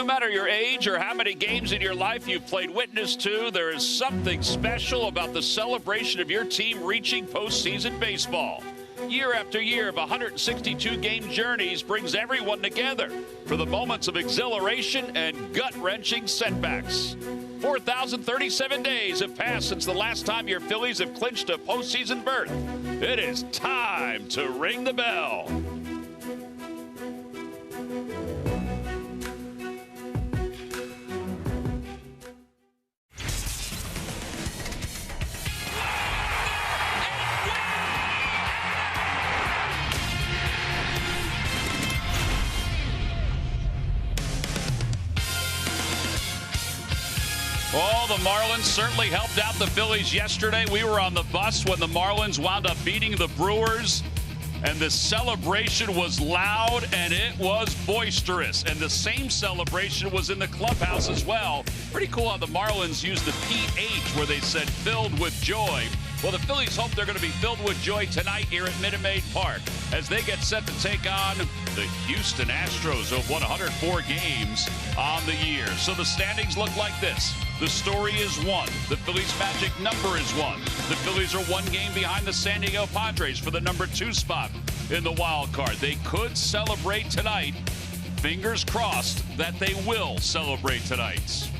matter your age or how many games in your life you've played witness to, there is something special about the celebration of your team reaching postseason baseball. Year after year of 162-game journeys brings everyone together for the moments of exhilaration and gut-wrenching setbacks. 4,037 days have passed since the last time your Phillies have clinched a postseason berth. It is time to ring the bell. Oh, the Marlins certainly helped out the Phillies yesterday. We were on the bus when the Marlins wound up beating the Brewers, and the celebration was loud and it was boisterous. And the same celebration was in the clubhouse as well. Pretty cool how the Marlins used the PH where they said filled with joy. Well, the Phillies hope they're going to be filled with joy tonight here at Minute Maid Park as they get set to take on the Houston Astros, who have won 104 games on the year. So the standings look like this. The story is 1. The Phillies' magic number is 1. The Phillies are 1 game behind the San Diego Padres for the number 2 spot in the wild card. They could celebrate tonight. Fingers crossed that they will celebrate tonight.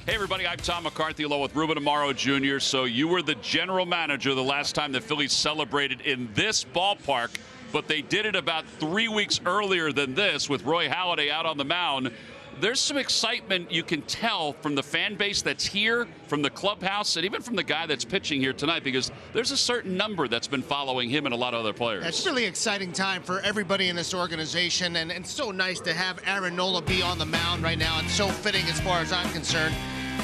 Hey, everybody, I'm Tom McCarthy along with Ruben Amaro Jr. So you were the general manager the last time the Phillies celebrated in this ballpark, but they did it about 3 weeks earlier than this with Roy Halladay out on the mound. There's some excitement you can tell from the fan base that's here, from the clubhouse, and even from the guy that's pitching here tonight, because there's a certain number that's been following him and a lot of other players. It's a really exciting time for everybody in this organization, and it's so nice to have Aaron Nola be on the mound right now. It's so fitting as far as I'm concerned,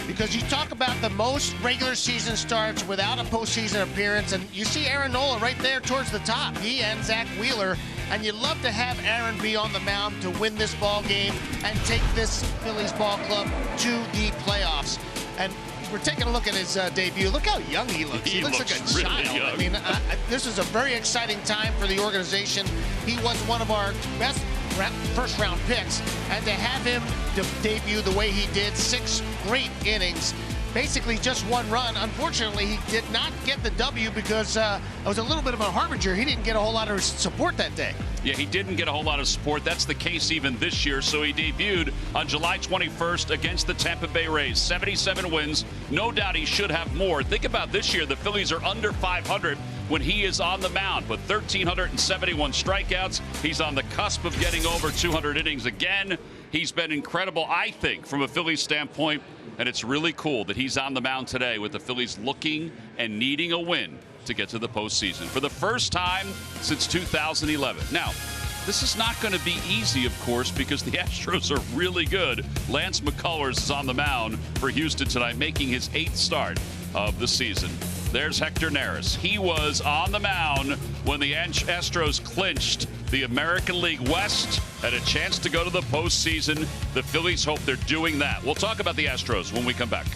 because you talk about the most regular season starts without a postseason appearance, and you see Aaron Nola right there towards the top. He and Zach Wheeler, and you'd love to have Aaron be on the mound to win this ball game and take this Phillies ball club to the playoffs. And we're taking a look at his debut. Look how young he looks. He looks like a really child. young. I mean, this is a very exciting time for the organization. He was one of our best first-round picks, and to have him debut the way he did, 6 great innings, basically just 1 run. Unfortunately, he did not get the W because it was a little bit of a harbinger. He didn't get a whole lot of support that day. Yeah, he didn't get a whole lot of support. That's the case even this year. So he debuted on July 21st against the Tampa Bay Rays. 77 wins. No doubt he should have more. Think about this year. The Phillies are under 500 when he is on the mound, but 1,371 strikeouts. He's on the cusp of getting over 200 innings again. He's been incredible, I think, from a Phillies standpoint, and it's really cool that he's on the mound today with the Phillies looking and needing a win to get to the postseason for the first time since 2011. Now, this is not going to be easy, of course, because the Astros are really good. Lance McCullers is on the mound for Houston tonight, making his 8th start of the season. There's Hector Neris. He was on the mound when the Astros clinched the American League West, had a chance to go to the postseason. The Phillies hope they're doing that. We'll talk about the Astros when we come back.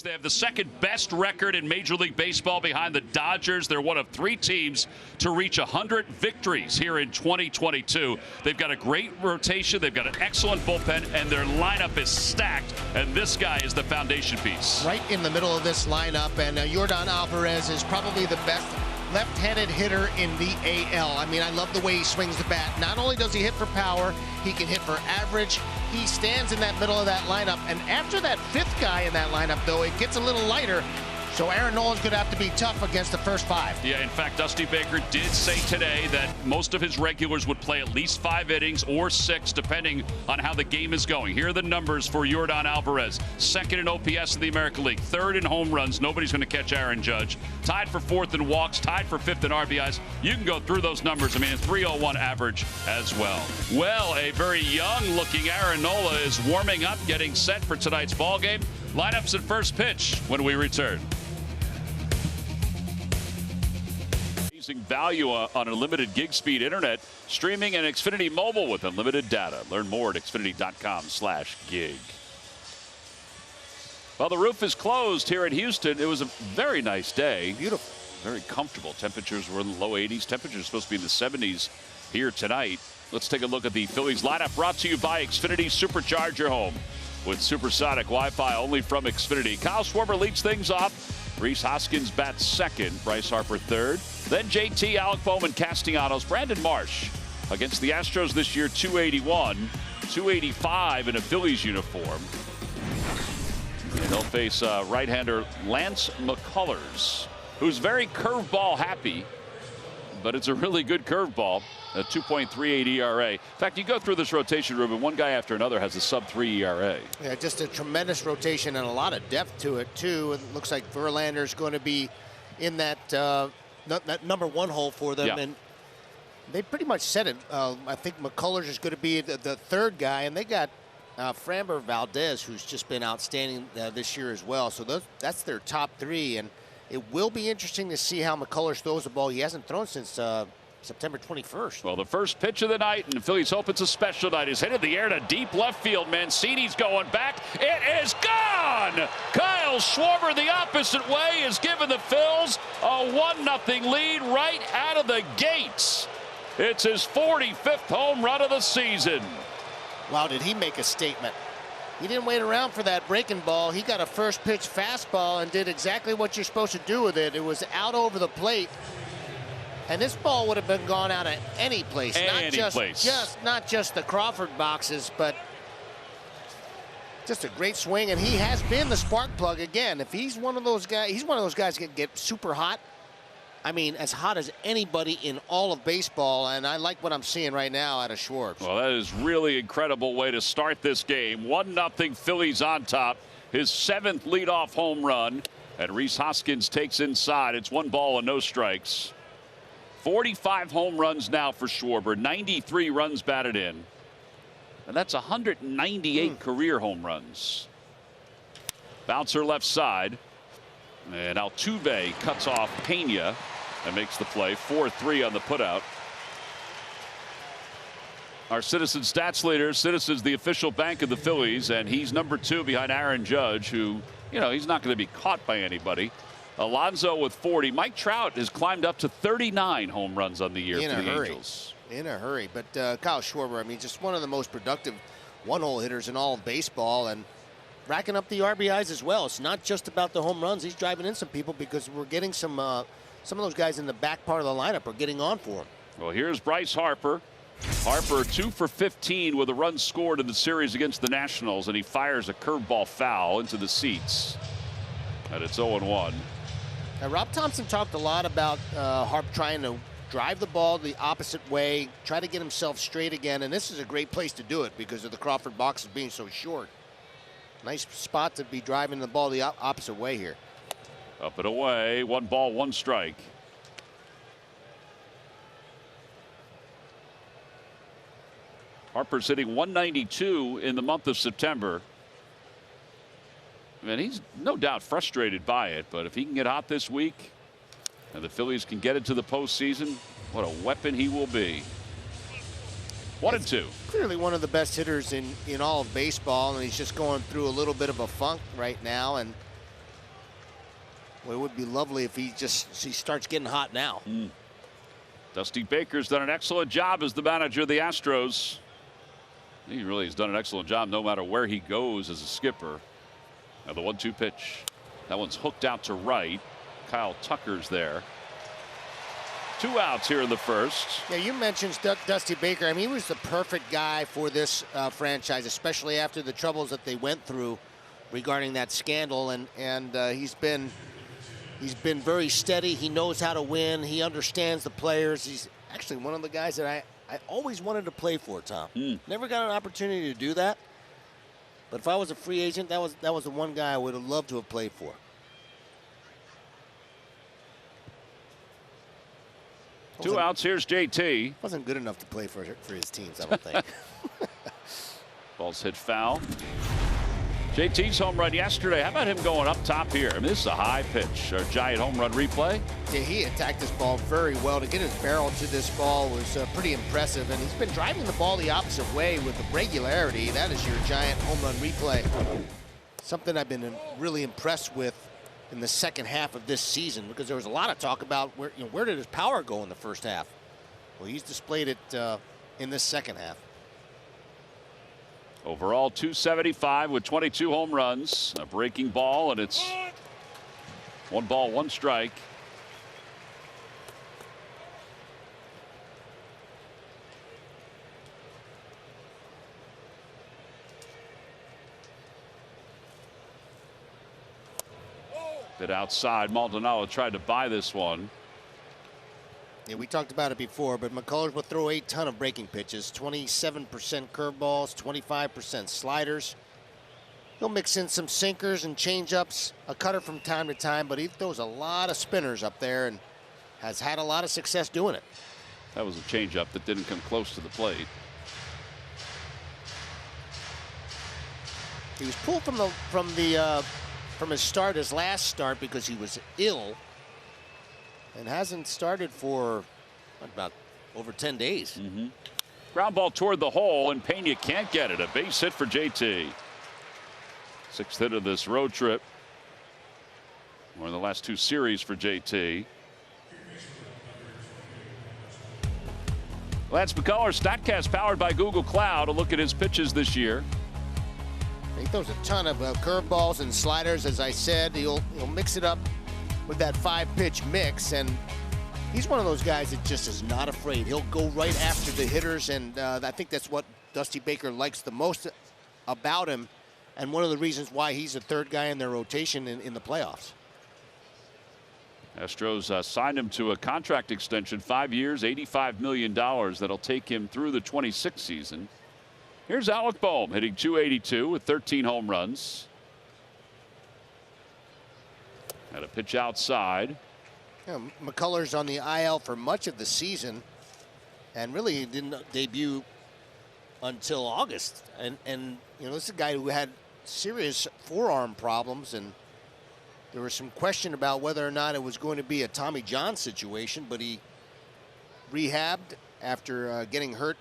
They have the second best record in Major League Baseball behind the Dodgers. They're one of 3 teams to reach 100 victories here in 2022. They've got a great rotation. They've got an excellent bullpen, and their lineup is stacked, and this guy is the foundation piece. Right in the middle of this lineup, and Yordan Alvarez is probably the best left-handed hitter in the AL. I mean, I love the way he swings the bat. Not only does he hit for power, he can hit for average. He stands in that middle of that lineup, and after that 5th guy in that lineup, though, it gets a little lighter. So Aaron Nola's going to have to be tough against the first 5. Yeah, in fact, Dusty Baker did say today that most of his regulars would play at least 5 innings or 6, depending on how the game is going. Here are the numbers for Yordan Alvarez. 2nd in OPS in the American League. 3rd in home runs. Nobody's going to catch Aaron Judge. Tied for 4th in walks. Tied for 5th in RBIs. You can go through those numbers. I mean, a 301 average as well. Well, a very young-looking Aaron Nola is warming up, getting set for tonight's ball game. Lineups at first pitch when we return. Value on unlimited gig speed internet, streaming, and Xfinity Mobile with unlimited data. Learn more at xfinity.com/gig. Well, the roof is closed here in Houston. It was a very nice day. Beautiful. very comfortable. Temperatures were in the low 80s. Temperatures supposed to be in the 70s here tonight. Let's take a look at the Phillies lineup, brought to you by Xfinity. Supercharge your home with supersonic Wi-Fi only from Xfinity. Kyle Schwarber leads things off. Rhys Hoskins bats second. Bryce Harper third. Then JT, Alec Bowman, Castellanos, Brandon Marsh against the Astros this year, 281, 285 in a Phillies uniform. And they'll face right-hander Lance McCullers, who's very curveball happy, but it's a really good curveball. A 2.38 ERA. In fact, you go through this rotation, Ruben, one guy after another has a sub-3 ERA. Yeah, just a tremendous rotation and a lot of depth to it, too. It looks like Verlander's going to be in that number one hole for them. Yeah. And they pretty much said it. I think McCullers is going to be the third guy, and they got Framber Valdez, who's just been outstanding this year as well. So that's their top three, and it will be interesting to see how McCullers throws the ball. He hasn't thrown since September 21st. Well, the first pitch of the night, and the Phillies hope it's a special night, is hit in the air to deep left field. Mancini's going back. It is gone! Kyle Schwarber the opposite way has given the Phils a 1-0 lead right out of the gates. It's his 45th home run of the season. Wow, did he make a statement. He didn't wait around for that breaking ball. He got a first pitch fastball and did exactly what you're supposed to do with it. It was out over the plate. And this ball would have been gone out of any place. Not just the Crawford boxes, but just a great swing. And he has been the spark plug again. If he's one of those guys, that get super hot. I mean, as hot as anybody in all of baseball, and I like what I'm seeing right now out of Schwartz. Well, that is really incredible way to start this game. 1-0 Phillies on top. His 7th leadoff home run, and Rhys Hoskins takes inside. It's 1 ball and no strikes. 45 home runs now for Schwarber, 93 runs batted in, and that's 198 career home runs. Bouncer left side, and Altuve cuts off Pena and makes the play. 4-3 on the putout. Our Citizen stats leader, Citizens, the official bank of the Phillies, and he's number 2 behind Aaron Judge, who, he's not going to be caught by anybody. Alonso with 40. Mike Trout has climbed up to 39 home runs on the year for the Angels. In a hurry. But Kyle Schwarber, I mean, just one of the most productive one-hole hitters in all of baseball, and racking up the RBIs as well. It's not just about the home runs. He's driving in some people because we're getting some of those guys in the back part of the lineup are getting on for him. Well, here's Bryce Harper. Harper 2 for 15 with a run scored in the series against the Nationals, and he fires a curveball foul into the seats. And it's 0-1. Now, Rob Thompson talked a lot about Harp trying to drive the ball the opposite way, try to get himself straight again, and this is a great place to do it because of the Crawford boxes being so short. Nice spot to be driving the ball the opposite way here. Up and away, 1 ball, 1 strike. Harper's hitting 192 in the month of September. And he's no doubt frustrated by it, but if he can get hot this week and the Phillies can get into the postseason, what a weapon he will be. 1-2. Clearly one of the best hitters in all of baseball, and he's just going through a little bit of a funk right now. And well, it would be lovely if he starts getting hot now. Dusty Baker's done an excellent job as the manager of the Astros. He really has done an excellent job no matter where he goes as a skipper. Now the 1-2 pitch. That one's hooked out to right. Kyle Tucker's there. 2 outs here in the first. Yeah, you mentioned Dusty Baker. I mean, he was the perfect guy for this franchise, especially after the troubles that they went through regarding that scandal. And he's been very steady. He knows how to win. He understands the players. He's actually one of the guys that I always wanted to play for, Tom. Never got an opportunity to do that. But if I was a free agent, that was the one guy I would have loved to have played for. Two outs. Here's JT. Wasn't good enough to play for his teams, I don't think. Ball's hit foul. JT's home run yesterday. How about him going up top here? I mean, this is a high pitch. Our giant home run replay. Yeah, he attacked this ball very well. To get his barrel to this ball was pretty impressive. And he's been driving the ball the opposite way with regularity. That is your giant home run replay. Something I've been really impressed with in the second half of this season, because there was a lot of talk about where did his power go in the first half. Well, he's displayed it in this second half. Overall, 275 with 22 home runs, a breaking ball, and it's 1 ball, 1 strike. Bit outside. Maldonado tried to buy this one. Yeah, we talked about it before, but McCullers will throw a ton of breaking pitches. 27% curveballs, 25% sliders. He'll mix in some sinkers and changeups, a cutter from time to time, but he throws a lot of spinners up there and has had a lot of success doing it. That was a changeup that didn't come close to the plate. He was pulled from his start, his last start, because he was ill and hasn't started for about over 10 days. Ground ball toward the hole, and Pena can't get it. A base hit for JT. 6th hit of this road trip. One of the last 2 series for JT. Lance McCullers, StatCast powered by Google Cloud. A look at his pitches this year. He throws a ton of curveballs and sliders, as I said. He'll mix it up with that 5-pitch mix, and he's one of those guys that just is not afraid. He'll go right after the hitters, and I think that's what Dusty Baker likes the most about him, and one of the reasons why he's the 3rd guy in their rotation in the playoffs. Astros signed him to a contract extension, 5 years, $85 million. That'll take him through the 26th season. Here's Alec Boehm hitting .282 with 13 home runs. Had a pitch outside. McCullers on the IL for much of the season, and really didn't debut until August. And this is a guy who had serious forearm problems, and there was some question about whether or not it was going to be a Tommy John situation, but he rehabbed after getting hurt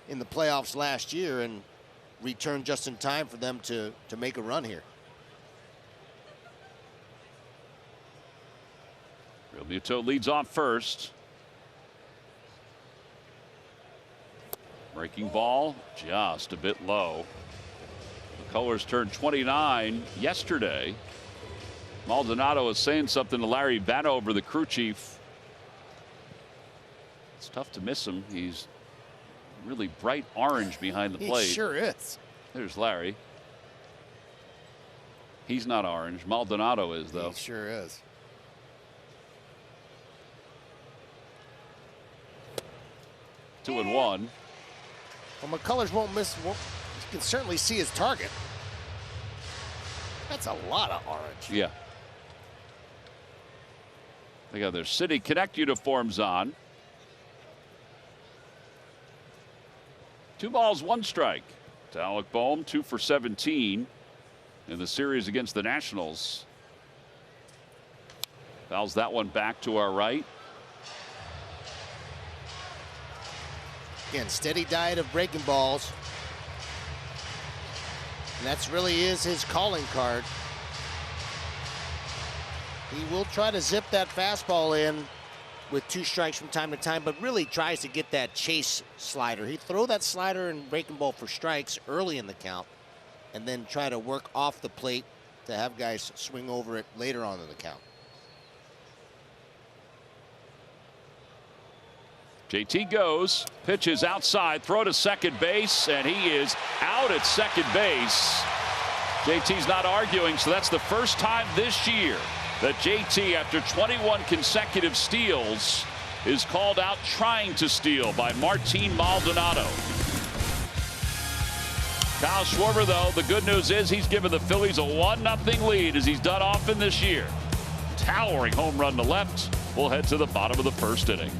in the playoffs last year and returned just in time for them to make a run here. Real Muto leads off first. Breaking ball just a bit low. McCullers turned 29 yesterday. Maldonado was saying something to Larry Vanover, the crew chief. It's tough to miss him. He's really bright orange behind the plate. He sure is. There's Larry. He's not orange. Maldonado is, though. He sure is. Two and one. Well, McCullers won't miss. You can certainly see his target. That's a lot of orange. Yeah. They got their City Connect uniforms on. 2 balls, 1 strike to Alec Boehm, 2 for 17 in the series against the Nationals. Fouls that one back to our right. Again, steady diet of breaking balls. And that's really is his calling card. He will try to zip that fastball in with 2 strikes from time to time, but really tries to get that chase slider. He'd throw that slider and breaking ball for strikes early in the count, and then try to work off the plate to have guys swing over it later on in the count. JT goes, pitches outside, throw to second base, and he is out at second base. JT's not arguing, so that's the first time this year that JT, after 21 consecutive steals, is called out trying to steal by Martin Maldonado. Kyle Schwarber, though, the good news is he's given the Phillies a 1-0 lead, as he's done often this year. Towering home run to left. We'll head to the bottom of the first inning.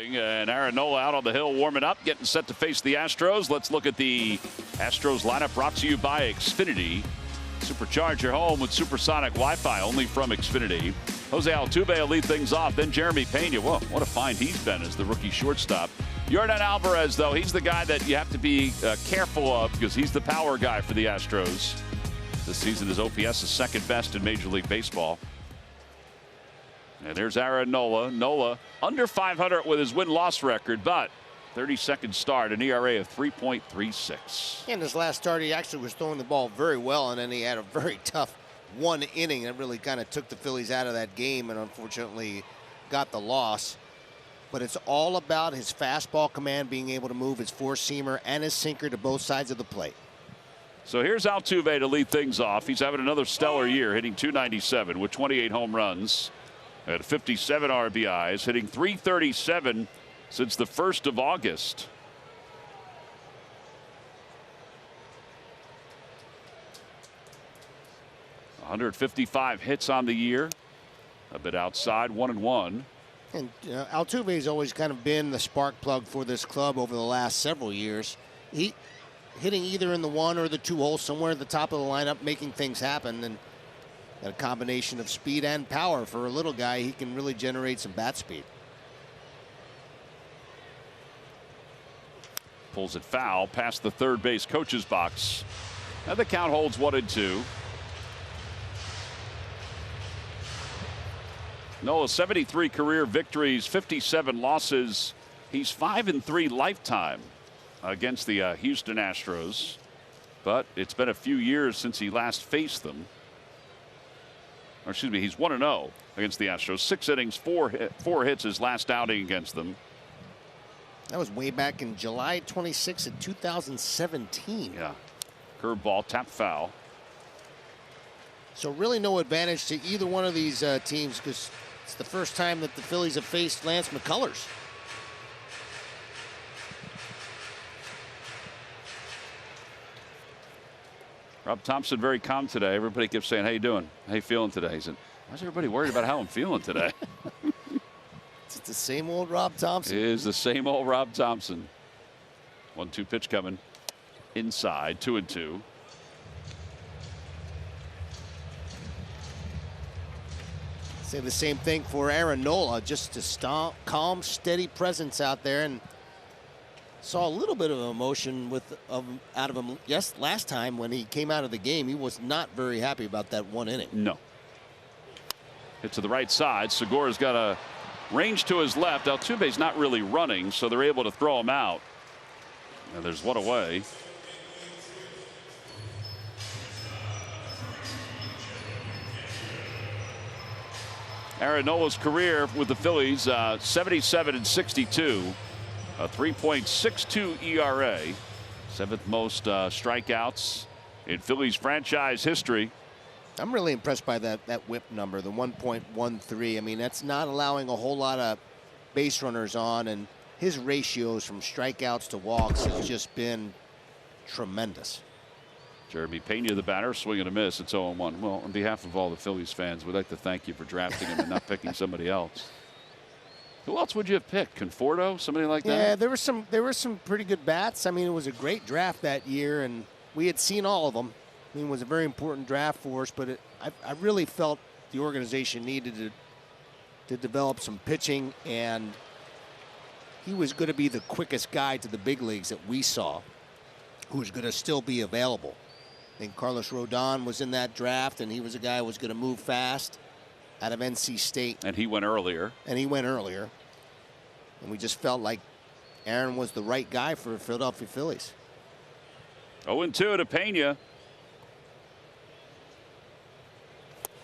And Aaron Nola out on the hill warming up, getting set to face the Astros. Let's look at the Astros lineup, brought to you by Xfinity. Supercharge your home with supersonic Wi-Fi, only from Xfinity. Jose Altuve will lead things off. Then Jeremy Pena. Whoa, what a find he's been as the rookie shortstop. Yordan Alvarez, though, he's the guy that you have to be careful of, because he's the power guy for the Astros. This season, his OPS is second best in Major League Baseball. And there's Aaron Nola. Nola under 500 with his win-loss record, but 32nd start, an ERA of 3.36. In his last start, he actually was throwing the ball very well, and then he had a very tough one inning that really kind of took the Phillies out of that game and unfortunately got the loss. But it's all about his fastball command, being able to move his four-seamer and his sinker to both sides of the plate. So here's Altuve to lead things off. He's having another stellar year, hitting .297 with 28 home runs at 57 RBIs, hitting .337 since the 1st of August. .155 hits on the year, a bit outside, 1-1. And Altuve's always kind of been the spark plug for this club over the last several years. He hitting either in the 1 or the 2 hole, somewhere at the top of the lineup, making things happen. And a combination of speed and power. For a little guy, he can really generate some bat speed. Pulls it foul past the third base coach's box. Now the count holds 1-2. Nola 73 career victories, 57 losses. He's 5-3 lifetime against the Houston Astros, but it's been a few years since he last faced them. Or excuse me, he's 1-0 against the Astros. 6 innings, 4 hits his last outing against them. That was way back in July 26 of 2017. Yeah, curveball, tap foul. So really no advantage to either one of these teams, because it's the first time that the Phillies have faced Lance McCullers. Rob Thompson very calm today. Everybody kept saying, "How you doing? How you feeling today?" He said, "Why is everybody worried about how I'm feeling today?" It's the same old Rob Thompson. It is the same old Rob Thompson. 1-2 pitch coming inside, 2-2. Say the same thing for Aaron Nola, just a calm, steady presence out there, and saw a little bit of emotion out of him. Yes, last time when he came out of the game, he was not very happy about that one inning. No. Hit to the right side. Segura's got a range to his left. Altuve's not really running, so they're able to throw him out. And there's one away. Aaron Nola's career with the Phillies, 77-62, a 3.62 ERA, 7th most strikeouts in Phillies franchise history. I'm really impressed by that whip number, the 1.13. I mean, that's not allowing a whole lot of base runners on, and his ratios from strikeouts to walks has just been tremendous. Jeremy Pena, the batter, swing and a miss. It's 0-1. Well, on behalf of all the Phillies fans, we'd like to thank you for drafting him and not picking somebody else. Who else would you have picked? Conforto, somebody like that? Yeah, there were some pretty good bats. I mean, it was a great draft that year, and we had seen all of them. I mean, it was a very important draft for us, but I really felt the organization needed to develop some pitching, and he was going to be the quickest guy to the big leagues that we saw, who was going to still be available. I think Carlos Rodon was in that draft, and he was a guy who was going to move fast out of NC State. And he went earlier. And we just felt like Aaron was the right guy for the Philadelphia Phillies. 0-2 to Pena.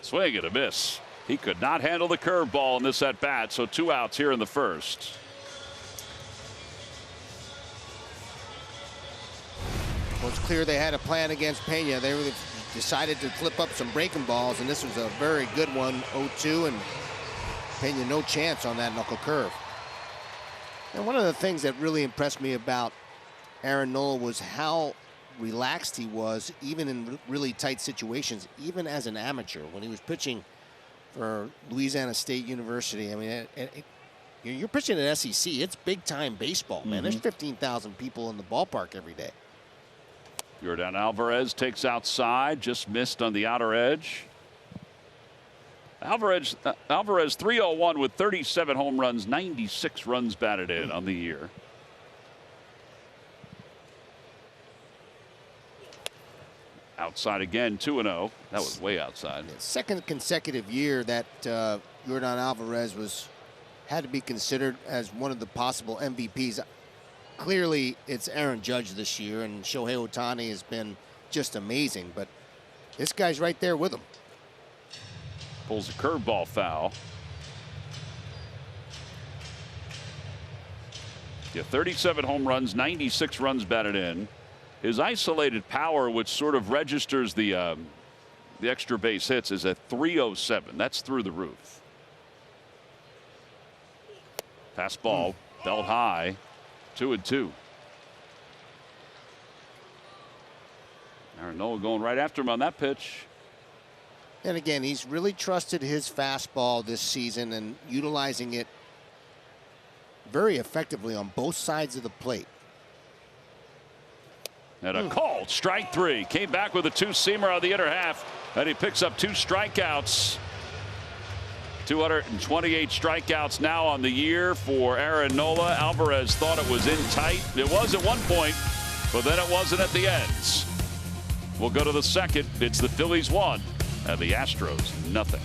Swing and a miss. He could not handle the curveball in this at-bat, so 2 outs here in the first. Well, it's clear they had a plan against Pena. They really decided to flip up some breaking balls, and this was a very good one, 0-2, and Pena no chance on that knuckle curve. And one of the things that really impressed me about Aaron Nola was how relaxed he was, even in really tight situations, even as an amateur. When he was pitching for Louisiana State University, I mean, you're pitching at SEC. It's big-time baseball, man. There's 15,000 people in the ballpark every day. Yordan Alvarez takes outside, just missed on the outer edge. Alvarez 301 with 37 home runs, 96 runs batted in on the year. outside again, 2-0. That was way outside. Second consecutive year that Yordan Alvarez had to be considered as one of the possible MVPs. Clearly, it's Aaron Judge this year, and Shohei Ohtani has been just amazing. But this guy's right there with him. Pulls a curveball foul. Yeah, 37 home runs, 96 runs batted in. His isolated power, which sort of registers the extra base hits, is at 307. That's through the roof. Fastball, belt high, 2-2. Aaron Nola going right after him on that pitch. And again, he's really trusted his fastball this season and utilizing it very effectively on both sides of the plate. And a called strike 3. Came back with a two-seamer on the inner half, and he picks up 2 strikeouts. 228 strikeouts now on the year for Aaron Nola. Alvarez thought it was in tight. It was at one point, but then it wasn't at the ends. We'll go to the second. It's the Phillies 1 and the Astros 0.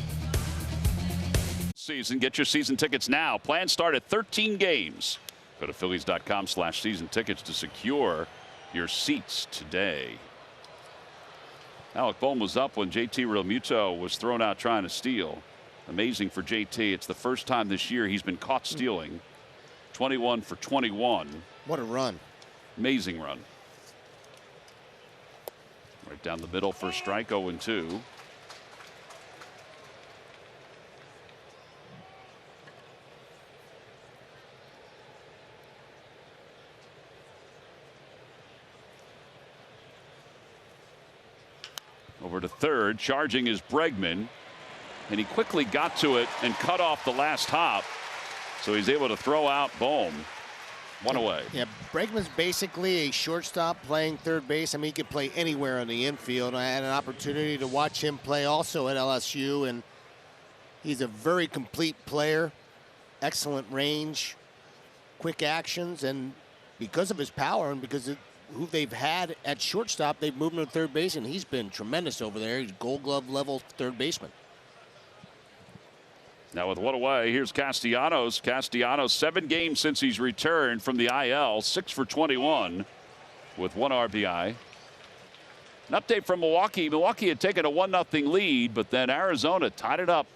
Season. Get your season tickets now. Plans start at 13 games. Go to Phillies.com/season tickets to secure your seats today. Alec Bohm was up when JT Realmuto was thrown out trying to steal. Amazing for JT. It's the first time this year he's been caught stealing. 21 for 21. What a run. Amazing run. Right down the middle for a strike, 0-2. Over to third, charging is Bregman, and he quickly got to it and cut off the last hop, so he's able to throw out Bohm. One away. Yeah, Bregman's basically a shortstop playing third base. I mean, he could play anywhere on the infield. I had an opportunity to watch him play also at LSU, and he's a very complete player, excellent range, quick actions, and because of his power and because of who they've had at shortstop, they've moved him to third base, and he's been tremendous over there. He's Gold Glove level third baseman. Now with one away, here's Castellanos. Castellanos, 7 games since he's returned from the IL, 6 for 21 with 1 RBI. An update from Milwaukee. Milwaukee had taken a 1-0 lead, but then Arizona tied it up.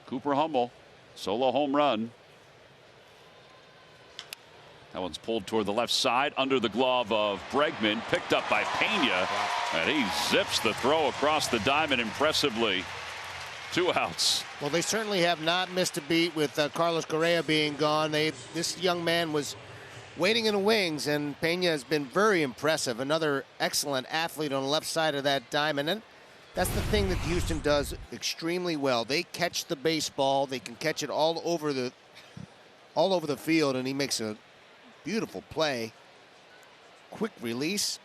Cooper Hummel, solo home run. That one's pulled toward the left side under the glove of Bregman, picked up by Pena, and he zips the throw across the diamond impressively. 2 outs. Well, they certainly have not missed a beat with Carlos Correa being gone. This young man was waiting in the wings, and Pena has been very impressive. Another excellent athlete on the left side of that diamond, and that's the thing that Houston does extremely well. They catch the baseball. They can catch it all over the field, and he makes a beautiful play. Quick release.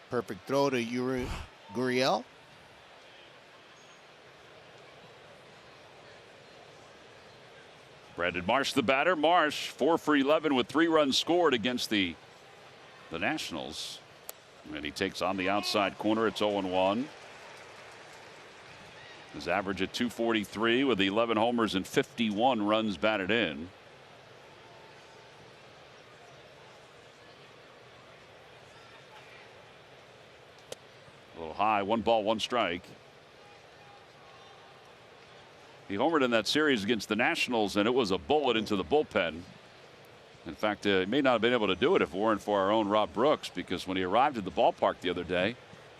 Perfect throw to Gurriel. Brandon Marsh, the batter. Marsh, 4 for 11 with 3 runs scored against the Nationals. And he takes on the outside corner. It's 0-1. His average at 243 with 11 homers and 51 runs batted in. A little high, 1 ball, 1 strike. He homered in that series against the Nationals, and it was a bullet into the bullpen. In fact, he may not have been able to do it if it weren't for our own Rob Brooks, because when he arrived at the ballpark the other day,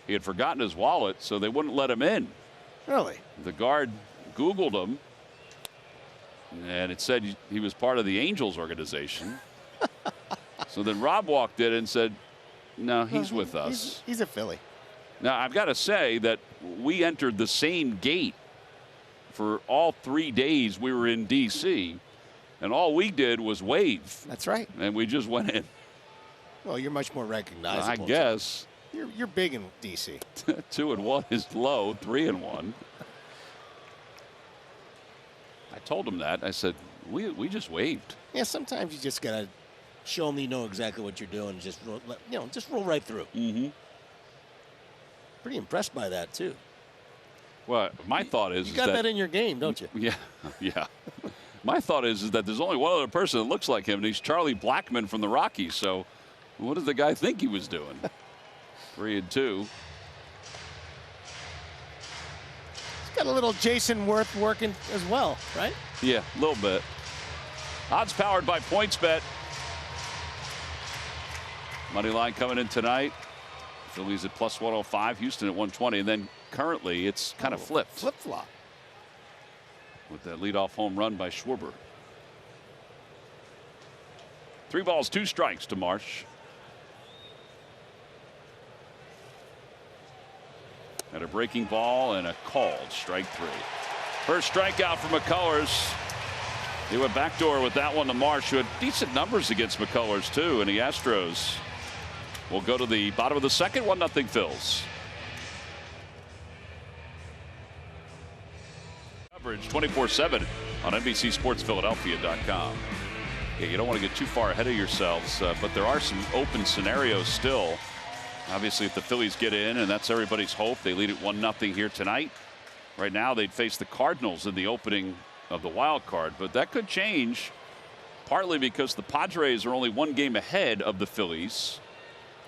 he had forgotten his wallet, so they wouldn't let him in. Really? The guard Googled him, and it said he was part of the Angels organization. So then Rob walked in and said, no, he's with us. He's a Philly. Now, I've got to say that we entered the same gate for all 3 days we were in D.C., and all we did was wave. That's right. And we just went in. Well, you're much more recognizable. I guess. You're big in D.C. 2-1 is low. 3-1. I told him that. I said, we just waved. Yeah, sometimes you just got to show them you know exactly what you're doing. Just roll right through. Mm-hmm. Pretty impressed by that, too. Well, my thought is you got that in your game, don't you? Yeah, yeah. My thought is that there's only one other person that looks like him, and he's Charlie Blackmon from the Rockies. So what did the guy think he was doing? 3-2. He's got a little Jason Worth working as well, right? Yeah, a little bit. Odds powered by PointsBet. Money line coming in tonight. Phillies at plus 105, Houston at 120, and then currently it's kind of flipped. Flip-flop. With that leadoff home run by Schwarber. 3 balls, 2 strikes to Marsh. And a breaking ball and a called strike 3. First strikeout for McCullers. He went backdoor with that one to Marsh, who had decent numbers against McCullers too, and the Astros will go to the bottom of the second. 1-0 Phils. Coverage 24/7 on NBCSportsPhiladelphia.com. Yeah, you don't want to get too far ahead of yourselves, but there are some open scenarios still. Obviously, if the Phillies get in, and that's everybody's hope, they lead at 1-0 here tonight. Right now, they'd face the Cardinals in the opening of the wild card, but that could change, partly because the Padres are only 1 game ahead of the Phillies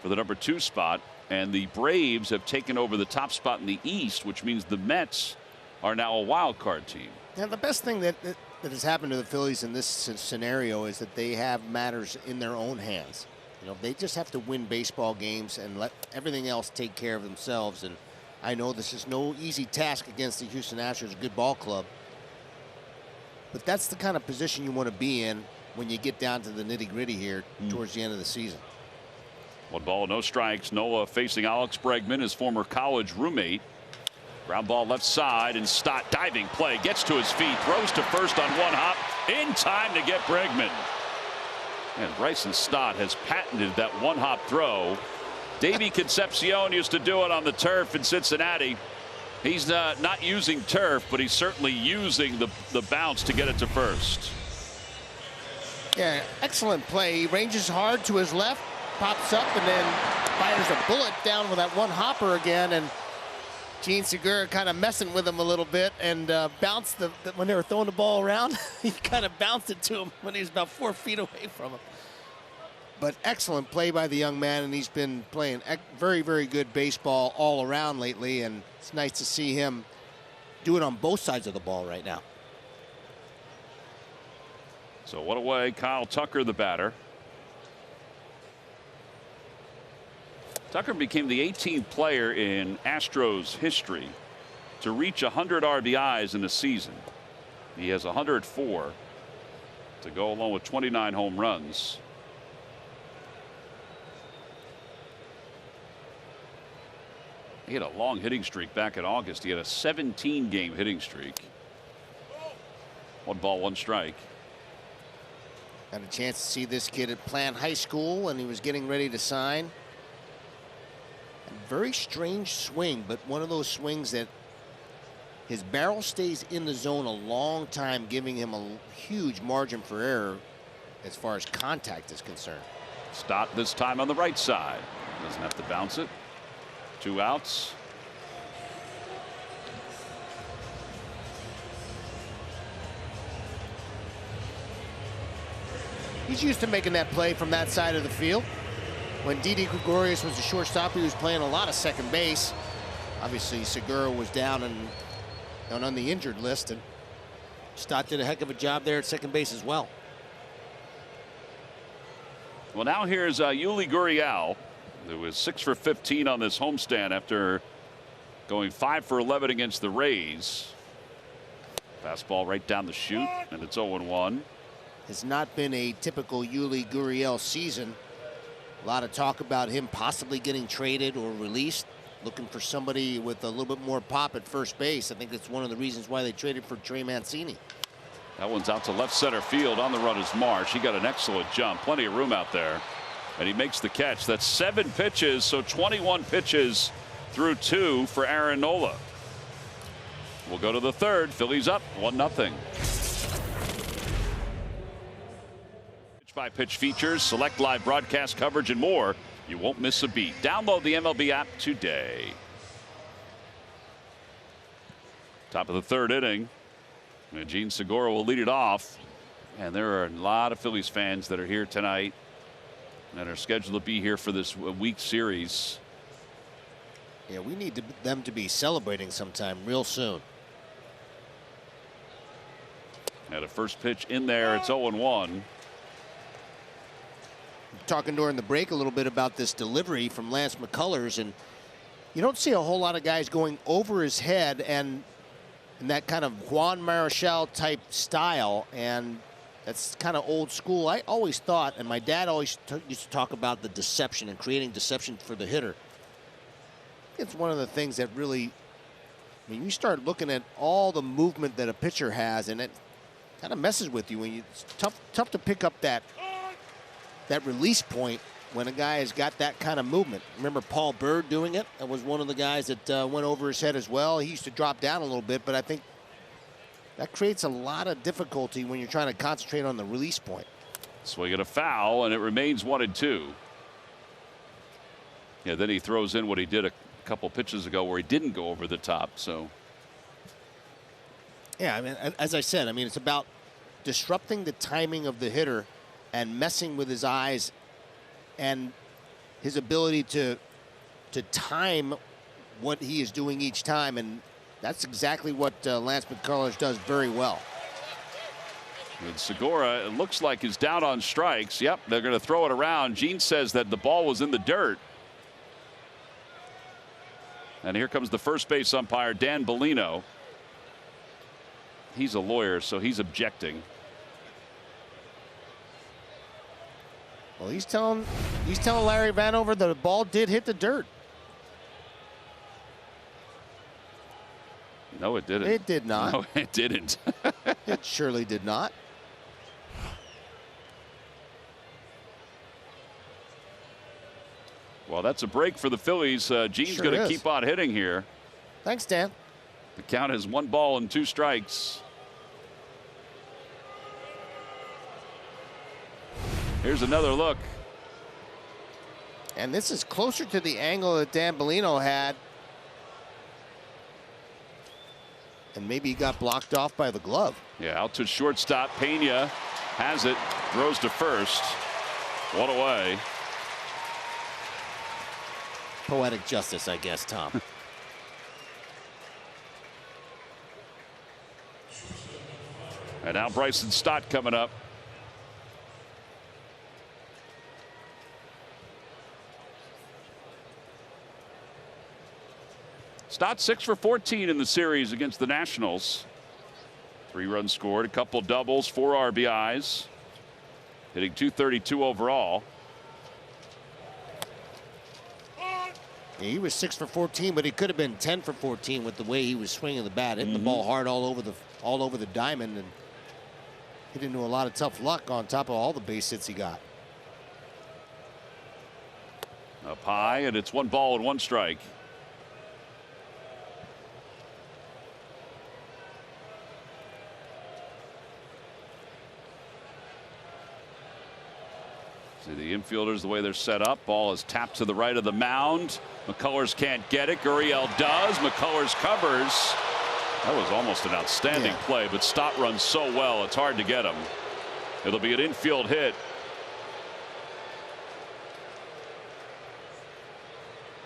for the number 2 spot, and the Braves have taken over the top spot in the East, which means the Mets are now a wild card team. Now, the best thing that has happened to the Phillies in this scenario is that they have matters in their own hands. You know, they just have to win baseball games and let everything else take care of themselves. And I know this is no easy task against the Houston Astros, a good ball club. But that's the kind of position you want to be in when you get down to the nitty-gritty here towards the end of the season. 1 ball, no strikes. Nola facing Alex Bregman, his former college roommate. Ground ball left side, and Stott diving play, gets to his feet, throws to first on 1 hop, in time to get Bregman. And Bryson Stott has patented that 1 hop throw. Davey Concepcion used to do it on the turf in Cincinnati. He's not using turf, but he's certainly using the bounce to get it to first. Yeah, excellent play. He ranges hard to his left, pops up, and then fires a bullet down with that 1 hopper again. And Gene Segura kind of messing with him a little bit, and bounced when they were throwing the ball around. He kind of bounced it to him when he was about 4 feet away from him. But excellent play by the young man, and he's been playing very, very good baseball all around lately, and it's nice to see him do it on both sides of the ball right now. So 1 away, Kyle Tucker, the batter. Tucker became the 18th player in Astros history to reach 100 RBIs in a season. He has 104 to go along with 29 home runs. He had a long hitting streak back in August. He had a 17-game hitting streak. 1 ball, 1 strike. Got a chance to see this kid at Plant High School when he was getting ready to sign. A very strange swing, but one of those swings that his barrel stays in the zone a long time, giving him a huge margin for error as far as contact is concerned. Stott this time on the right side. Doesn't have to bounce it. 2 outs. He's used to making that play from that side of the field. When Didi Gregorius was the shortstop, he was playing a lot of second base. Obviously, Segura was down on the injured list, and Stott did a heck of a job there at second base as well. Well, now here's Yuli Gurriel, who was 6 for 15 on this homestand after going 5 for 11 against the Rays. Fastball right down the chute, and it's 0-1. Has not been a typical Yuli Gurriel season. A lot of talk about him possibly getting traded or released, looking for somebody with a little bit more pop at first base. I think that's one of the reasons why they traded for Trey Mancini. That one's out to left center field. On the run is Marsh. He got an excellent jump, plenty of room out there, and he makes the catch. That's 7 pitches, so 21 pitches through 2 for Aaron Nola. We'll go to the third. Phillies up 1-0. Pitch-by-pitch features, select live broadcast coverage, and more. You won't miss a beat. Download the MLB app today. Top of the third inning. And Gene Segura will lead it off. And there are a lot of Phillies fans that are here tonight that are scheduled to be here for this week series. Yeah, we need them to be celebrating sometime real soon. At a first pitch in there, it's 0-1. Talking during the break a little bit about this delivery from Lance McCullers, and you don't see a whole lot of guys going over his head and in that kind of Juan Marichal type style, and that's kind of old school. I always thought, and my dad always used to talk about the deception and creating deception for the hitter. It's one of the things that really, I mean, you start looking at all the movement that a pitcher has, and it kind of messes with you. It's tough to pick up that release point when a guy has got that kind of movement. Remember Paul Bird doing it? That was one of the guys that went over his head as well. He used to drop down a little bit, but I think that creates a lot of difficulty when you're trying to concentrate on the release point. Swing at a foul, and it remains 1-2. Yeah, then he throws in what he did a couple pitches ago where he didn't go over the top. So yeah, I mean, as I said, I mean, it's about disrupting the timing of the hitter and messing with his eyes and his ability to time what he is doing each time, and that's exactly what Lance McCullers does very well. And Segura, it looks like, is down on strikes. Yep, they're going to throw it around. Gene says that the ball was in the dirt. And here comes the first base umpire, Dan Bellino. He's a lawyer, so he's objecting. Well, he's telling Larry Vanover that the ball did hit the dirt. No, it didn't. It did not. No, it didn't. It surely did not. Well, that's a break for the Phillies. Gene's Sure going to is. keep on hitting here. Thanks, Dan. The count is 1 ball and 2 strikes. Here's another look. And this is closer to the angle that Dan Bellino had. And maybe he got blocked off by the glove. Yeah, out to shortstop. Pena has it, throws to first. One away. Poetic justice, I guess, Tom. And now Bryson Stott coming up. Stott 6 for 14 in the series against the Nationals. 3 runs scored, a couple doubles, 4 RBIs. Hitting .232 overall. Yeah, he was 6 for 14, but he could have been 10 for 14 with the way he was swinging the bat, hitting the ball hard all over the diamond, and he didn't do a lot of tough luck on top of all the base hits he got. Up high, and it's 1 ball and 1 strike. See the infielders, the way they're set up. Ball is tapped to the right of the mound. McCullers can't get it. Gurriel does. McCullers covers. That was almost an outstanding play, but Stott runs so well, it's hard to get him. It'll be an infield hit.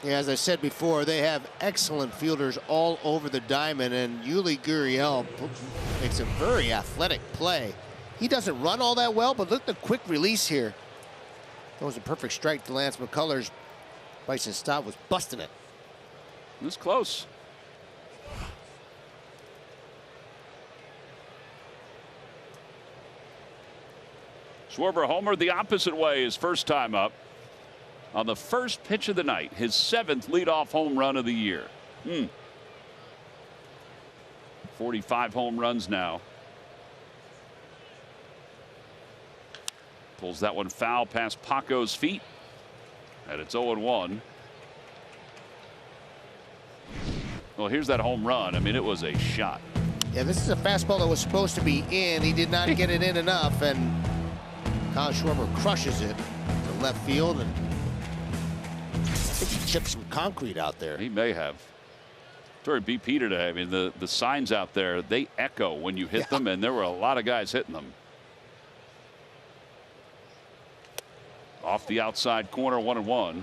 Yeah, as I said before, they have excellent fielders all over the diamond, and Yuli Gurriel makes a very athletic play. He doesn't run all that well, but look at the quick release here. That was a perfect strike to Lance McCullers. Bryson Stott was busting it. It was close. Schwarber homered the opposite way his first time up. On the first pitch of the night, his 7th leadoff home run of the year. 45 home runs now. Pulls that one foul past Paco's feet. And it's 0-1. Well, here's that home run. I mean, it was a shot. Yeah, this is a fastball that was supposed to be in. He did not get it in enough, and Kyle Schwarber crushes it to left field, and I think he chipped some concrete out there. He may have. during BP today. I mean, the signs out there, they echo when you hit them, and there were a lot of guys hitting them. Off the outside corner, 1-1.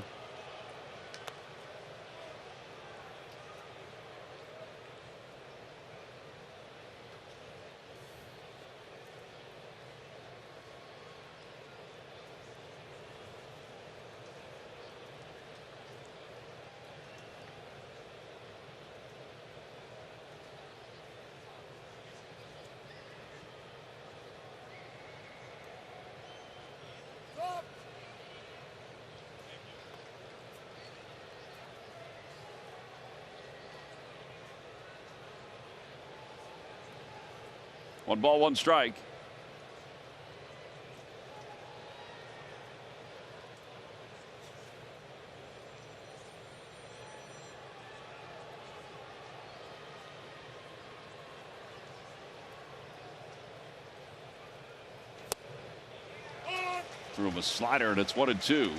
One ball, one strike. Threw him a slider, and it's 1-2.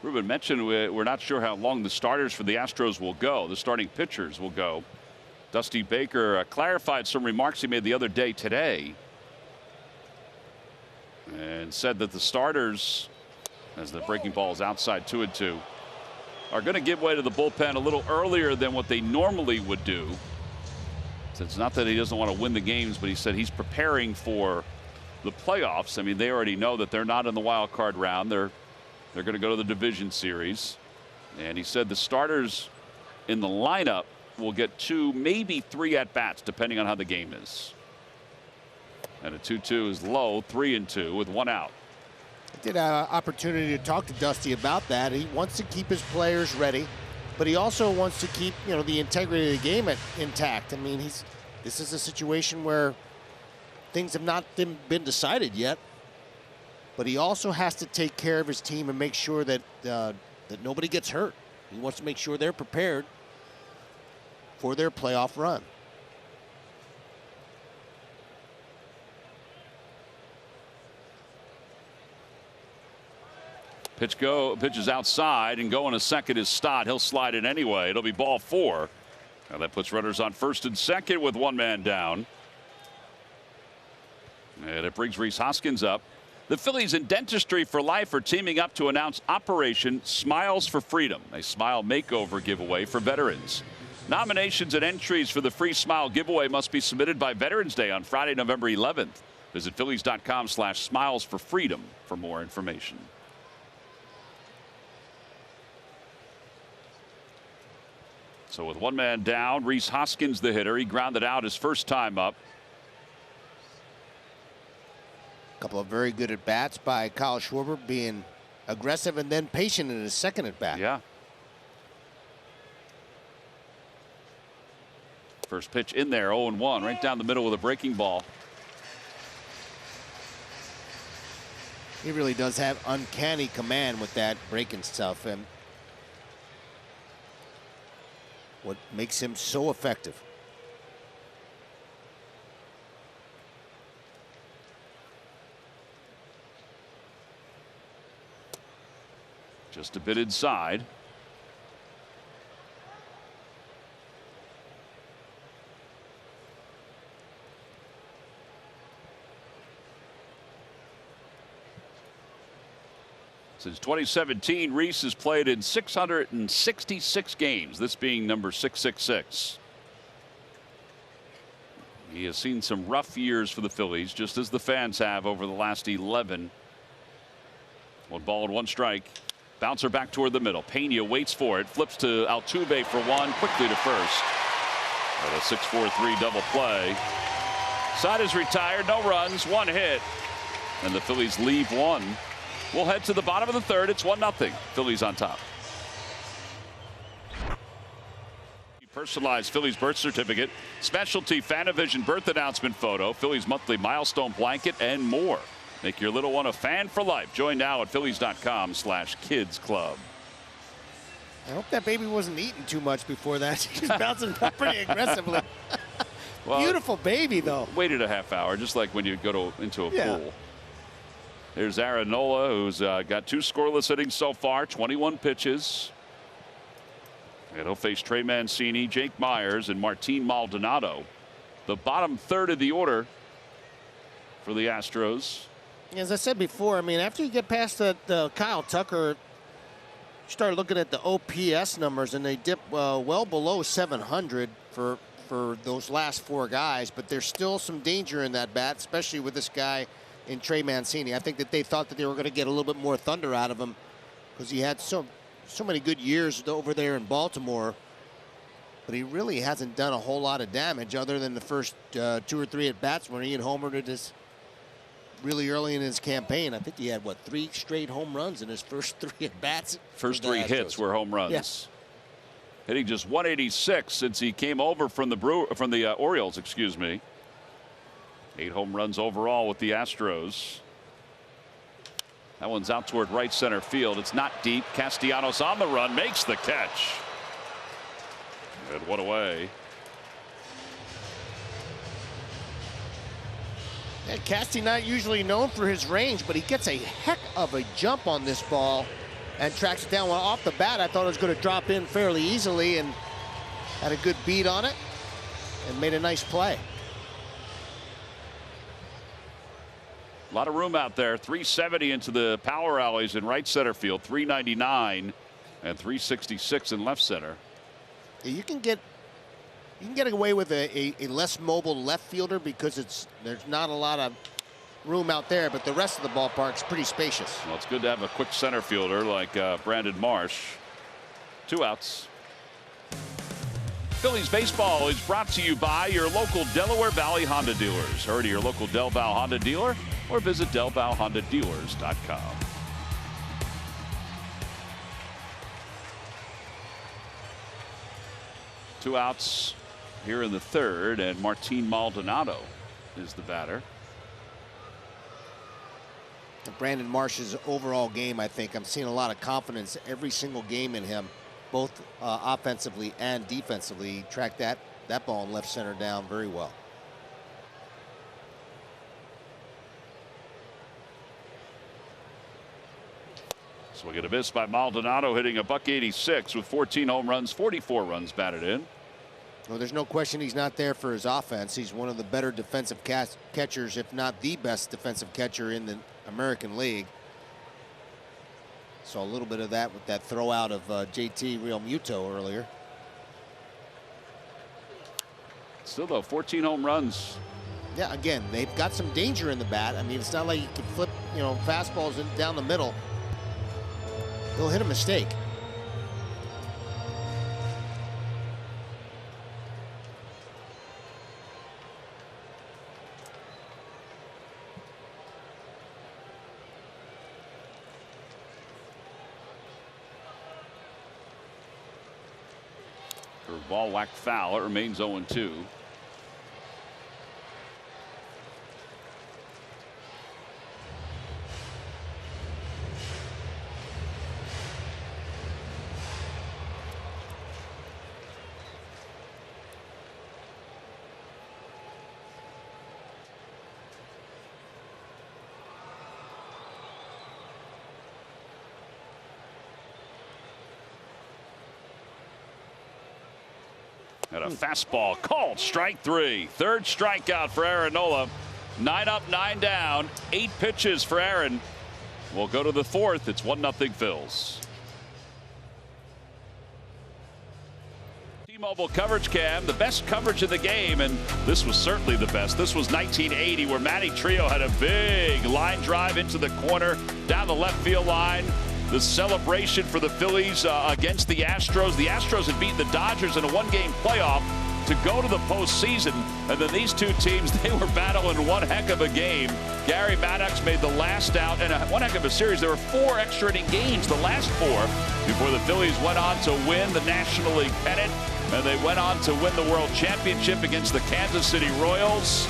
Ruben mentioned we're not sure how long the starters for the Astros will go. The starting pitchers will go. Dusty Baker clarified some remarks he made the other day today and said that the starters, as the breaking ball is outside 2-2, are going to give way to the bullpen a little earlier than what they normally would do. So it's not that he doesn't want to win the games, but he said he's preparing for the playoffs. I mean, they already know that they're not in the wild card round. They're going to go to the division series. And he said the starters in the lineup will get 2, maybe 3 at-bats, depending on how the game is. And a 2-2 is low, 3-2 with 1 out. I did have an opportunity to talk to Dusty about that. He wants to keep his players ready, but he also wants to keep, the integrity of the game intact. I mean, this is a situation where things have not been decided yet. But he also has to take care of his team and make sure that that nobody gets hurt. He wants to make sure they're prepared for their playoff run. Pitches outside, and going to second is Stott. He'll slide it anyway. It'll be ball 4. Now that puts runners on first and second with 1 man down. And it brings Rhys Hoskins up. The Phillies and Dentistry for Life are teaming up to announce Operation Smiles for Freedom, a smile makeover giveaway for veterans. Nominations and entries for the free smile giveaway must be submitted by Veterans Day on Friday, November 11th. Visit Phillies.com/smilesforfreedom for more information. So with 1 man down, Rhys Hoskins, the hitter, he grounded out his first time up. A couple of very good at-bats by Kyle Schwarber, being aggressive and then patient in his second at-bat. Yeah. First pitch in there, 0-1, right down the middle with a breaking ball. He really does have uncanny command with that breaking stuff, and what makes him so effective. Just a bit inside. Since 2017, Rhys has played in 666 games, this being number 666. He has seen some rough years for the Phillies, just as the fans have over the last 11. 1 ball and 1 strike. Bouncer back toward the middle. Pena waits for it. Flips to Altuve for 1. Quickly to first. And a 6-4-3 double play. Side is retired. No runs. 1 hit. And the Phillies leave 1. We'll head to the bottom of the 3rd. It's 1-0. Phillies on top. Personalized Phillies birth certificate. Specialty Fanavision birth announcement photo. Phillies monthly milestone blanket and more. Make your little one a fan for life. Join now at Phillies.com/kids club. I hope that baby wasn't eating too much before that. She's bouncing up pretty aggressively. Well, beautiful baby, though. Waited a half hour, just like when you go into a pool. Here's Aaron Nola, who's got 2 scoreless innings so far, 21 pitches. And he'll face Trey Mancini, Jake Myers, and Martin Maldonado. The bottom third of the order for the Astros. As I said before, I mean, after you get past the Kyle Tucker, you start looking at the OPS numbers, and they dip well below 700 for those last 4 guys. But there's still some danger in that bat, especially with this guy in Trey Mancini. I think that they thought that they were going to get a little bit more thunder out of him because he had so many good years over there in Baltimore. But he really hasn't done a whole lot of damage other than the first 2 or 3 at bats when he had homered it really early in his campaign. I think he had 3 straight home runs in his first 3 at bats. First 3 hits were home runs. Yes. Hitting just 186 since he came over from the Orioles, excuse me. 8 home runs overall with the Astros. That one's out toward right center field. It's not deep. Castellanos on the run, makes the catch. And 1 away. And Casty not usually known for his range, but he gets a heck of a jump on this ball and tracks it down. Well, off the bat, I thought it was going to drop in fairly easily and had a good beat on it and made a nice play. A lot of room out there. 370 into the power alleys in right center field, 399 and 366 in left center. You can get away with a less mobile left fielder because there's not a lot of room out there, but the rest of the ballpark's pretty spacious. Well, it's good to have a quick center fielder like Brandon Marsh. 2 outs. Phillies baseball is brought to you by your local Delaware Valley Honda dealers. Hurry to your local Del Val Honda dealer or visit DelValHondaDealers.com. Two outs here in the third, and Martin Maldonado is the batter. Brandon Marsh's overall game, I think I'm seeing a lot of confidence every single game in him, both offensively and defensively. He tracked that ball in left center down very well. Swing and a miss by Maldonado, hitting a .186 with 14 home runs, 44 runs batted in. Well, there's no question he's not there for his offense. He's one of the better defensive catchers, if not the best defensive catcher in the American League. Saw a little bit of that with that throw out of JT Realmuto earlier. Still though, 14 home runs. Yeah, again, they've got some danger in the bat. I mean, it's not like you can flip, fastballs down the middle. He'll hit a mistake. Ball whacked foul. It remains 0-2. And a fastball called strike 3. Third strikeout for Aaron Nola. 9 up, 9 down. 8 pitches for Aaron. We'll go to the 4th. It's 1-0 Phils. T-Mobile coverage cam, the best coverage in the game, and this was certainly the best. This was 1980, where Manny Trio had a big line drive into the corner, down the left field line. The celebration for the Phillies against the Astros. The Astros had beaten the Dodgers in a 1-game playoff to go to the postseason. And then these two teams, they were battling one heck of a game. Gary Maddox made the last out, and one heck of a series. There were 4 extra inning games, the last 4, before the Phillies went on to win the National League pennant. And they went on to win the World Championship against the Kansas City Royals.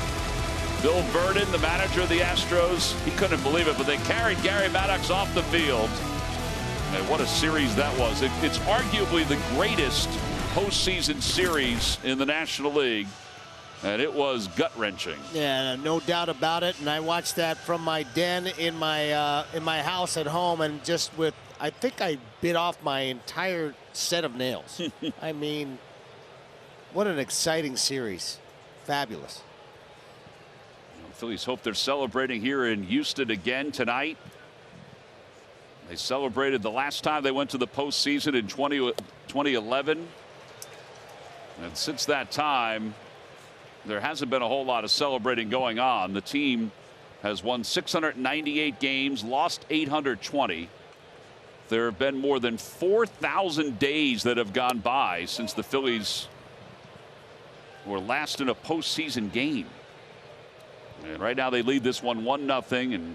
Bill Vernon, the manager of the Astros, he couldn't believe it, but they carried Gary Maddox off the field. And what a series that was. It's arguably the greatest postseason series in the National League. And it was gut-wrenching. Yeah, no doubt about it. And I watched that from my den in my house at home, and just with, I think I bit off my entire set of nails. I mean, what an exciting series. Fabulous. The Phillies hope they're celebrating here in Houston again tonight. They celebrated the last time they went to the postseason in 2011. And since that time, there hasn't been a whole lot of celebrating going on. The team has won 698 games, lost 820. There have been more than 4,000 days that have gone by since the Phillies were last in a postseason game. And right now they lead this one 1-0. And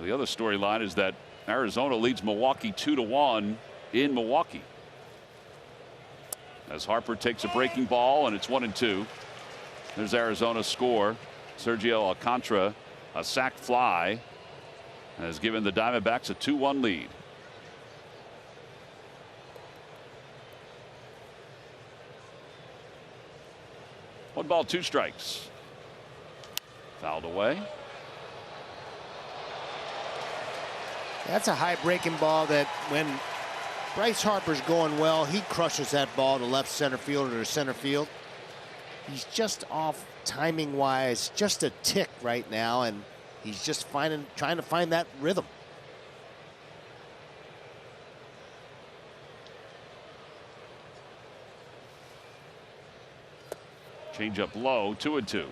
the other storyline is that Arizona leads Milwaukee 2-1 in Milwaukee. As Harper takes a breaking ball, and it's 1-2. There's Arizona's score. Sergio Alcantara, a sac fly, has given the Diamondbacks a 2-1 lead. One ball, two strikes. Fouled away. That's a high breaking ball that when Bryce Harper's going well, he crushes that ball to left center field or to center field. He's just off timing wise, just a tick right now, and he's just trying to find that rhythm. Change up low, 2-2.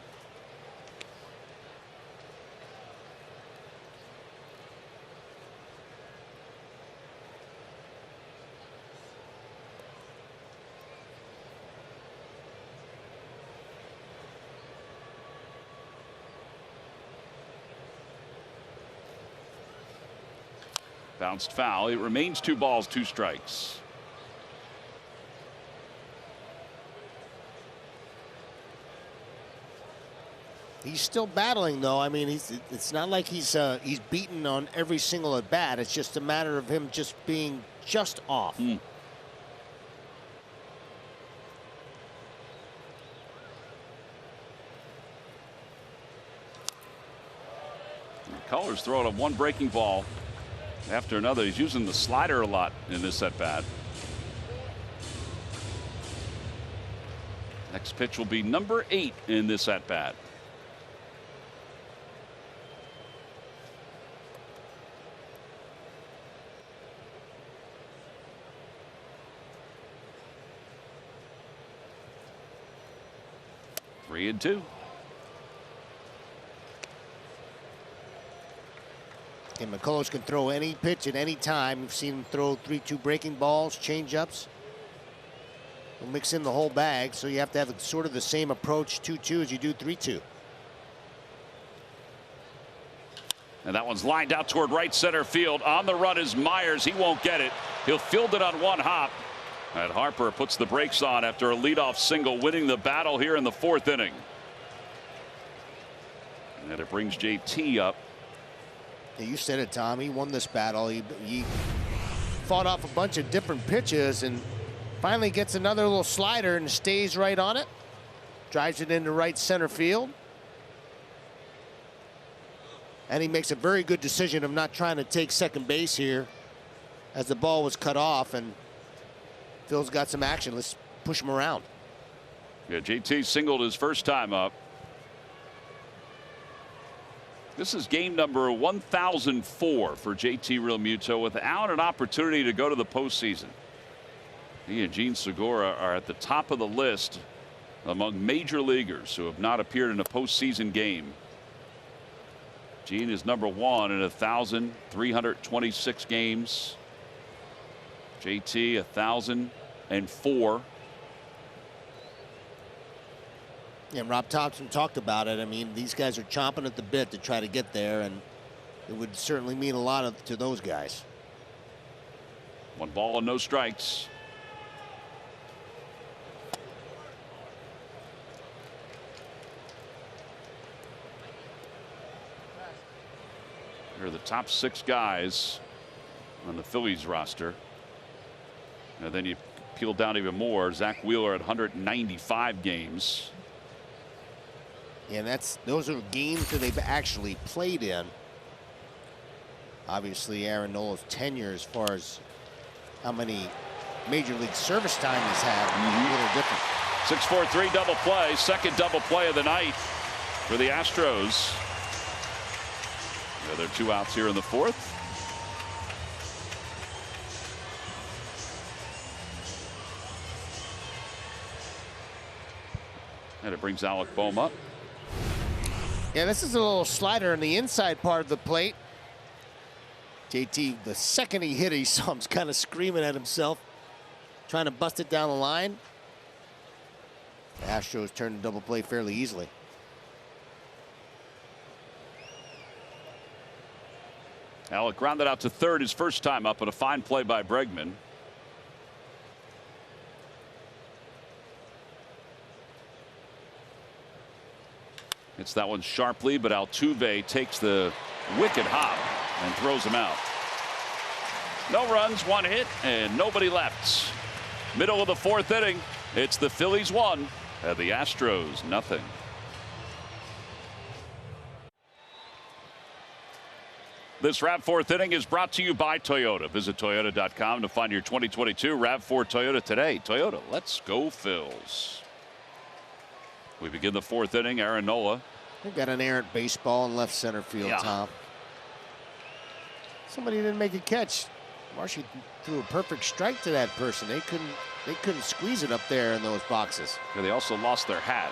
Bounced foul. It remains 2 balls, 2 strikes. He's still battling, though. I mean, it's not like he's beaten on every single at bat. It's just a matter of him just being just off. Color's throwing him one breaking ball after another. He's using the slider a lot in this at bat. Next pitch will be number 8 in this at bat. Three and 2. And McCullers can throw any pitch at any time. We've seen him throw 3-2 breaking balls, change-ups. He'll mix in the whole bag, so you have to have sort of the same approach 2-2 as you do 3-2. And that one's lined out toward right center field. On the run is Myers. He won't get it. He'll field it on one hop. And Harper puts the brakes on after a leadoff single, winning the battle here in the 4th inning. And it brings JT up. Yeah, you said it, Tom. He won this battle. He fought off a bunch of different pitches and finally gets another little slider and stays right on it. Drives it into right center field. And he makes a very good decision of not trying to take second base here as the ball was cut off, and Phil's got some action. Let's push him around. Yeah, JT singled his first time up. This is game number 1004 for JT Realmuto without an opportunity to go to the postseason. He and Gene Segura are at the top of the list among major leaguers who have not appeared in a postseason game. Gene is number 1 in 1,326 games. JT 1,004. Yeah, Rob Thompson talked about it. I mean, these guys are chomping at the bit to try to get there, and it would certainly mean a lot to those guys. 1 ball and no strikes. Here are the top 6 guys on the Phillies roster. And then you peel down even more. Zach Wheeler at 195 games. And those are games that they've actually played in. Obviously, Aaron Nola's tenure as far as how many major league service time he's had is a little different. 6-4-3 double play, second double play of the night for the Astros. There are 2 outs here in the 4th. And it brings Alec Bohm up. Yeah, this is a little slider in the inside part of the plate. JT, the second he hit it, he saw him kind of screaming at himself, trying to bust it down the line. The Astros turned the double play fairly easily. Alec grounded out to third his first time up, but a fine play by Bregman. Hits that one sharply, but Altuve takes the wicked hop and throws him out. No runs, 1 hit, and nobody left. Middle of the 4th inning. It's the Phillies 1 and the Astros nothing. This RAV4 inning is brought to you by Toyota. Visit Toyota.com to find your 2022 RAV4 Toyota today. Toyota, let's go Phils. We begin the 4th inning. Aaron Nola. They've got an errant baseball in left center field, Tom. Somebody didn't make a catch. Marshy threw a perfect strike to that person. They couldn't squeeze it up there in those boxes. Yeah, they also lost their hat.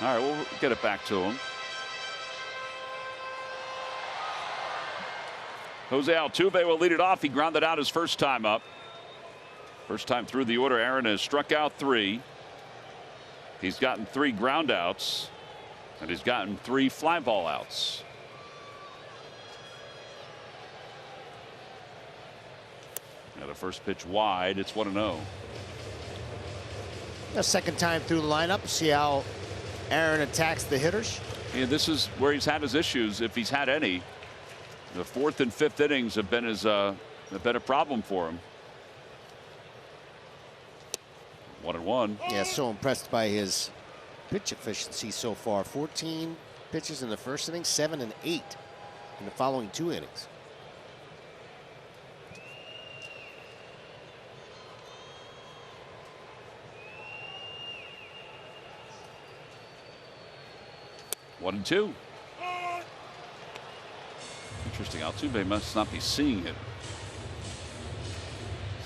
All right, we'll get it back to him. Jose Altuve will lead it off. He grounded out his first time up. First time through the order, Aaron has struck out 3. He's gotten 3 ground outs, and he's gotten 3 fly ball outs. Now the first pitch wide. It's 1-0. A second time through the lineup. See how Aaron attacks the hitters. And this is where he's had his issues, if he's had any. The 4th and 5th innings have been a problem for him. 1-1. Yeah, so impressed by his pitch efficiency so far. 14 pitches in the first inning, 7 and 8 in the following 2 innings. One and 2. Interesting. Altuve must not be seeing it.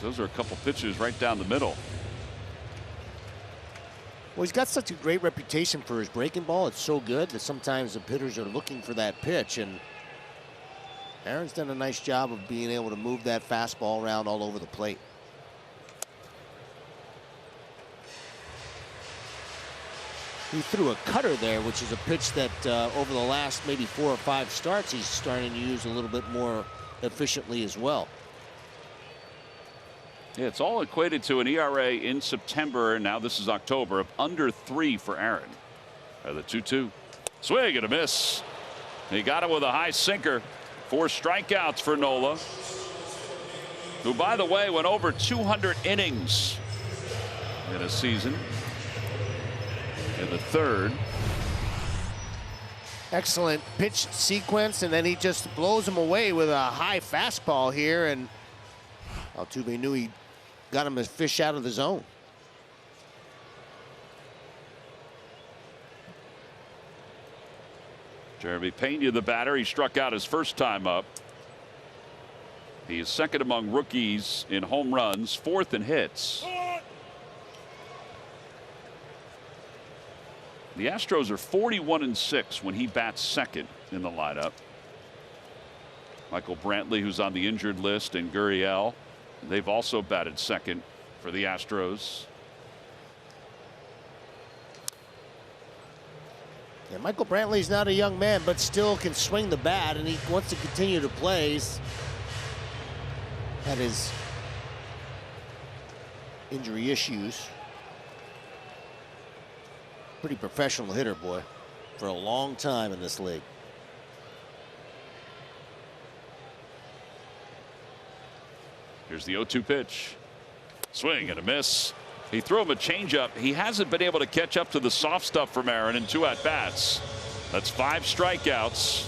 Those are a couple pitches right down the middle. Well, he's got such a great reputation for his breaking ball. It's so good that sometimes the hitters are looking for that pitch, and Aaron's done a nice job of being able to move that fastball around all over the plate. He threw a cutter there, which is a pitch that over the last maybe 4 or 5 starts, he's starting to use a little bit more efficiently as well. Yeah, it's all equated to an ERA in September, and now this is October, of under 3 for Aaron. The 2-2. Swing and a miss. He got it with a high sinker. 4 strikeouts for Nola, who, by the way, went over 200 innings in a season. In the 3rd. Excellent pitch sequence, and then he just blows him away with a high fastball here, and Altuve knew he got him a fish out of the zone. Jeremy Pena, the batter. He struck out his first time up. He is second among rookies in home runs, 4th in hits. The Astros are 41-6 when he bats second in the lineup. Michael Brantley, who's on the injured list, and Gurriel, they've also batted second for the Astros. Yeah, Michael Brantley's not a young man, but still can swing the bat, and he wants to continue to play. He's had his injury issues. Pretty professional hitter, boy, for a long time in this league. Here's the 0-2 pitch. Swing and a miss. He threw him a changeup. He hasn't been able to catch up to the soft stuff from Aaron in 2 at-bats. That's 5 strikeouts.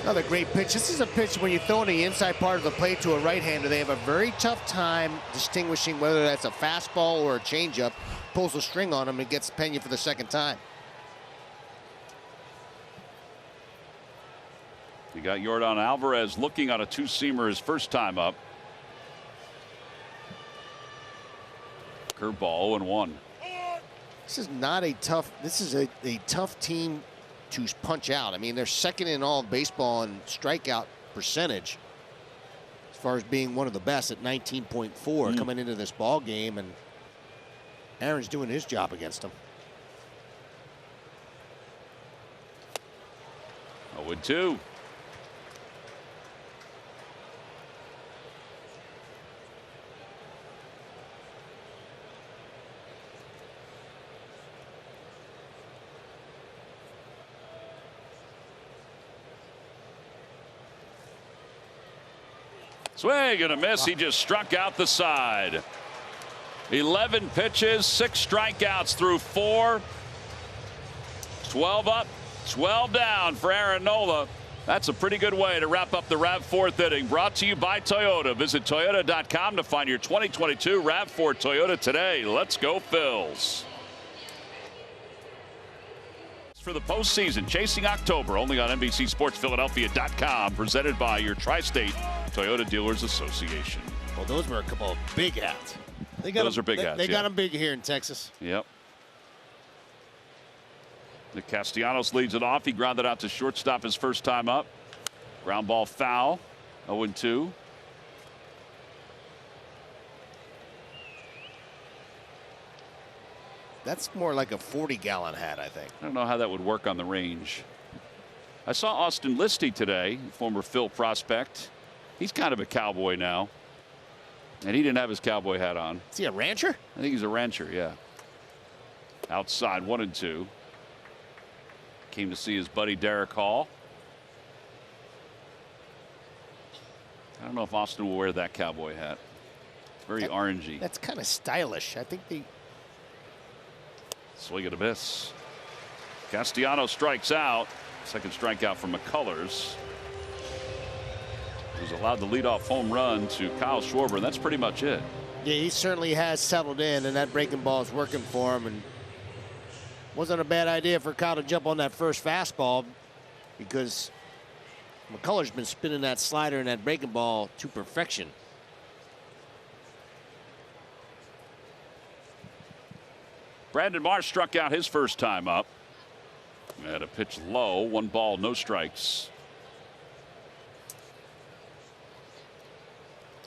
Another great pitch. This is a pitch when you throw in the inside part of the plate to a right-hander, they have a very tough time distinguishing whether that's a fastball or a changeup. Pulls the string on him and gets Pena for the second time. You got Yordan Alvarez looking on a 2-seamer his first time up. Curveball 0-1. This is not a tough. This is a tough team to punch out. I mean, they're second in all of baseball in strikeout percentage, as far as being one of the best at 19.4 coming into this ball game, and Aaron's doing his job against them. 0-2. Swing and a miss. He just struck out the side. 11 pitches, 6 strikeouts through 4. 12 up, 12 down for Aaron Nola. That's a pretty good way to wrap up the RAV4 inning. Brought to you by Toyota. Visit Toyota.com to find your 2022 RAV4 Toyota today. Let's go Phils. For the postseason, chasing October, only on NBCSportsPhiladelphia.com, presented by your Tri-State Toyota Dealers Association. Well, those were a couple of big hats. Those are big hats. They got them big here in Texas. Yep. Nick Castellanos leads it off. He grounded out to shortstop his first time up. Ground ball foul. 0-2. That's more like a 40-gallon hat, I think. I don't know how that would work on the range. I saw Austin Listy today, former Phil prospect. He's kind of a cowboy now. And he didn't have his cowboy hat on. Is he a rancher? I think he's a rancher, yeah. Outside 1-2. Came to see his buddy Derek Hall. I don't know if Austin will wear that cowboy hat. It's very orangey. That's kind of stylish. I think they... Swing and a miss. Castellanos strikes out. Second strikeout for McCullers. He was allowed the leadoff home run to Kyle Schwarber, and that's pretty much it. Yeah, he certainly has settled in, and that breaking ball is working for him. And wasn't a bad idea for Kyle to jump on that first fastball, because McCullers been spinning that slider and that breaking ball to perfection. Brandon Marsh struck out his first time up. Had a pitch low, 1 ball, no strikes.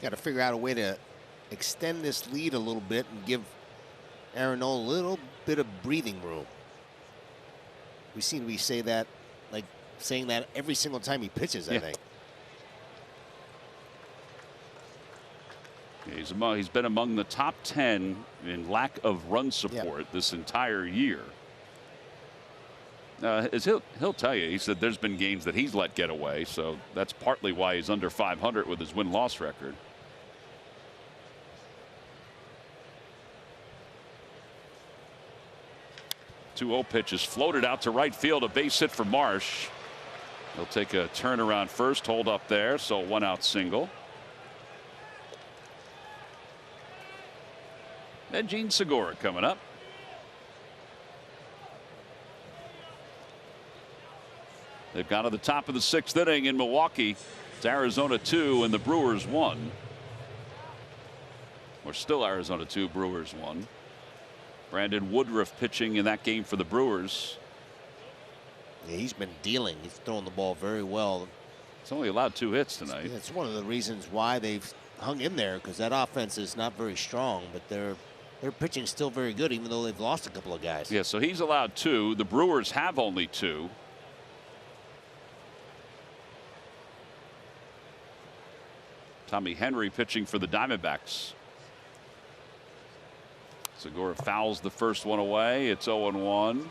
Got to figure out a way to extend this lead a little bit and give Aaron Nola a little bit of breathing room. We seem to be saying that every single time he pitches, I think. He's been among the top 10 in lack of run support this entire year. As he'll tell you, he said there's been games that he's let get away, so that's partly why he's under 500 with his win-loss record. Two 0 pitches floated out to right field, a base hit for Marsh. He'll take a turnaround first, hold up there, so 1-out single. And Gene Segura coming up. They've gone to the top of the 6th inning in Milwaukee. It's Arizona 2 and the Brewers 1. We're still Arizona 2, Brewers 1. Brandon Woodruff pitching in that game for the Brewers. Yeah, he's been dealing. He's throwing the ball very well. He's only allowed 2 hits tonight. It's one of the reasons why they've hung in there, because that offense is not very strong, but their pitching is still very good, even though they've lost a couple of guys. Yeah, so he's allowed 2. The Brewers have only 2. Tommy Henry pitching for the Diamondbacks. Segura fouls the first one away. It's 0-1.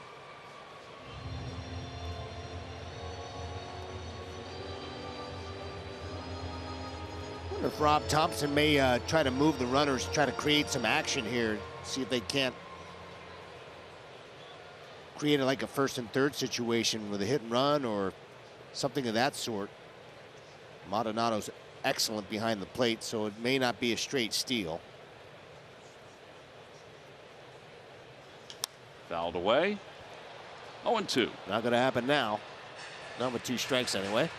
If Rob Thompson may try to move the runners, try to create some action here, see if they can't create like a first and third situation with a hit and run or something of that sort. Maldonado's excellent behind the plate, so it may not be a straight steal. Fouled away. 0-2. Not going to happen now. Not with 2 strikes anyway.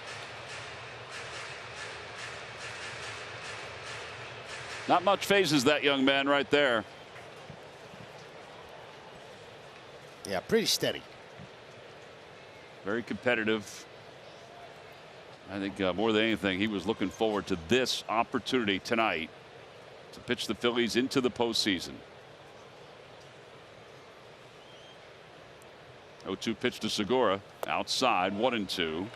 Not much phases that young man right there. Yeah, pretty steady. Very competitive. I think more than anything, he was looking forward to this opportunity tonight to pitch the Phillies into the postseason. 0-2 pitch to Segura. Outside, 1-2.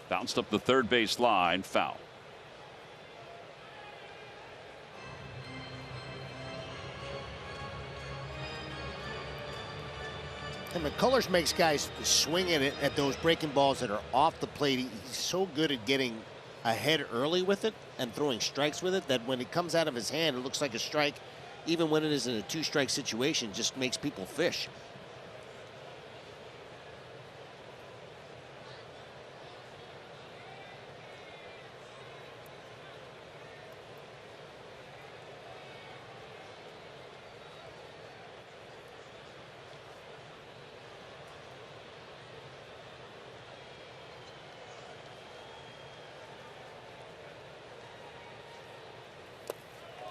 Bounced up the third base line, foul. And McCullers makes guys swing at those breaking balls that are off the plate. He's so good at getting ahead early with it and throwing strikes with it that when it comes out of his hand, it looks like a strike. Even when it is in a 2-strike situation, just makes people fish.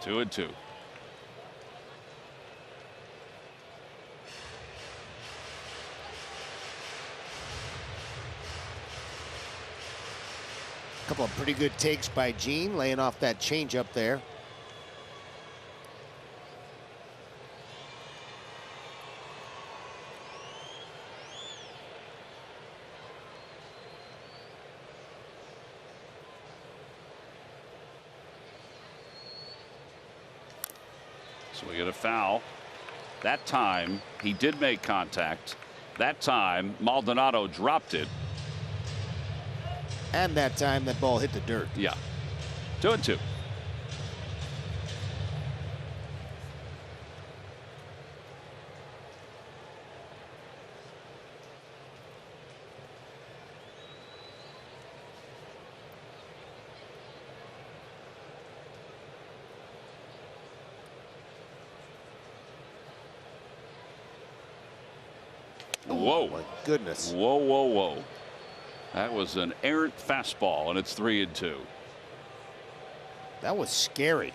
Two and two. A couple of pretty good takes by Gene, laying off that changeup there. So we get a foul. That time he did make contact. That time Maldonado dropped it. And that time that ball hit the dirt. Yeah. 2-2. Whoa. My goodness. Whoa, whoa, whoa. That was an errant fastball, and it's 3-2. That was scary.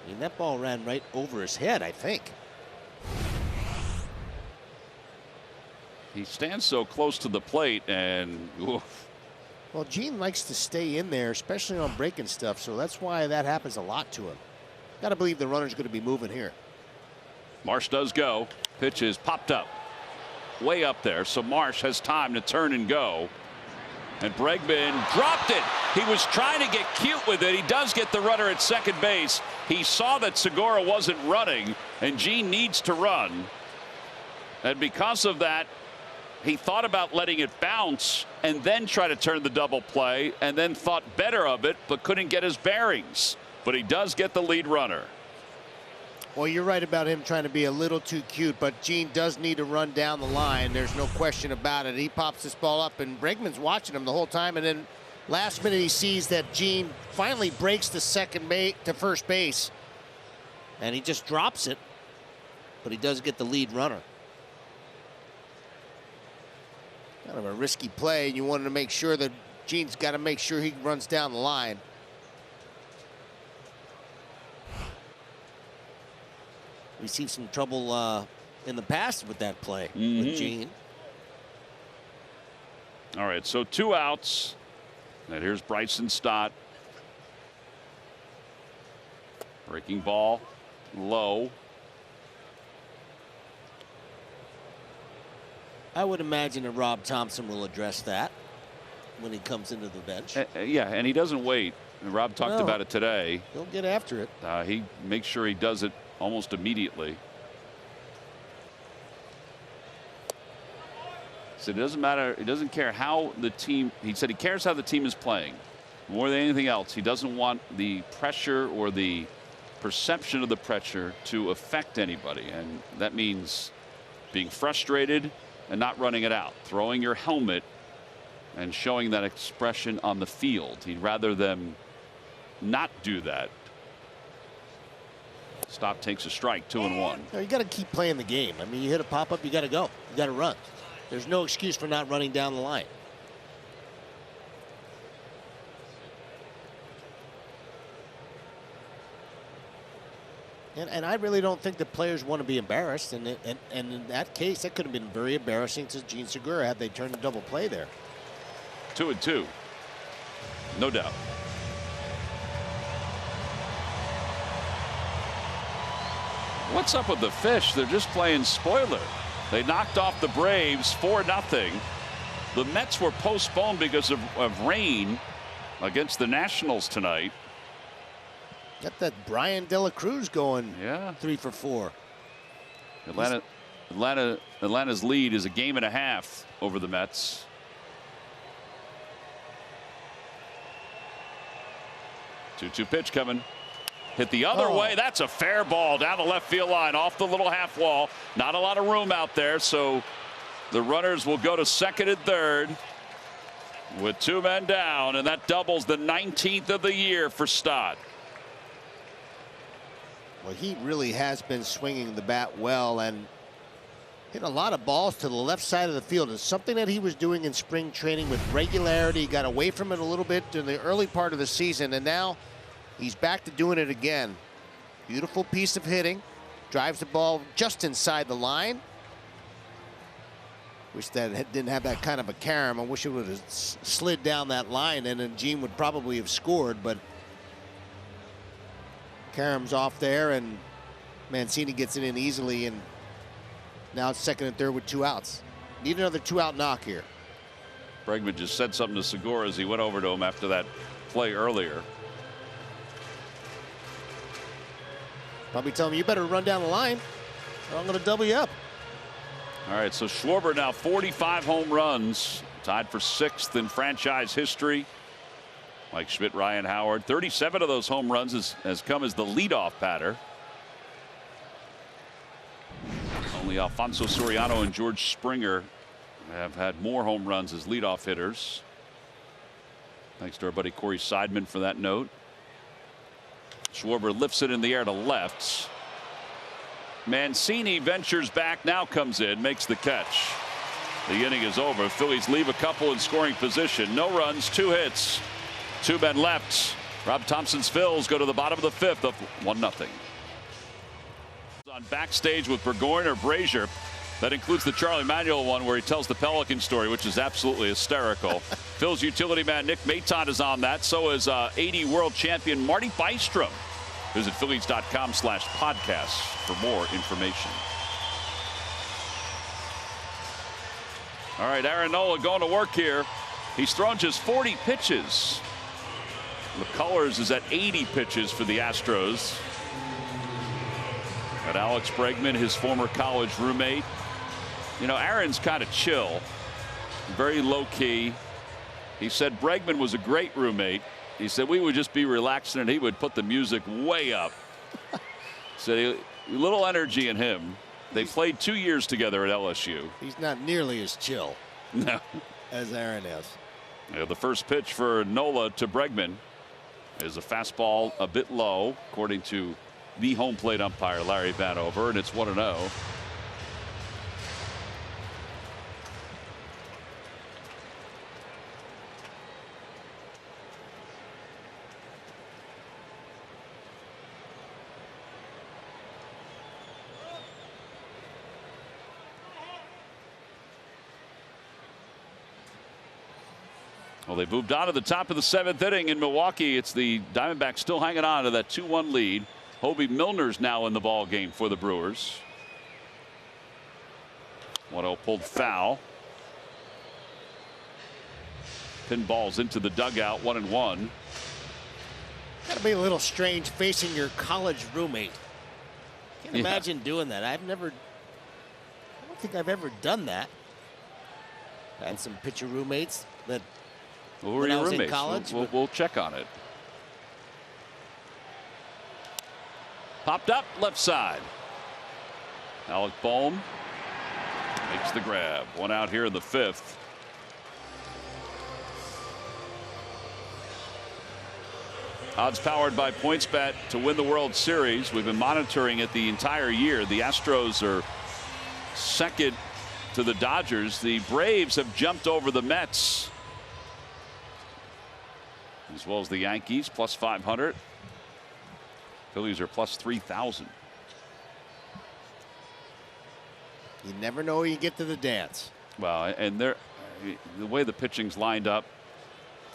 I mean, that ball ran right over his head, I think. He stands so close to the plate, and oof. Well, Gene likes to stay in there, especially on breaking stuff, so that's why that happens a lot to him. Got to believe the runner's going to be moving here. Marsh does go. Pitch is popped up. Way up there, so Marsh has time to turn and go. And Bregman dropped it. He was trying to get cute with it. He does get the runner at second base. He saw that Segura wasn't running, and Gene needs to run. And because of that, he thought about letting it bounce and then try to turn the double play, and then thought better of it, but couldn't get his bearings. But he does get the lead runner. Well, you're right about him trying to be a little too cute, but Gene does need to run down the line. There's no question about it. He pops this ball up, and Bregman's watching him the whole time, and then last minute he sees that Gene finally breaks to first base, and he just drops it, but he does get the lead runner. Kind of a risky play, and you wanted to make sure that Gene's got to make sure he runs down the line. We've seen some trouble in the past with that play with Gene. All right, so 2 outs. And here's Bryson Stott. Breaking ball low. I would imagine that Rob Thompson will address that when he comes into the bench. Yeah, and he doesn't wait. And Rob talked about it today. He'll get after it. He makes sure he does it almost immediately. So it doesn't matter. It doesn't care how the team. He said he cares how the team is playing more than anything else. He doesn't want the pressure or the perception of the pressure to affect anybody, and that means being frustrated and not running it out, throwing your helmet and showing that expression on the field. He'd rather them not do that. Stop, takes a strike, 2-1. You got to keep playing the game. I mean, you hit a pop up, you got to go. You got to run. There's no excuse for not running down the line. And I really don't think the players want to be embarrassed. And in that case, that could have been very embarrassing to Gene Segura had they turned a double play there. 2-2. No doubt. What's up with the Fish? They're just playing spoiler. They knocked off the Braves 4-0. The Mets were postponed because of rain against the Nationals tonight. Got that Brian De La Cruz going. Yeah. 3 for 4. Atlanta's lead is a game and a half over the Mets. Two pitch coming. Hit the other way. That's a fair ball down the left field line off the little half wall. Not a lot of room out there, so the runners will go to second and third with 2 men down, and that doubles the 19th of the year for Stott. Well, he really has been swinging the bat well and hit a lot of balls to the left side of the field. It's something that he was doing in spring training with regularity. He got away from it a little bit in the early part of the season, and now he's back to doing it again. Beautiful piece of hitting. Drives the ball just inside the line. Wish that it didn't have that kind of a carom. I wish it would have slid down that line, and then Gene would probably have scored, but carom's off there, and Mancini gets it in easily, and now it's second and third with 2 outs. Need another 2-out knock here. Bregman just said something to Segura as he went over to him after that play earlier. Probably tell him, you better run down the line, or I'm going to double you up. All right, so Schwarber now 45 home runs, tied for 6th in franchise history. Mike Schmidt, Ryan Howard, 37 of those home runs has come as the leadoff batter. Only Alfonso Soriano and George Springer have had more home runs as leadoff hitters. Thanks to our buddy Corey Seidman for that note. Schwarber lifts it in the air to left. Mancini ventures back, now comes in, makes the catch. The inning is over. Phillies leave a couple in scoring position. No runs, 2 hits, 2 men left. Rob Thompson's Phils go to the bottom of the 5th up 1-0. On backstage with Burgoyne or Brazier. That includes the Charlie Manuel one where he tells the Pelican story, which is absolutely hysterical. Phil's utility man Nick Maton is on that. So is 80 world champion Marty Bystrom. Visit Phillies.com/podcast for more information. All right, Aaron Nola going to work here. He's thrown just 40 pitches. McCullers is at 80 pitches for the Astros. And Alex Bregman, his former college roommate. You know, Aaron's kind of chill, very low key. He said Bregman was a great roommate. He said we would just be relaxing and he would put the music way up. Said a little energy in him. They played 2 years together at LSU. He's not nearly as chill no. as Aaron is. Yeah, the first pitch for Nola to Bregman is a fastball a bit low, according to the home plate umpire Larry Vanover, and it's 1-0. Well, they moved on to the top of the 7th inning in Milwaukee. It's the Diamondbacks still hanging on to that 2-1 lead. Hobie Milner's now in the ball game for the Brewers. 1-0 pulled foul. Pinballs into the dugout, 1-1. Gotta be a little strange facing your college roommate. Can't imagine doing that. I don't think I've ever done that. I had some pitcher roommates that Who were when I your was roommates? in college. We'll check on it. Popped up left side. Alec Bohm makes the grab. One out here in the 5th. Odds powered by PointsBet to win the World Series. We've been monitoring it the entire year. The Astros are second to the Dodgers. The Braves have jumped over the Mets, as well as the Yankees, plus 500. Phillies are plus 3,000. You never know when you get to the dance. Well, and the way the pitching's lined up,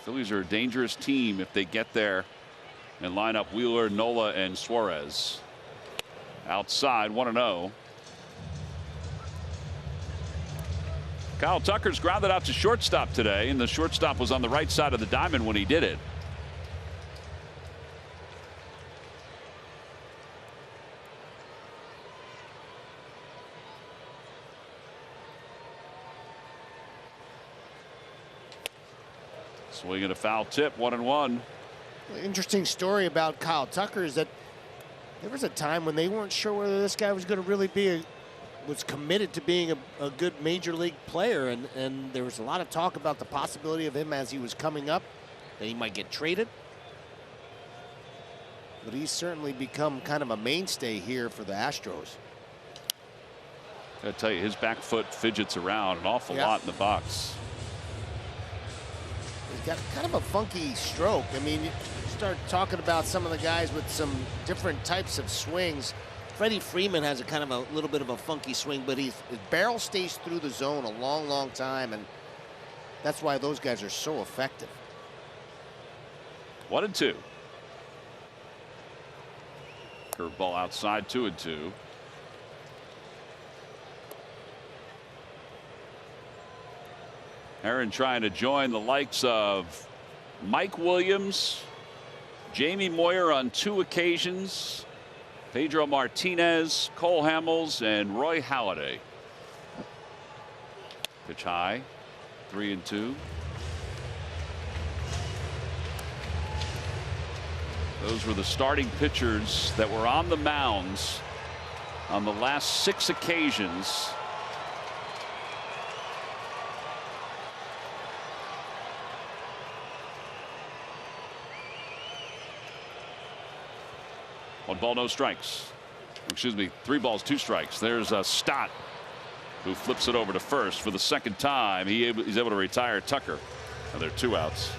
Phillies are a dangerous team if they get there and line up Wheeler, Nola, and Suarez. Outside, 1-0. Kyle Tucker's grounded out to shortstop today, and the shortstop was on the right side of the diamond when he did it. Swinging a foul tip, 1-1. Interesting story about Kyle Tucker is that there was a time when they weren't sure whether this guy was going to really was committed to being a good major league player, and there was a lot of talk about the possibility of him as he was coming up, that he might get traded. But he's certainly become kind of a mainstay here for the Astros. I tell you, his back foot fidgets around an awful lot in the box. He's got kind of a funky stroke. I mean, you start talking about some of the guys with some different types of swings. Freddie Freeman has a kind of a little bit of a funky swing, but his barrel stays through the zone a long, long time, and that's why those guys are so effective. 1-2. Curveball outside, 2-2. Aaron trying to join the likes of Mike Williams, Jamie Moyer on 2 occasions, Pedro Martinez, Cole Hamels, and Roy Halladay. Pitch high, 3-2. Those were the starting pitchers that were on the mounds on the last 6 occasions. One ball, no strikes. Excuse me, 3 balls, 2 strikes. There's Stott, who flips it over to first for the second time. He's able to retire Tucker. And there are 2 outs.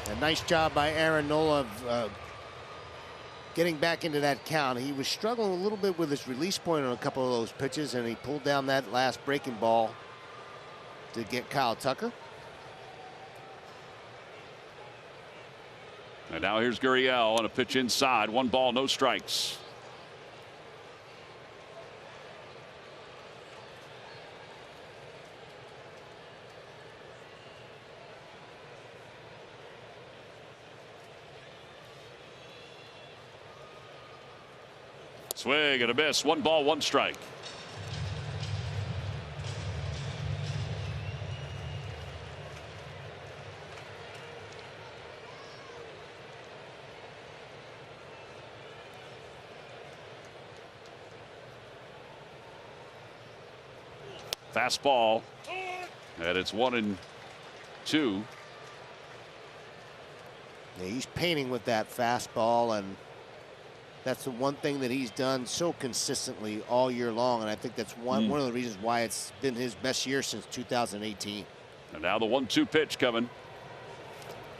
A nice job by Aaron Nola of getting back into that count. He was struggling a little bit with his release point on a couple of those pitches, and he pulled down that last breaking ball to get Kyle Tucker. And now here's Gurriel on a pitch inside. 1 ball, no strikes. Swing and a miss. 1 ball, 1 strike. Fastball, and it's 1-2. Yeah, he's painting with that fastball, and that's the one thing that he's done so consistently all year long, and I think that's one of the reasons why it's been his best year since 2018. And now the 1-2 pitch coming.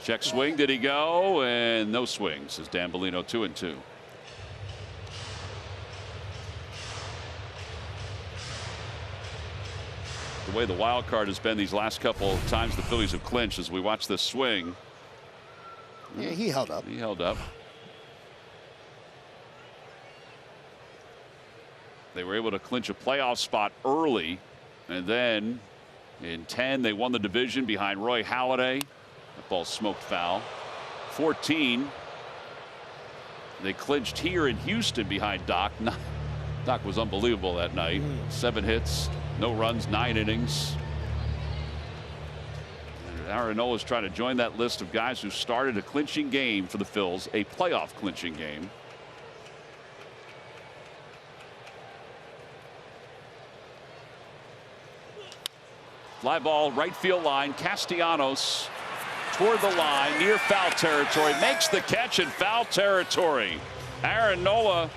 Check swing. Did he go? And no swings. As Dan Bellino 2-2. the way the wild card has been these last couple times the Phillies have clinched as we watch this swing. Yeah, he held up. He held up. They were able to clinch a playoff spot early, and then in 10 they won the division behind Roy Halladay. That ball smoked foul. 14 they clinched here in Houston behind Doc. Doc was unbelievable that night. 7 hits, no runs, 9 innings. Aaron Nola's trying to join that list of guys who started a clinching game for the Phils, a playoff clinching game. Fly ball, right field line. Castellanos toward the line, near foul territory, makes the catch in foul territory. Aaron Nola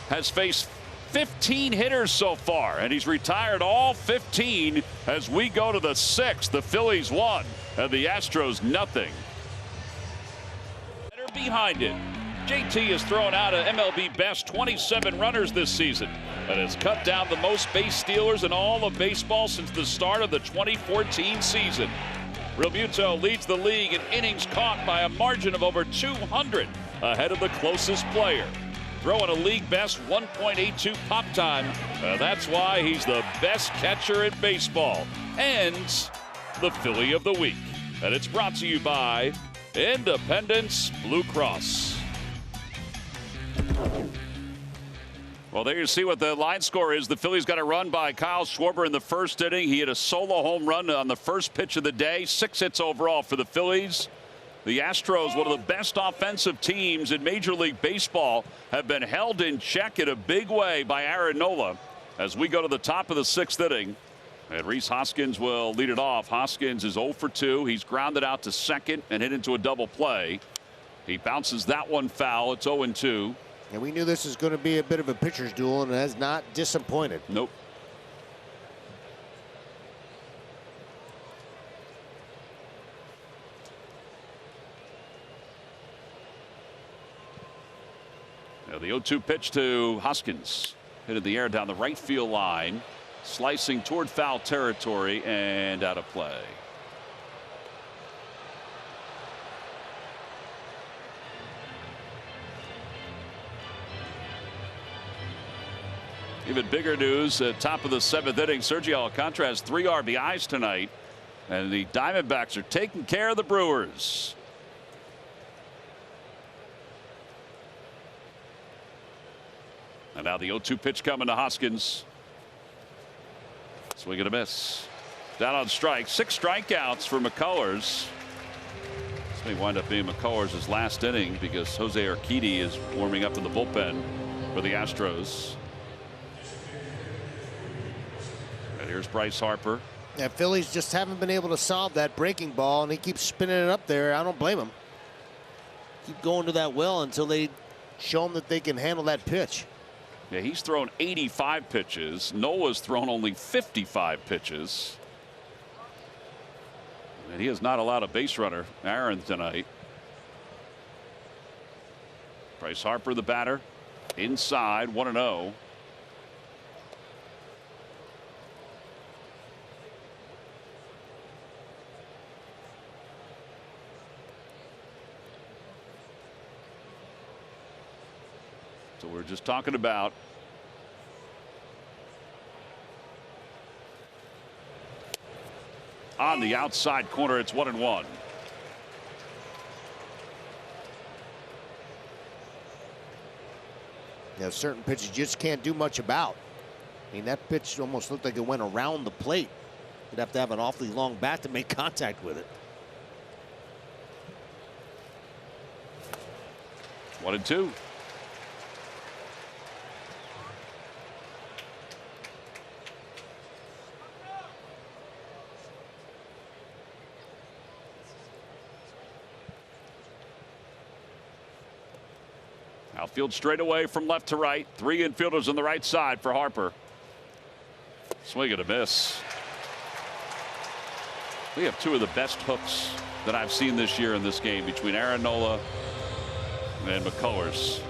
has faced 15 hitters so far, and he's retired all 15 as we go to the 6th. The Phillies 1 and the Astros nothing. Behind it, JT has thrown out an MLB best 27 runners this season and has cut down the most base stealers in all of baseball since the start of the 2014 season. Realmuto leads the league in innings caught by a margin of over 200 ahead of the closest player. Throwing a league best 1.82 pop time. That's why he's the best catcher in baseball and the Philly of the Week. And it's brought to you by Independence Blue Cross. Well, there you see what the line score is. The Phillies got a run by Kyle Schwarber in the first inning. He hit a solo home run on the first pitch of the day. 6 hits overall for the Phillies. The Astros, one of the best offensive teams in Major League Baseball, have been held in check in a big way by Aaron Nola as we go to the top of the 6th inning. And Rhys Hoskins will lead it off. Hoskins is 0 for 2. He's grounded out to second and hit into a double play. He bounces that one foul. It's 0-2. And we knew this was going to be a bit of a pitcher's duel, and it has not disappointed. Nope. Now the 0-2 pitch to Hoskins. Hit in the air down the right field line. Slicing toward foul territory and out of play. Even bigger news at top of the 7th inning. Sergio Alcantara has 3 RBIs tonight, and the Diamondbacks are taking care of the Brewers. And now the 0-2 pitch coming to Hoskins. Swing and a miss. Down on strike. 6 strikeouts for McCullers. This may wind up being McCullers' last inning because Jose Urquidy is warming up in the bullpen for the Astros. And here's Bryce Harper. Yeah, Phillies just haven't been able to solve that breaking ball, and he keeps spinning it up there. I don't blame him. Keep going to that well until they show him that they can handle that pitch. Yeah, he's thrown 85 pitches. Nola's thrown only 55 pitches. And he has not allowed a base runner, Aaron, tonight. Bryce Harper, the batter, inside, 1-0. So we're just talking about on the outside corner. It's 1-1. Yeah, certain pitches you just can't do much about. I mean, that pitch almost looked like it went around the plate. You'd have to have an awfully long bat to make contact with it. 1-2. Outfield straight away from left to right. 3 infielders on the right side for Harper. Swing and a miss. We have 2 of the best hooks that I've seen this year in this game between Aaron Nola and McCullers.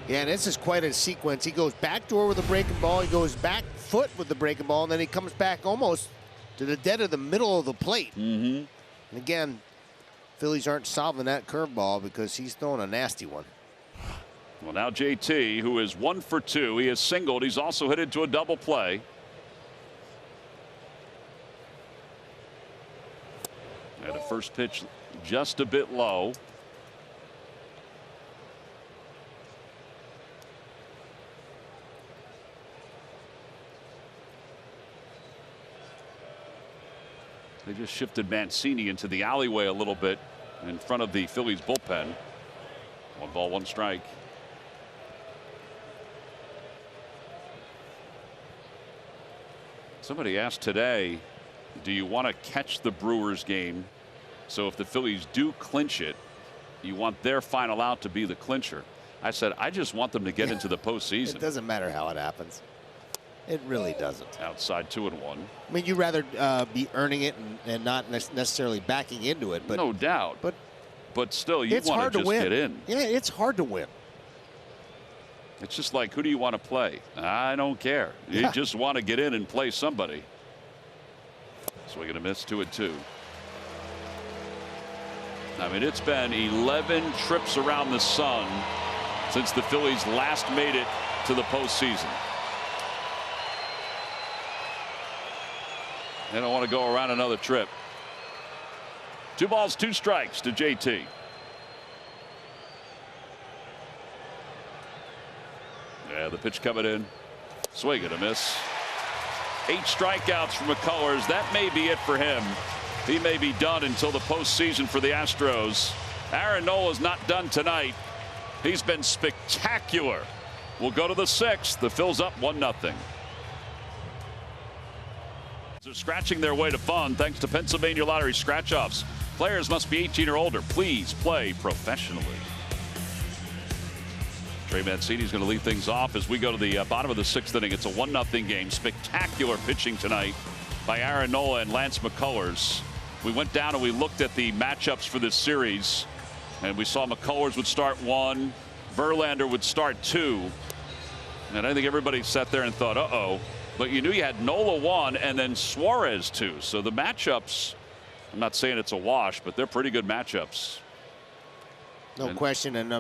Yeah, and this is quite a sequence. He goes backdoor with a breaking ball. He goes back foot with the breaking ball, and then he comes back almost to the dead of the middle of the plate. And again, Phillies aren't solving that curveball because he's throwing a nasty one. Well, now JT, who is 1 for 2, he has singled. He's also hit into a double play. And the first pitch just a bit low. They just shifted Mancini into the alleyway a little bit in front of the Phillies bullpen. 1 ball, 1 strike. Somebody asked today, do you want to catch the Brewers game? So if the Phillies do clinch it, you want their final out to be the clincher. I said, I just want them to get into the postseason. It doesn't matter how it happens. It really doesn't. Outside 2-1. I mean, you'd rather be earning it and not necessarily backing into it. But no doubt. But still, you it's want hard to just win. get in. Yeah, it's hard to win. It's just like, who do you want to play? I don't care. You just want to get in and play somebody. Swing and a miss, 2-2. I mean, it's been 11 trips around the sun since the Phillies last made it to the postseason. They don't want to go around another trip. 2 balls, 2 strikes to JT. Yeah, the pitch coming in. Swing and a miss. 8 strikeouts from McCullers. That may be it for him. He may be done until the postseason for the Astros. Aaron Nola's not done tonight. He's been spectacular. We'll go to the 6th. The Phil's up 1-0. They're scratching their way to fun thanks to Pennsylvania Lottery scratch-offs. Players must be 18 or older. Please play professionally. Trey Mancini's going to lead things off as we go to the bottom of the 6th inning. It's a 1-0 game. Spectacular pitching tonight by Aaron Nola and Lance McCullers. We went down and we looked at the matchups for this series, and we saw McCullers would start 1, Verlander would start 2, and I think everybody sat there and thought, uh-oh. But you knew you had Nola 1 and then Suarez 2. So the matchups, I'm not saying it's a wash, but they're pretty good matchups. No question. And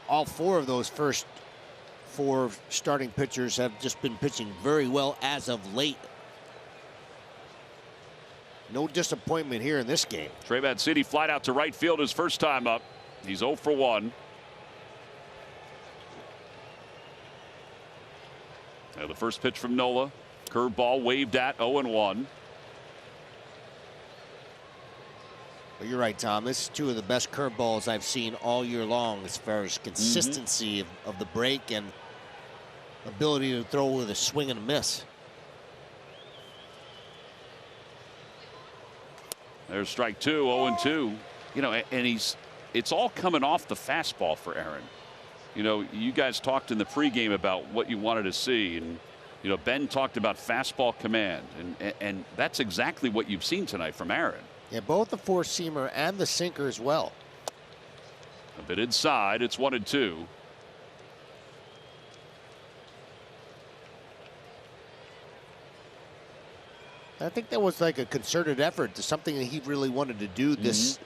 all 4 of those first 4 starting pitchers have just been pitching very well as of late. No disappointment here in this game. Trey Mancini flied out to right field his first time up. He's 0 for 1. Now the first pitch from Nola. Curveball waved at, 0-1. Well, you're right, Tom. This is 2 of the best curveballs I've seen all year long as far as consistency of the break and ability to throw with a swing and a miss. There's strike 2, 0-2. You know, and it's all coming off the fastball for Aaron. You know, you guys talked in the pregame about what you wanted to see, and you know, Ben talked about fastball command, and that's exactly what you've seen tonight from Aaron. Yeah, both the 4-seamer and the sinker as well. A bit inside, it's 1-2. I think that was like a concerted effort to something that he really wanted to do this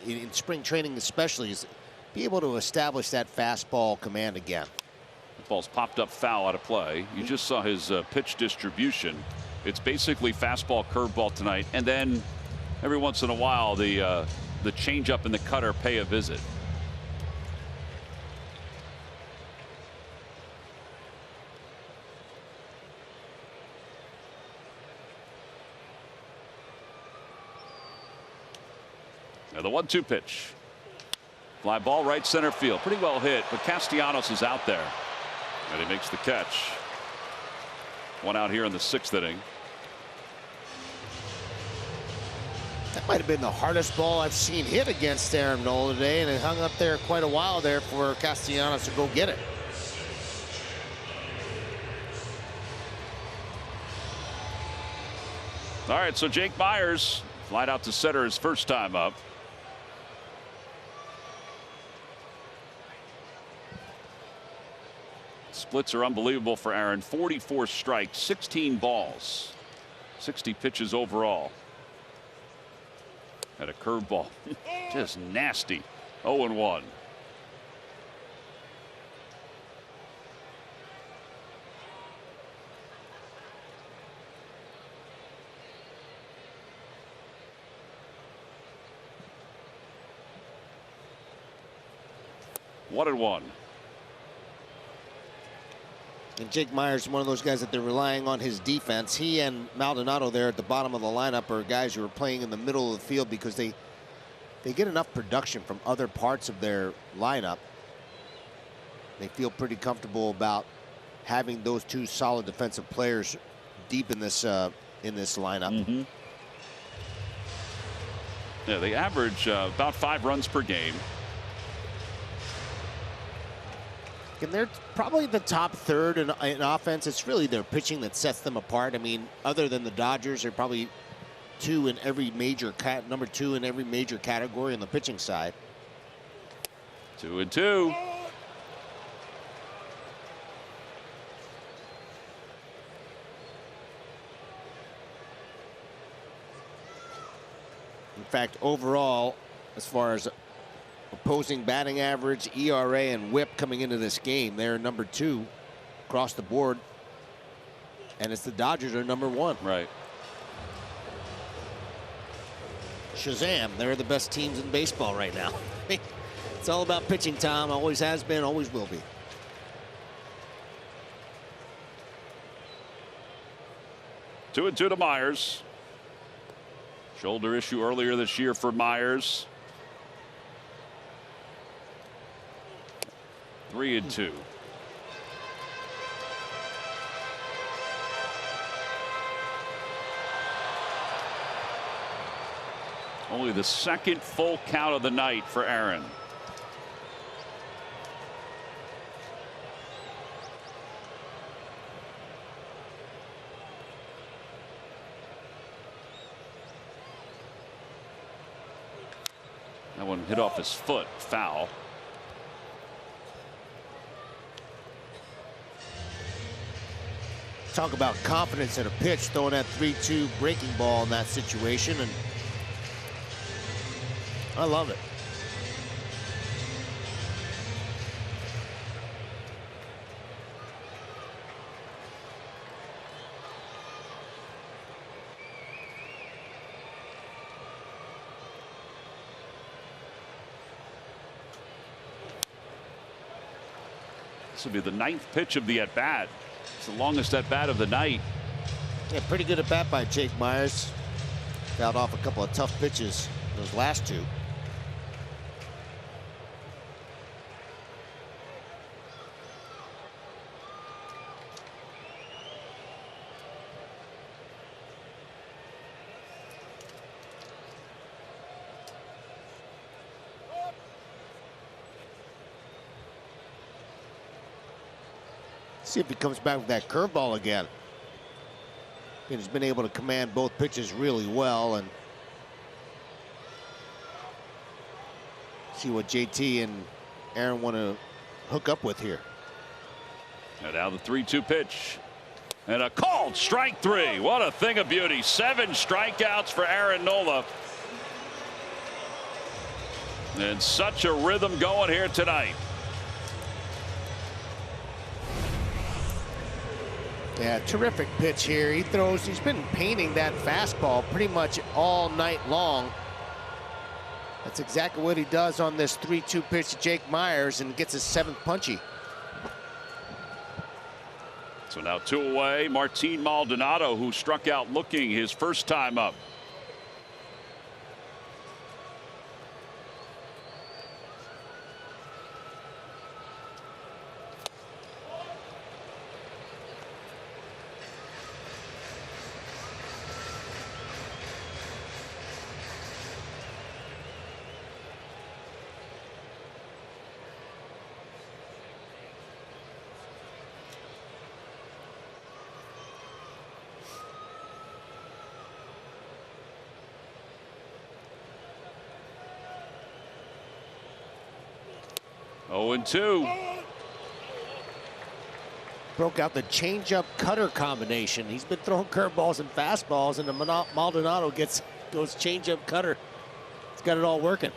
in spring training, especially, is be able to establish that fastball command again. The ball's popped up foul out of play. You just saw his pitch distribution. It's basically fastball, curveball tonight, and then every once in a while the changeup and the cutter pay a visit. Now the 1-2 pitch. Fly ball right center field. Pretty well hit, but Castellanos is out there. And he makes the catch. 1 out here in the 6th inning. That might have been the hardest ball I've seen hit against Aaron Nola today, and it hung up there quite a while there for Castellanos to go get it. All right, so Jake Myers flied out to center his first time up. Splits are unbelievable for Aaron. 44 strikes, 16 balls, 60 pitches overall. Had a curveball. Just nasty. 0-1. One and one. And Jake Myers is one of those guys that they're relying on his defense. He and Maldonado there at the bottom of the lineup are guys who are playing in the middle of the field because they get enough production from other parts of their lineup. They feel pretty comfortable about having those two solid defensive players deep in this lineup. Yeah, they average about 5 runs per game. And they're probably the top third in offense. It's really their pitching that sets them apart. I mean, other than the Dodgers, they're probably number two in every major category on the pitching side. 2-2. In fact, overall, as far as opposing batting average, ERA, and WHIP coming into this game, they're number 2 across the board. And it's the Dodgers are number 1. Right. Shazam, they're the best teams in baseball right now. It's all about pitching, Tom. Always has been, always will be. 2-2 to Myers. Shoulder issue earlier this year for Myers. 3-2. Only the second full count of the night for Aaron. That one hit off his foot, foul. Talk about confidence in a pitch, throwing that 3-2 breaking ball in that situation, and I love it. This will be the 9th pitch of the at-bat. It's the longest at-bat of the night. Yeah, pretty good at-bat by Jake Myers. Fouled off a couple of tough pitches, those last 2. See if he comes back with that curveball again. And he's been able to command both pitches really well, and see what JT and Aaron want to hook up with here. And now the 3-2 pitch. And a called strike 3. What a thing of beauty. 7 strikeouts for Aaron Nola. And such a rhythm going here tonight. Yeah, terrific pitch here. He's been painting that fastball pretty much all night long. That's exactly what he does on this 3-2 pitch to Jake Myers, and gets his 7th punchy. So now 2 away. Martin Maldonado, who struck out looking his first time up. Oh, and 2. Broke out the changeup cutter combination. He's been throwing curveballs and fastballs, and the Maldonado goes changeup cutter. He's got it all working.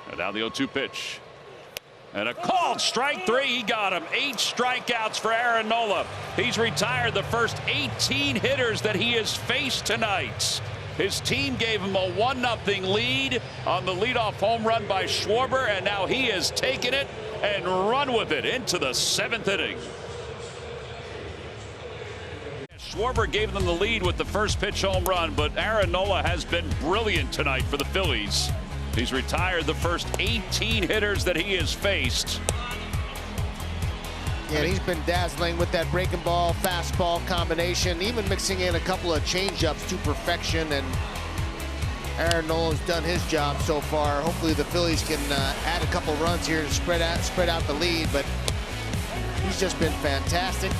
And now the 0-2 pitch. And a called strike three. He got him. 8 strikeouts for Aaron Nola. He's retired the first 18 hitters that he has faced tonight. His team gave him a 1-0 lead on the leadoff home run by Schwarber, and now he has taken it and run with it into the 7th inning. Schwarber gave them the lead with the first pitch home run, but Aaron Nola has been brilliant tonight for the Phillies. He's retired the first 18 hitters that he has faced. Yeah, he's been dazzling with that breaking ball, fastball combination, even mixing in a couple of changeups to perfection. And Aaron Nola's done his job so far. Hopefully the Phillies can add a couple runs here to spread out the lead. But he's just been fantastic.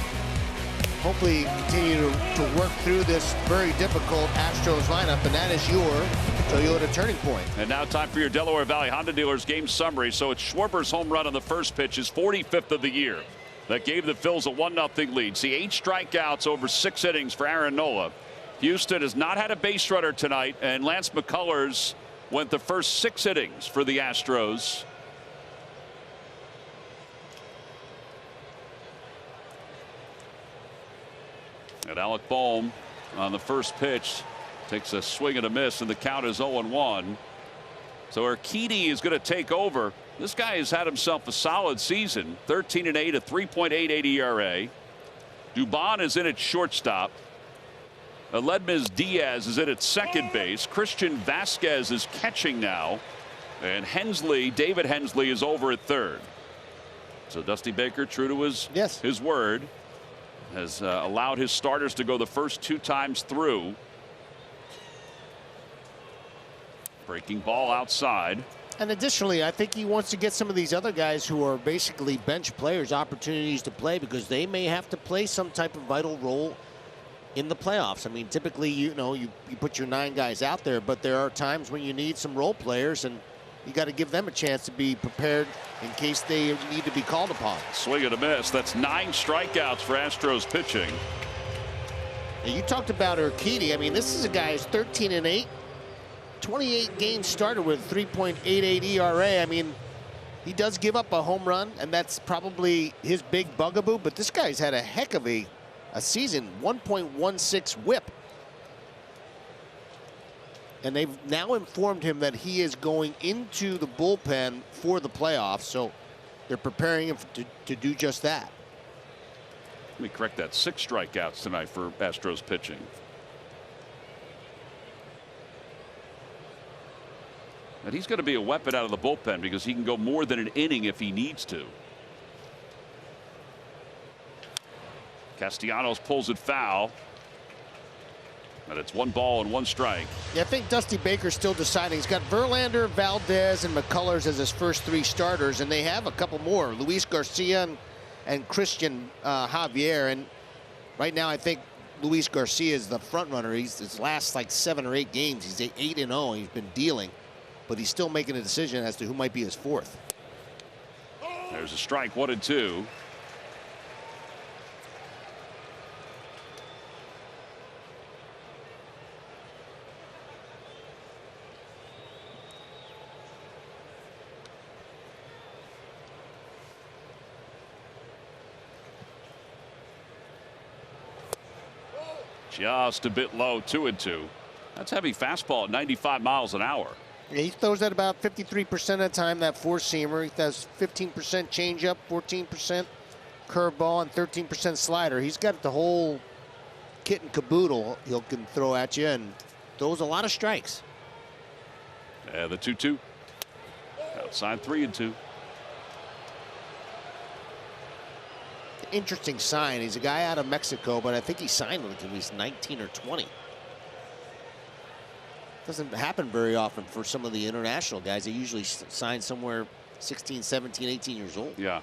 Hopefully continue to work through this very difficult Astros lineup, and that is your Toyota turning point. And now time for your Delaware Valley Honda Dealers game summary. So it's Schwarber's home run on the first pitch, his 45th of the year. That gave the Phils a 1-0 lead. See, 8 strikeouts over 6 innings for Aaron Nola. Houston has not had a base runner tonight, and Lance McCullers went the first 6 innings for the Astros. And Alec Bohm on the first pitch takes a swing and a miss, and the count is 0-1. So Urquidy is going to take over. This guy has had himself a solid season. 13-8, a 3.88 ERA. Dubon is in at shortstop. Aledmys Diaz is in at second base. Christian Vasquez is catching now. And David Hensley is over at third. So Dusty Baker, true to his word, has allowed his starters to go the first 2 times through. Breaking ball outside. And additionally, I think he wants to get some of these other guys who are basically bench players opportunities to play, because they may have to play some type of vital role in the playoffs. I mean, typically, you put your 9 guys out there, but there are times when you need some role players, and you got to give them a chance to be prepared in case they need to be called upon. Swing and a miss. That's 9 strikeouts for Astros pitching. Now, you talked about Urquidy. I mean, this is a guy who's 13-8. 28 games started with 3.88 ERA. I mean, he does give up a home run, and that's probably his big bugaboo, but this guy's had a heck of a season. 1.16 whip. And they've now informed him that he is going into the bullpen for the playoffs, so they're preparing him to do just that. Let me correct that. 6 strikeouts tonight for Astros pitching. And he's going to be a weapon out of the bullpen because he can go more than an inning if he needs to. Castellanos pulls it foul. And it's 1 ball and 1 strike. Yeah, I think Dusty Baker's still deciding. He's got Verlander, Valdez, and McCullers as his first 3 starters, and they have a couple more. Luis Garcia and Christian Javier. And right now, I think Luis Garcia is the front runner. His last like 7 or 8 games, he's 8-0. He's been dealing, but he's still making a decision as to who might be his 4th. There's a strike, 1-2. Just a bit low, 2-2. That's heavy fastball at 95 miles an hour. Yeah, he throws at about 53% of the time, that 4-seamer. He does 15% changeup, 14% curveball, and 13% slider. He's got the whole kit and caboodle he can throw at you, and throws a lot of strikes. Yeah, the 2-2. Outside 3-2. Interesting sign. He's a guy out of Mexico, but I think he signed when he was 19 or 20. Doesn't happen very often for some of the international guys. They usually sign somewhere 16, 17, 18 years old. Yeah.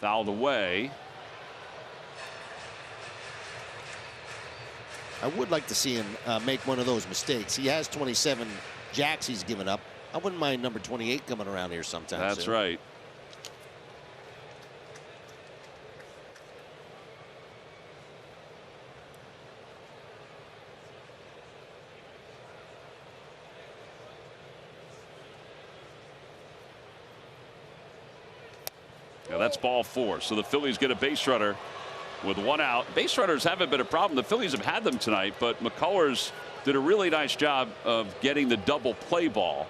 Fouled away. I would like to see him make one of those mistakes. He has 27 jacks he's given up. I wouldn't mind number 28 coming around here sometime. That's soon. right. Now that's ball 4. So the Phillies get a base runner with 1 out. Base runners haven't been a problem. The Phillies have had them tonight, but McCullers did a really nice job of getting the double play ball.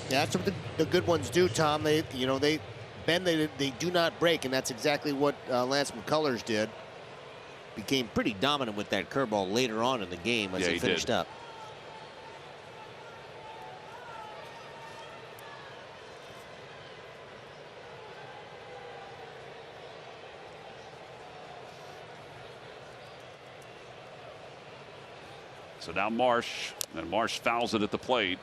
Yeah, that's what the good ones do, Tom. They bend, they do not break, and that's exactly what Lance McCullers did. Became pretty dominant with that curveball later on in the game as he finished up. So now Marsh, and Marsh fouls it at the plate.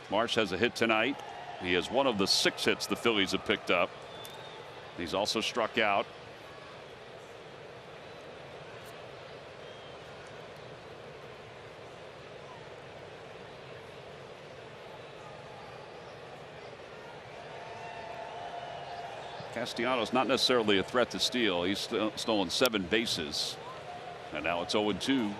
Marsh has a hit tonight. He has one of the 6 hits the Phillies have picked up. He's also struck out. Castellanos not necessarily a threat to steal. He's stolen 7 bases. And now it's 0-2.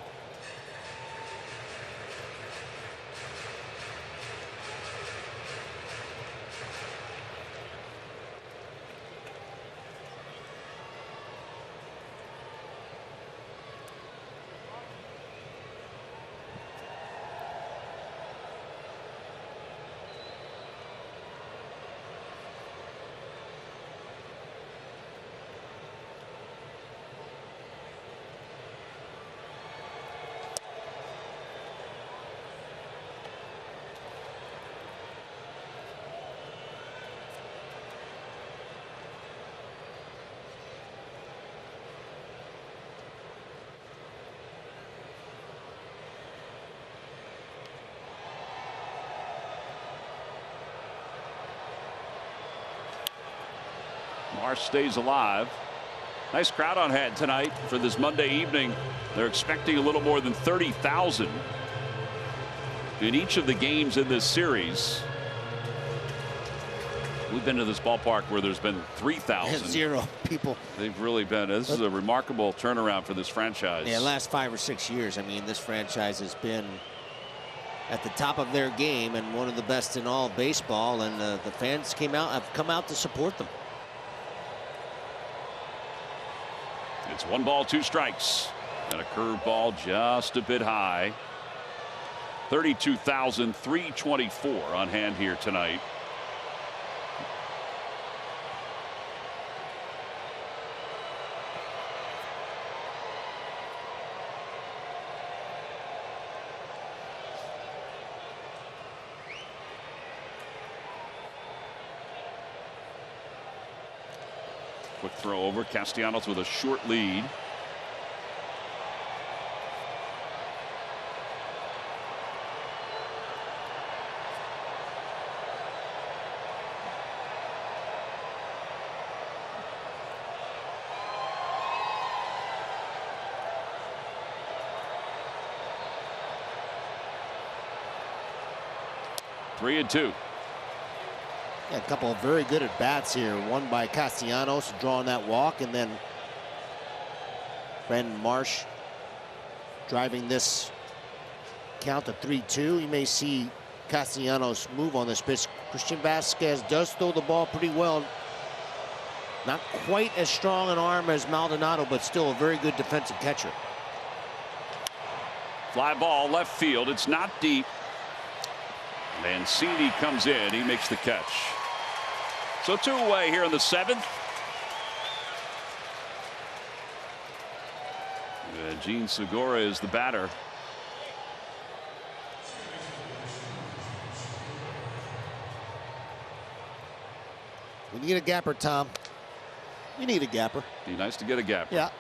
Marsh stays alive. Nice crowd on hand tonight for this Monday evening. They're expecting a little more than 30,000 in each of the games in this series. We've been to this ballpark where there's been 3,000. 0 people. They've really been. This is a remarkable turnaround for this franchise. Yeah, last 5 or 6 years. I mean, this franchise has been at the top of their game and one of the best in all of baseball, and the fans have come out to support them. It's 1 ball, 2 strikes, and a curveball just a bit high. 32,324 on hand here tonight. Quick throw over. Castellanos with a short lead. Three and two. Yeah, a couple of very good at bats here. One by Castellanos drawing that walk, and then Brandon Marsh driving this count to 3-2. You may see Castellanos move on this pitch. Christian Vasquez does throw the ball pretty well. Not quite as strong an arm as Maldonado, but still a very good defensive catcher. Fly ball left field. It's not deep. Mancini comes in. He makes the catch. So 2 away here in the 7th. Gene Segura is the batter. When you get a gapper, Tom, you need a gapper. Be nice to get a gapper. Yeah.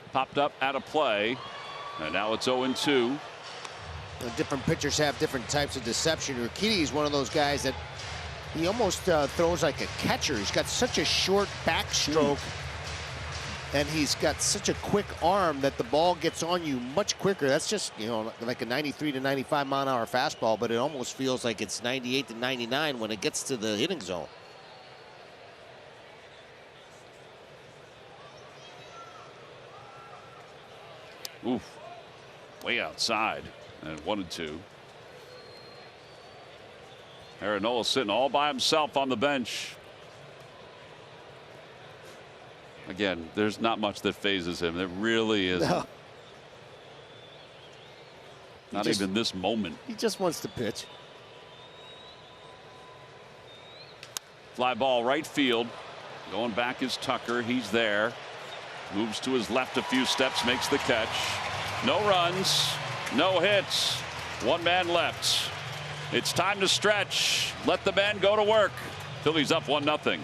popped up out of play. And now it's 0-2. Different pitchers have different types of deception. Urquidy is one of those guys that he almost throws like a catcher. He's got such a short backstroke, and he's got such a quick arm that the ball gets on you much quicker. That's just, you know, like a 93 to 95 mile an hour fastball, but it almost feels like it's 98 to 99 when it gets to the hitting zone. Oof. Way outside. And 1-2. Aaron Nola sitting all by himself on the bench. Again, there's not much that phases him. There really isn't. No. Not even this moment. He just wants to pitch. Fly ball right field. Going back is Tucker. He's there. Moves to his left a few steps, makes the catch. No runs, no hits. One man left. It's time to stretch. Let the man go to work. Phillies up 1-0.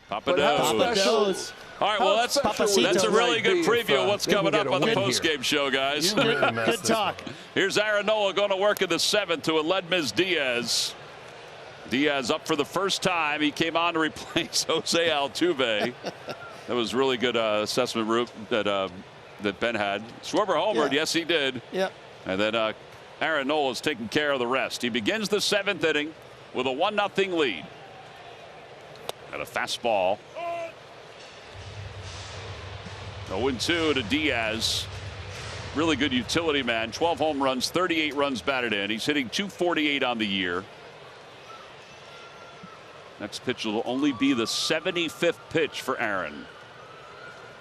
Papa Do's. All right, well, that's a really good preview of what's coming up on the postgame show, guys. Good talk. Here's Aaron Nola going to work in the 7th to Aledmys Diaz. Diaz up for the first time. He came on to replace Jose Altuve. That was really good assessment route that Ben had. Schwarber homered. Yeah. Yes, he did. Yep. And then Aaron Nola is taking care of the rest. He begins the 7th inning with a 1-0 lead. And a fastball. 0-2 to Diaz. Really good utility man. 12 home runs, 38 runs batted in. He's hitting .248 on the year. Next pitch will only be the 75th pitch for Aaron.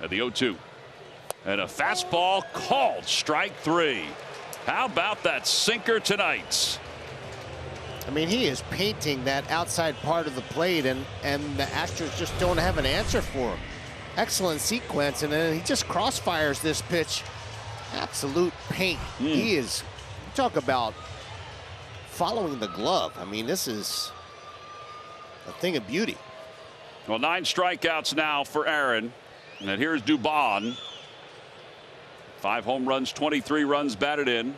At the 0-2. And a fastball called strike 3. How about that sinker tonight? I mean, he is painting that outside part of the plate, and the Astros just don't have an answer for him. Excellent sequence, and then he just crossfires this pitch. Absolute paint. He is, talk about following the glove. I mean, this is a thing of beauty. Well, 9 strikeouts now for Aaron. And here's Dubon. 5 home runs, 23 runs batted in.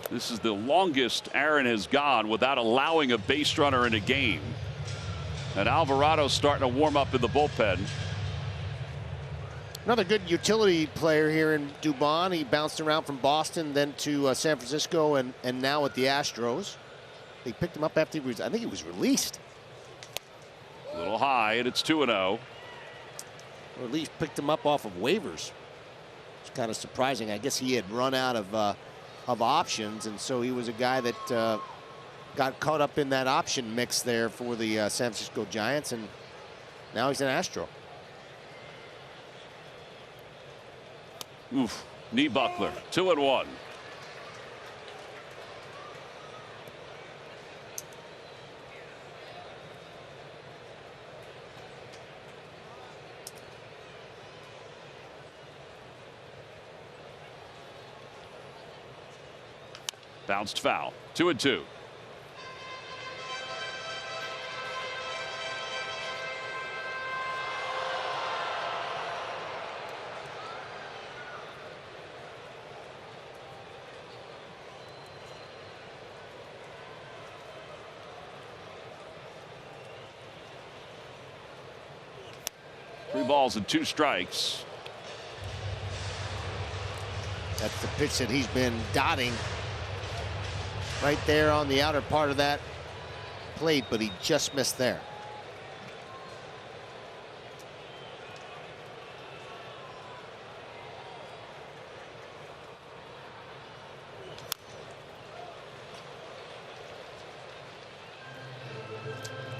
This is the longest Aaron has gone without allowing a base runner in a game. And Alvarado's starting to warm up in the bullpen. Another good utility player here in Dubon. He bounced around from Boston, then to San Francisco, and now at the Astros. They picked him up after he was, I think he was released. A little high, and it's 2-0. Or at least picked him up off of waivers. It's kind of surprising. I guess he had run out of options, and so he was a guy that got caught up in that option mix there for the San Francisco Giants, and now he's an Astro. Oof. Knee buckler. 2-1. Bounced foul. 2-2. Three balls and 2 strikes. That's the pitch that he's been dotting right there on the outer part of that plate, but he just missed there.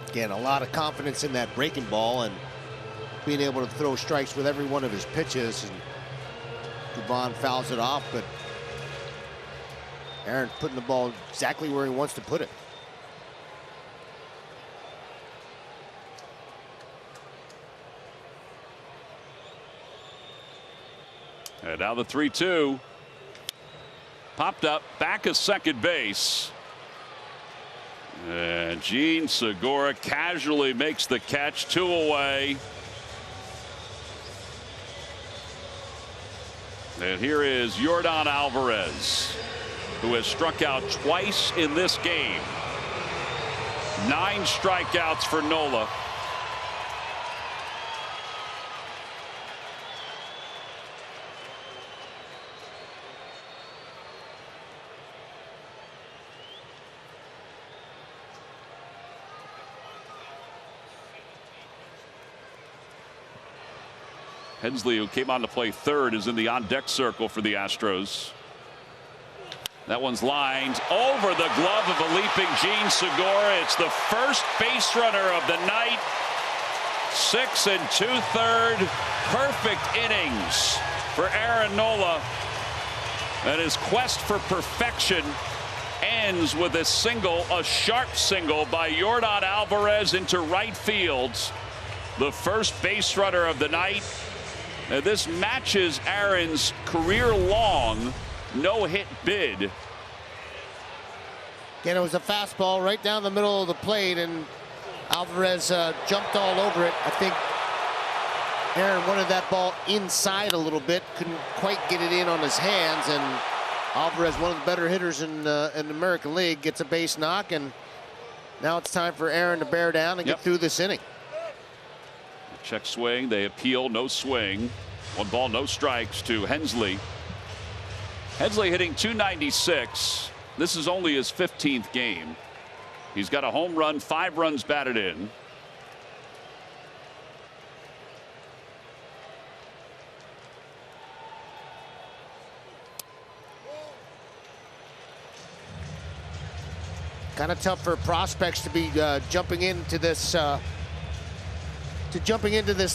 Again, a lot of confidence in that breaking ball and being able to throw strikes with every one of his pitches. And Dubon fouls it off, but Aaron putting the ball exactly where he wants to put it. And now the 3-2. Popped up back of second base. And Gene Segura casually makes the catch. 2 away. And here is Yordan Alvarez, who has struck out twice in this game. 9 strikeouts for Nola. Hensley, who came on to play third, is in the on-deck circle for the Astros. That one's lined over the glove of a leaping Gene Segura. It's the first base runner of the night. 6 2/3 perfect innings for Aaron Nola. And his quest for perfection ends with a single, a sharp single by Yordan Alvarez into right field. The first base runner of the night. Now, this matches Aaron's career-long no-hit bid. Again, it was a fastball right down the middle of the plate, and Alvarez jumped all over it. I think Aaron wanted that ball inside a little bit, couldn't quite get it in on his hands, and Alvarez, one of the better hitters in the American League, gets a base knock, and now it's time for Aaron to bear down and get through this inning. Check swing. They appeal. No swing. 1 ball, no strikes to Hensley. Hensley hitting .296. This is only his 15th game. He's got a home run, 5 runs batted in. Kind of tough for prospects to be jumping into this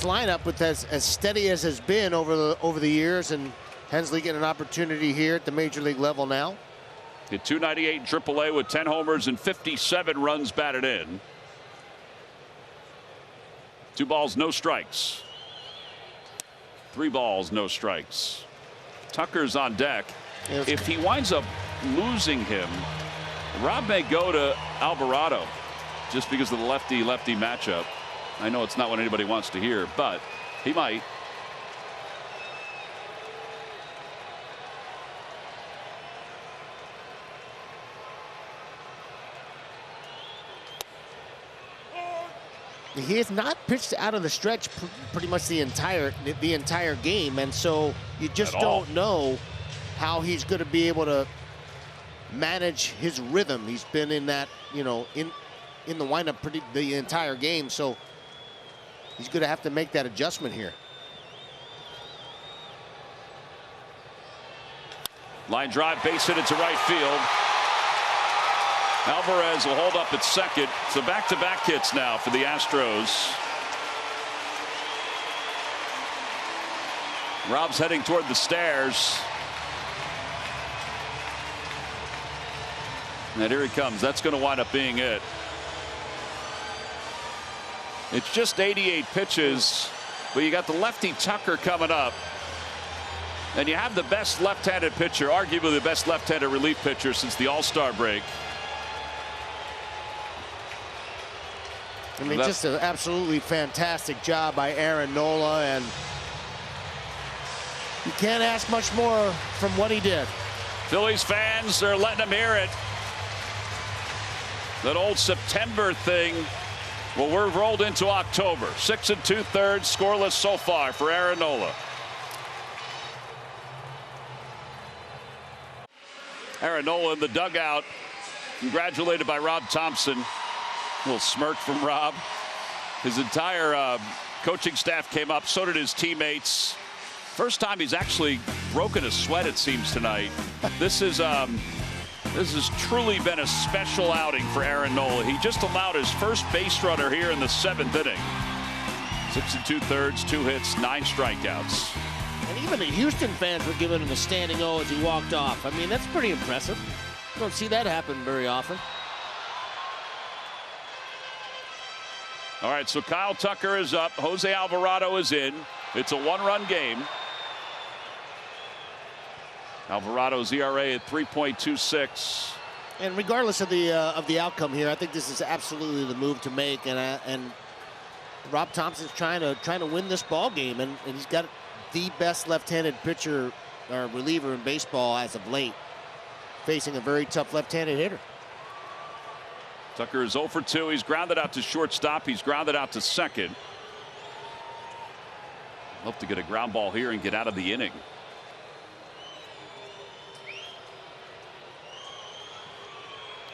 lineup with as steady as has been over the years, and Hensley getting an opportunity here at the major league level now. Hit .298 in AAA with 10 homers and 57 runs batted in. 2 balls, no strikes. 3 balls, no strikes. Tucker's on deck. If he winds up losing him, Rob may go to Alvarado just because of the lefty-lefty matchup. I know it's not what anybody wants to hear, but he might. He has not pitched out of the stretch pretty much the entire game, and so you just don't know how he's going to be able to manage his rhythm. He's been in that, in the windup the entire game, so he's going to have to make that adjustment here. Line drive, base hit into right field. Alvarez will hold up at second. So back-to-back hits now for the Astros. Rob's heading toward the stairs. And here he comes. That's going to wind up being it. It's just 88 pitches, but you got the lefty Tucker coming up. And you have the best left-handed pitcher, arguably the best left-handed relief pitcher since the All-Star break. I mean, just an absolutely fantastic job by Aaron Nola, and you can't ask much more from what he did. Phillies fans are letting him hear it. That old September thing. Well, we're rolled into October. 6 2/3 scoreless so far for Aaron Nola. Aaron Nola in the dugout, congratulated by Rob Thompson. A little smirk from Rob. His entire coaching staff came up. So did his teammates. First time he's actually broken a sweat, it seems, tonight. This has truly been a special outing for Aaron Nola. He just allowed his first base runner here in the 7th inning. 6 2/3, 2 hits, 9 strikeouts. And even the Houston fans were giving him a standing O as he walked off. I mean, that's pretty impressive. You don't see that happen very often. All right, so Kyle Tucker is up. Jose Alvarado is in. It's a 1-run game. Alvarado's ERA at 3.26. And regardless of the outcome here, I think this is absolutely the move to make. And Rob Thompson's trying to win this ball game, and he's got the best left-handed pitcher or reliever in baseball as of late, facing a very tough left-handed hitter. Tucker is 0 for 2. He's grounded out to shortstop. He's grounded out to second. Hope to get a ground ball here and get out of the inning.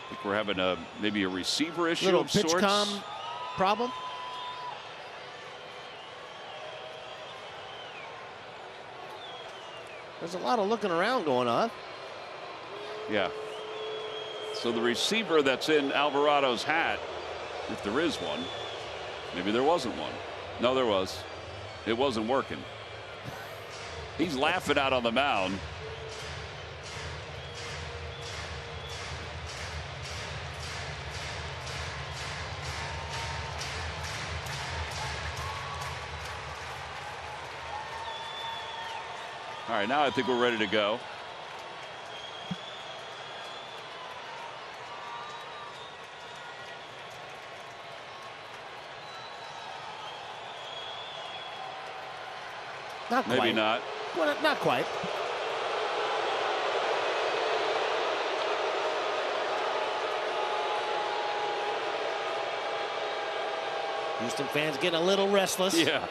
I think we're having maybe a receiver issue Little of pitch sorts. com problem. There's a lot of looking around going on. Yeah. So the receiver that's in Alvarado's hat, if there is one, maybe there wasn't one. No, there was. It wasn't working. He's laughing out on the mound. All right, now I think we're ready to go. Not quite. Maybe not. Well, not quite. Houston fans getting a little restless. Yeah.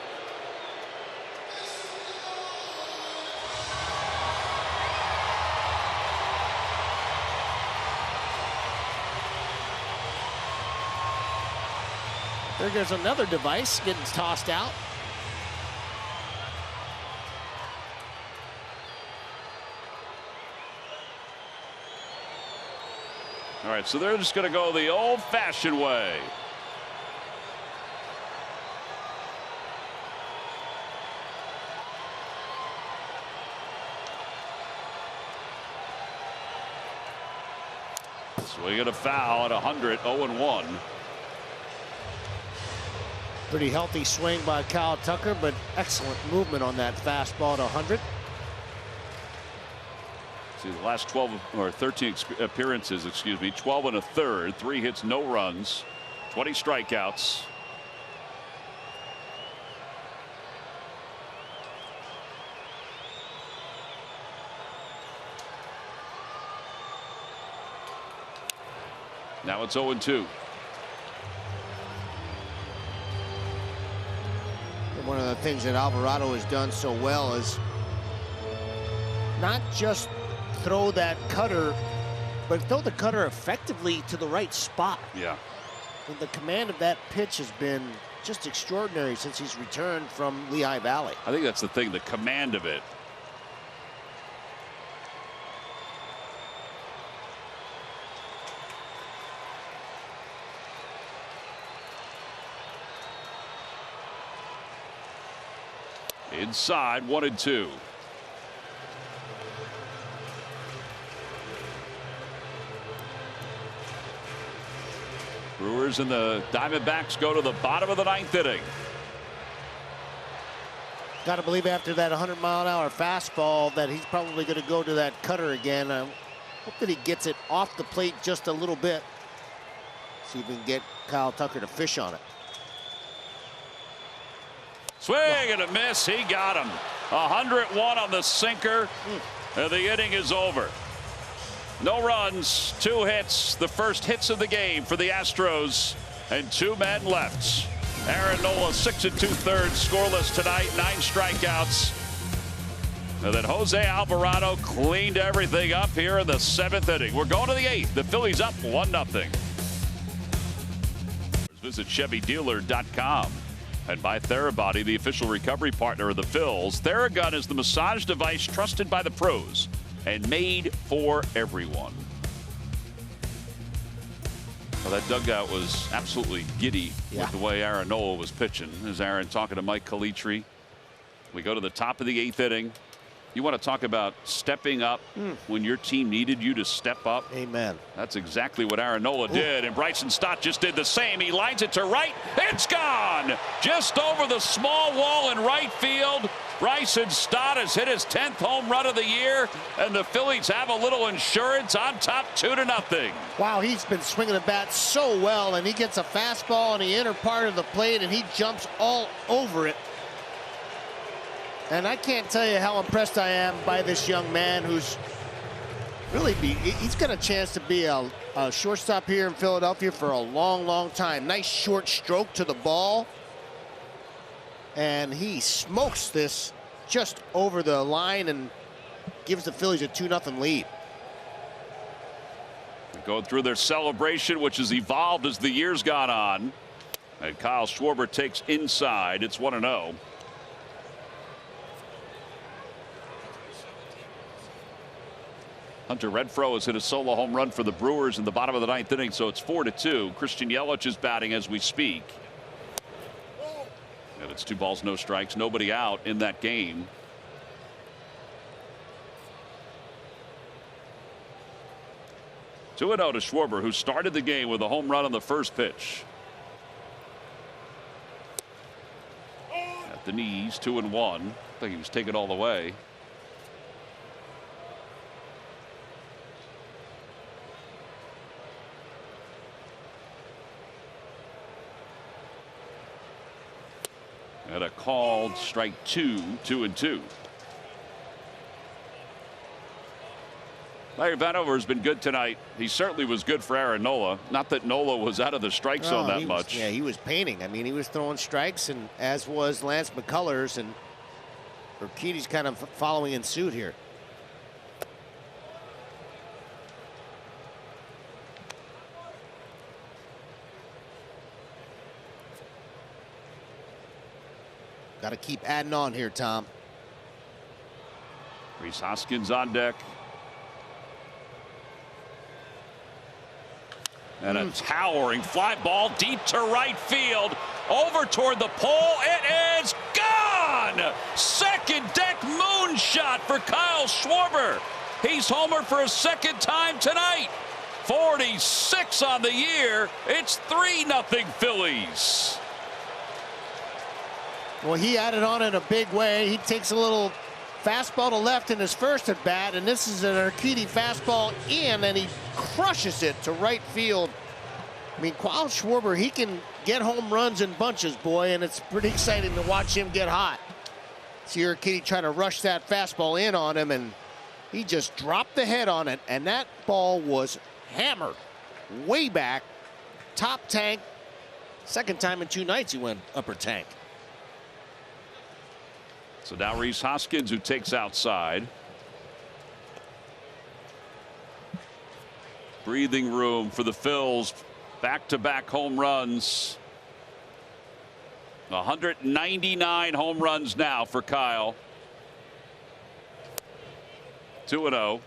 There goes another device getting tossed out. All right, so they're just going to go the old-fashioned way. Swing and a foul at 100, 0-1. Pretty healthy swing by Kyle Tucker, but excellent movement on that fastball at 100. See, the last 12 or 13 appearances, 12 and a third, 3 hits, no runs, 20 strikeouts. Now it's 0-2. One of the things that Alvarado has done so well is not just throw that cutter, but throw the cutter effectively to the right spot. Yeah. And the command of that pitch has been just extraordinary since he's returned from Lehigh Valley. I think that's the thing, the command of it. Inside, 1-2. Brewers and the Diamondbacks go to the bottom of the 9th inning. Got to believe after that 100-mile-an-hour fastball that he's probably going to go to that cutter again. I hope that he gets it off the plate just a little bit. See if we can get Kyle Tucker to fish on it. Swing and a miss. He got him. 101 on the sinker. And the inning is over. No runs, 2 hits. The first hits of the game for the Astros. And 2 men left. Aaron Nola, 6 2/3, scoreless tonight, 9 strikeouts. And then Jose Alvarado cleaned everything up here in the 7th inning. We're going to the 8th. The Phillies up 1-0. Visit ChevyDealer.com. And by Therabody, the official recovery partner of the Phils. Theragun is the massage device trusted by the pros and made for everyone. Well, that dugout was absolutely giddy with the way Aaron Nola was pitching. As Aaron talking to Mike Calitri. We go to the top of the 8th inning. You want to talk about stepping up when your team needed you to step up? Amen. That's exactly what Aaron Nola did, and Bryson Stott just did the same. He lines it to right. It's gone! Just over the small wall in right field. Bryson Stott has hit his 10th home run of the year, and the Phillies have a little insurance on top 2-0. Wow, he's been swinging the bat so well, and he gets a fastball in the inner part of the plate, and he jumps all over it. And I can't tell you how impressed I am by this young man who's really he's got a chance to be a shortstop here in Philadelphia for a long, long time. Nice short stroke to the ball. And he smokes this just over the line and gives the Phillies a 2-0 lead. Going through their celebration, which has evolved as the years gone on. And Kyle Schwarber takes inside. It's 1-0. Hunter Renfroe has hit a solo home run for the Brewers in the bottom of the 9th inning, so it's 4-2. Christian Yelich is batting as we speak. And it's 2 balls, no strikes, nobody out in that game. Two 2-0 to Schwarber, who started the game with a home run on the first pitch. At the knees, 2-1. I think he was taken all the way. And a called strike 2, 2-2. Larry Vanover has been good tonight. He certainly was good for Aaron Nola. Not that Nola was out of the strike zone that much. Yeah, he was painting. I mean, he was throwing strikes, and as was Lance McCullers, and Urquidy's kind of following in suit here. Got to keep adding on here, Tom. Rhys Hoskins on deck. And a towering fly ball deep to right field. Over toward the pole. It is gone! Second deck moonshot for Kyle Schwarber. He's homered for a second time tonight. 46 on the year. It's 3-0 Phillies. Well, he added on in a big way. He takes a little fastball to left in his first at bat, and this is an Urquidy fastball in, and he crushes it to right field. I mean, Kyle Schwarber, he can get home runs in bunches, boy, and it's pretty exciting to watch him get hot. See Urquidy trying to rush that fastball in on him, and he just dropped the head on it, and that ball was hammered way back, top tank. Second time in 2 nights he went upper tank. So now Rhys Hoskins, who takes outside. Breathing room for the Phils. Back-to-back home runs. 199 home runs now for Kyle. 2-0.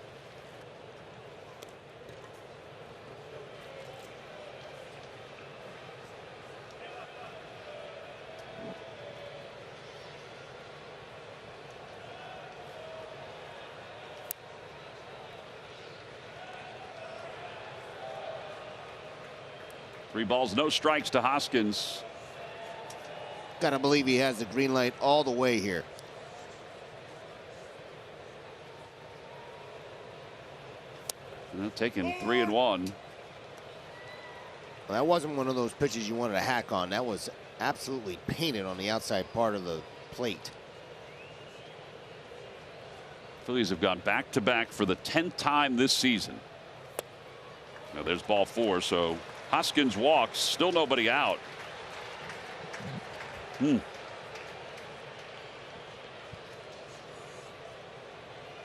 Three balls, no strikes to Hoskins. Gotta believe he has the green light all the way here. Taking 3-1. Well, that wasn't one of those pitches you wanted to hack on. That was absolutely painted on the outside part of the plate. Phillies have gone back-to-back for the 10th time this season. Now there's ball 4, so Hoskins walks, still nobody out. And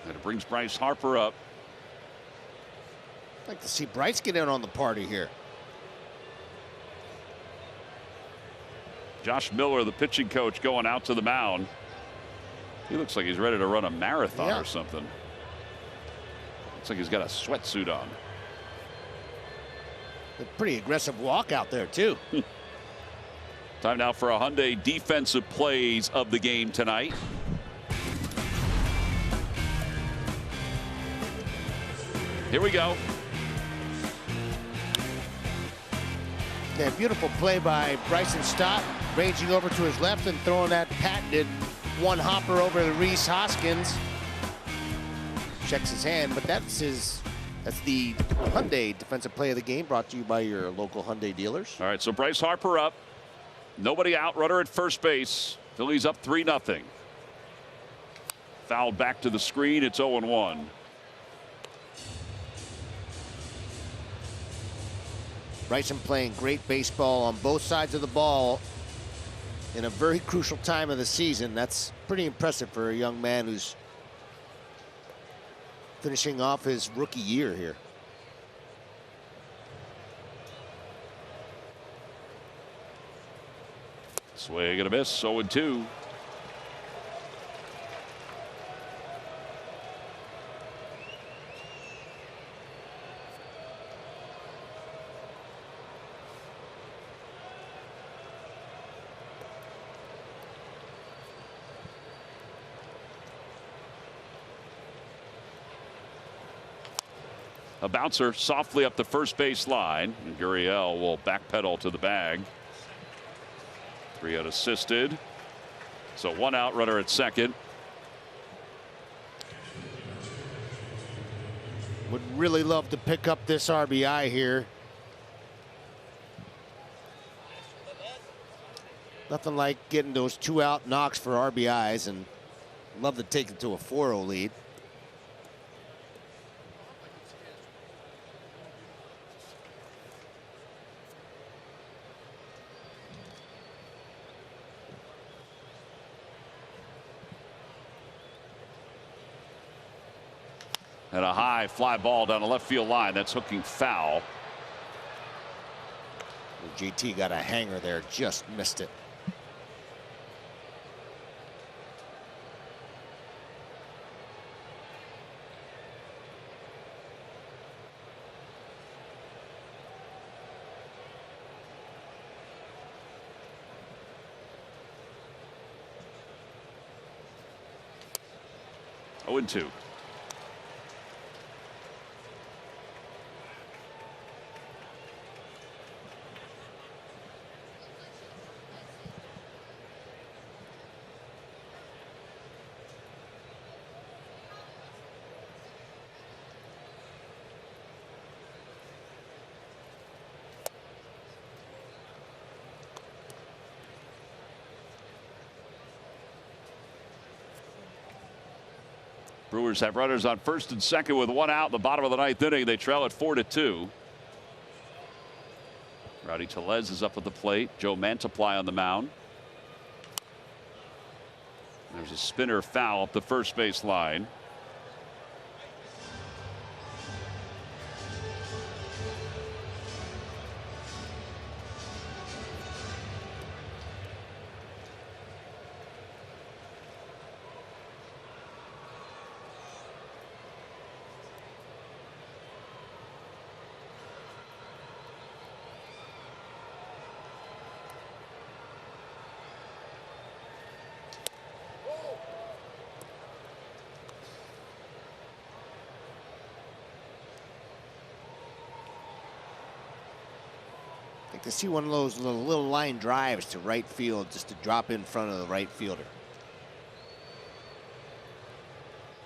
it brings Bryce Harper up. I'd like to see Bryce get in on the party here. Josh Miller, the pitching coach, going out to the mound. He looks like he's ready to run a marathon or something. Looks like he's got a sweatsuit on. A pretty aggressive walk out there, too. Time now for a Hyundai defensive plays of the game tonight. Here we go. Yeah, beautiful play by Bryson Stott, ranging over to his left and throwing that patented one hopper over to Rhys Hoskins. Checks his hand, but that's the Hyundai defensive play of the game, brought to you by your local Hyundai dealers. All right, so Bryce Harper up. Nobody out. Runner at first base. Phillies up 3-0. Fouled back to the screen. It's 0-1. Bryson playing great baseball on both sides of the ball in a very crucial time of the season. That's pretty impressive for a young man who's finishing off his rookie year here. Swing and a miss. 0-2. A bouncer softly up the first base line. And Gurriel will backpedal to the bag. 3-out assisted. So 1 out, runner at second. Would really love to pick up this RBI here. Nothing like getting those 2-out knocks for RBIs, and love to take it to a 4-0 lead. And a high fly ball down the left field line. That's hooking foul. JT got a hanger there, just missed it. Oh, 0-2. Brewers have runners on first and second with 1 out in the bottom of the 9th inning. They trail at 4-2. Rowdy Tellez is up at the plate. Joe Mantiply on the mound. There's a spinner foul up the first base line. To see one of those little line drives to right field, just to drop in front of the right fielder.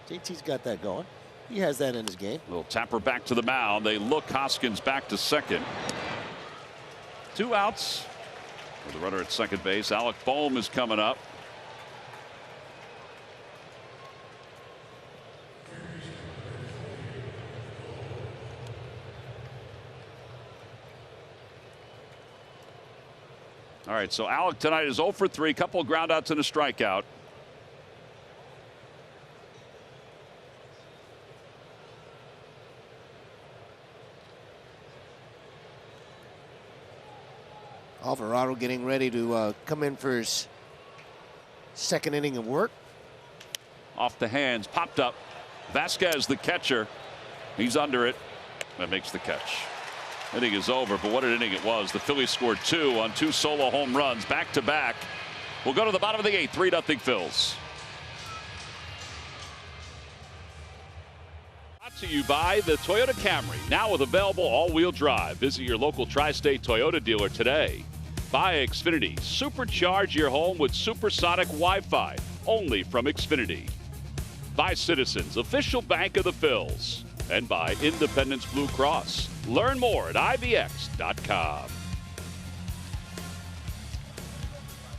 JT's got that going. He has that in his game. Little tapper back to the mound. They look Hoskins back to second. 2 outs for the runner at second base. Alec Bohm is coming up. All right, so Alec tonight is 0 for 3, couple of groundouts and a strikeout. Alvarado getting ready to come in for his second inning of work. Off the hands, popped up. Vasquez, the catcher, he's under it. That makes the catch. Inning is over, but what an inning it was. The Phillies scored 2 on 2 solo home runs back to back. We'll go to the bottom of the 8th, 3-0 Phils. Brought to you by the Toyota Camry, now with available all-wheel drive. Visit your local tri-state Toyota dealer today. By Xfinity, supercharge your home with supersonic Wi-Fi, only from Xfinity. By Citizens, official bank of the Phils. And by Independence Blue Cross. Learn more at IVX.com.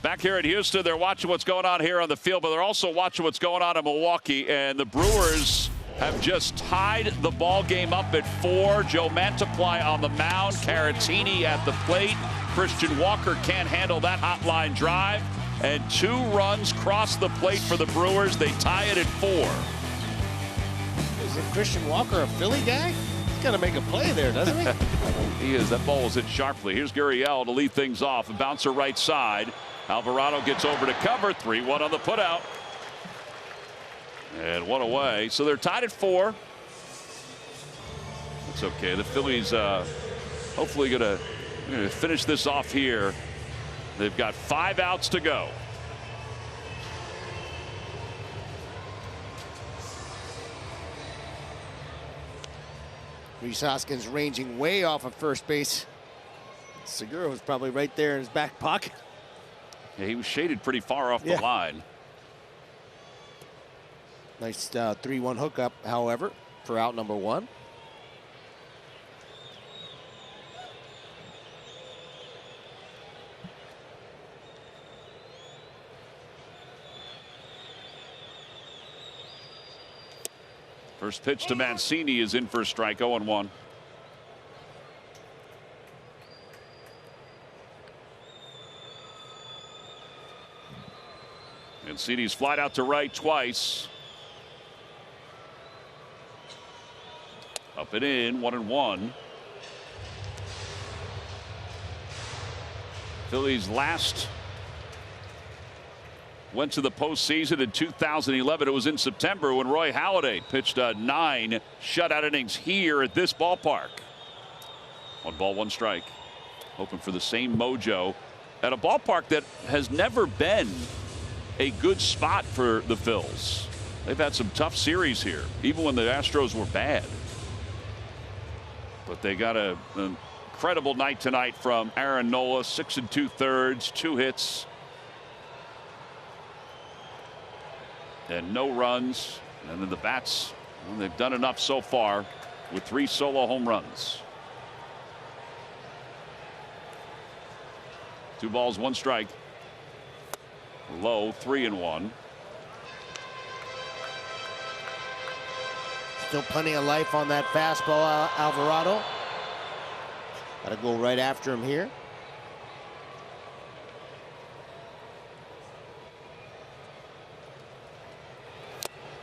Back here in Houston, they're watching what's going on here on the field, but they're also watching what's going on in Milwaukee. And the Brewers have just tied the ball game up at 4. Joe Mantiply on the mound, Caratini at the plate. Christian Walker can't handle that hotline drive. And 2 runs cross the plate for the Brewers. They tie it at 4. Is it Christian Walker a Philly guy? He's got to make a play there, doesn't he? He is. That ball was hit sharply. Here's Gurriel to lead things off. A bouncer right side. Alvarado gets over to cover. 3-1 on the putout. And 1 away. So they're tied at 4. That's okay. The Phillies hopefully going to finish this off here. They've got 5 outs to go. Rhys Hoskins ranging way off of first base. Segura was probably right there in his back pocket. Yeah, he was shaded pretty far off the line. Nice 3-1 hookup, however, for out number 1. First pitch to Mancini is in for a strike. 0-1. Mancini's flied out to right twice. Up and in. 1-1. Phillies last went to the postseason in 2011. It was in September when Roy Halladay pitched 9 shutout innings here at this ballpark. 1 ball, 1 strike. Hoping for the same mojo at a ballpark that has never been a good spot for the Phils. They've had some tough series here, even when the Astros were bad. But they got an incredible night tonight from Aaron Nola. 6 2/3, 2 hits. And no runs. And then the bats, well, they've done enough so far with 3 solo home runs. 2 balls, 1 strike. Low, 3-1. Still plenty of life on that fastball, Alvarado. Got to go right after him here.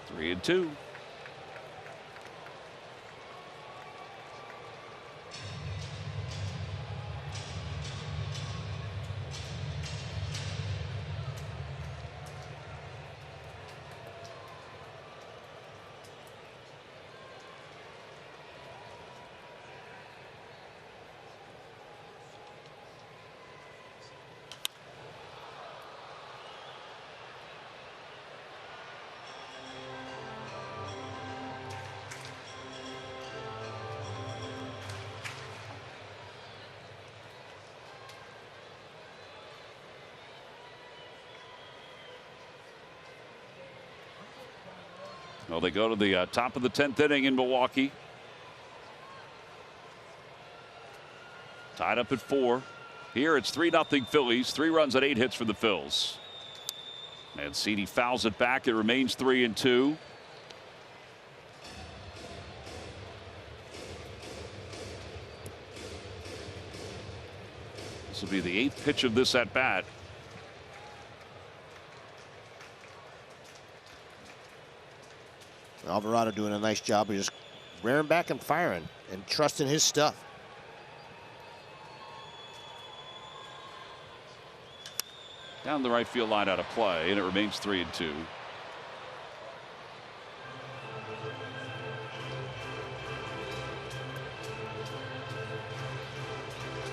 Three and 2. Well, they go to the top of the 10th inning in Milwaukee. Tied up at 4. Here it's 3-0 Phillies. 3 runs on 8 hits for the Phils. Mancini fouls it back. It remains 3-2. This will be the 8th pitch of this at bat. Alvarado doing a nice job of just rearing back and firing and trusting his stuff. Down the right field line out of play, and it remains 3-2.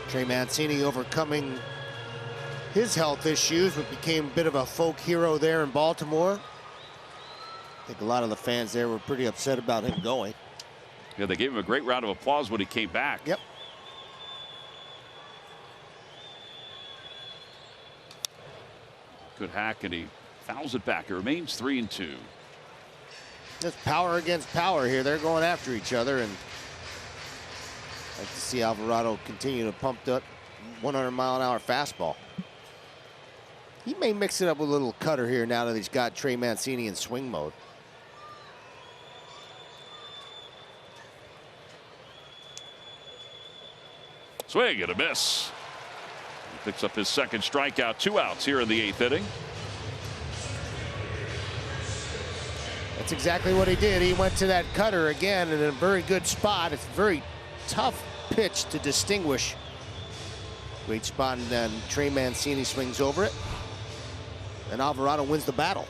Trey Mancini overcoming his health issues, but became a bit of a folk hero there in Baltimore. I think a lot of the fans there were pretty upset about him going. Yeah, they gave him a great round of applause when he came back. Yep. Good hack, and he fouls it back. It remains 3-2. Just power against power here. They're going after each other, and I'd like to see Alvarado continue to pump that 100-mile-an-hour fastball. He may mix it up with a little cutter here now that he's got Trey Mancini in swing mode. Swing and a miss. He picks up his second strikeout. 2 outs here in the 8th inning. That's exactly what he did. He went to that cutter again in a very good spot. It's a very tough pitch to distinguish. Great spot, and then Trey Mancini swings over it, and Alvarado wins the battle.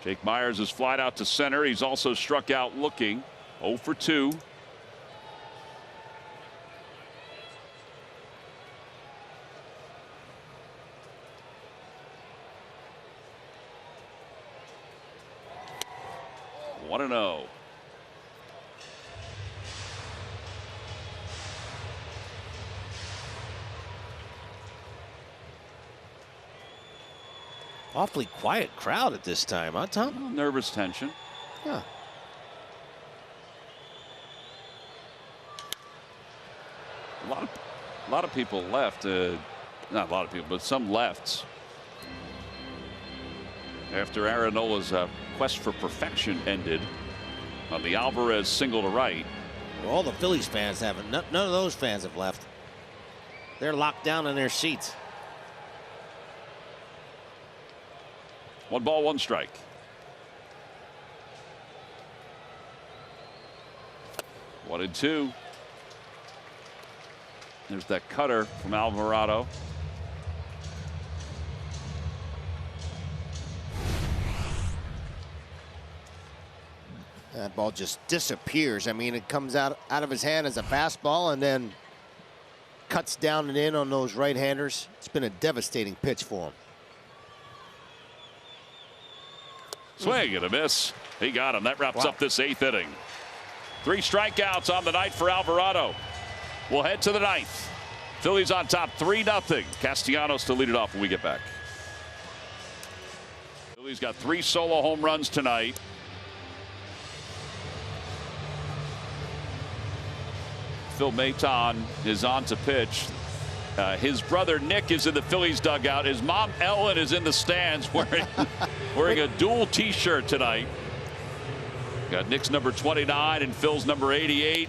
Jake Myers is flied out to center. He's also struck out looking. 0 for 2. One and 0. Awfully quiet crowd at this time, huh, Tom? Nervous tension. Yeah. A lot of people left. Not a lot of people, but some left after Aaron Nola's quest for perfection ended on the Alvarez single to right. Well, all the Phillies fans haven't. None of those fans have left. They're locked down in their seats. 1 ball, 1 strike. One and 2. There's that cutter from Alvarado. That ball just disappears. I mean, it comes out of his hand as a fastball and then cuts down and in on those right-handers. It's been a devastating pitch for him. Swing and a miss. He got him. That wraps up this 8th inning. 3 strikeouts on the night for Alvarado. We'll head to the 9th. Phillies on top 3-0. Castellanos to lead it off when we get back. Phillies got 3 solo home runs tonight. Phil Maton is on to pitch. His brother Nick is in the Phillies dugout. His mom Ellen is in the stands wearing a dual T-shirt tonight. Got Nick's number 29 and Phil's number 88.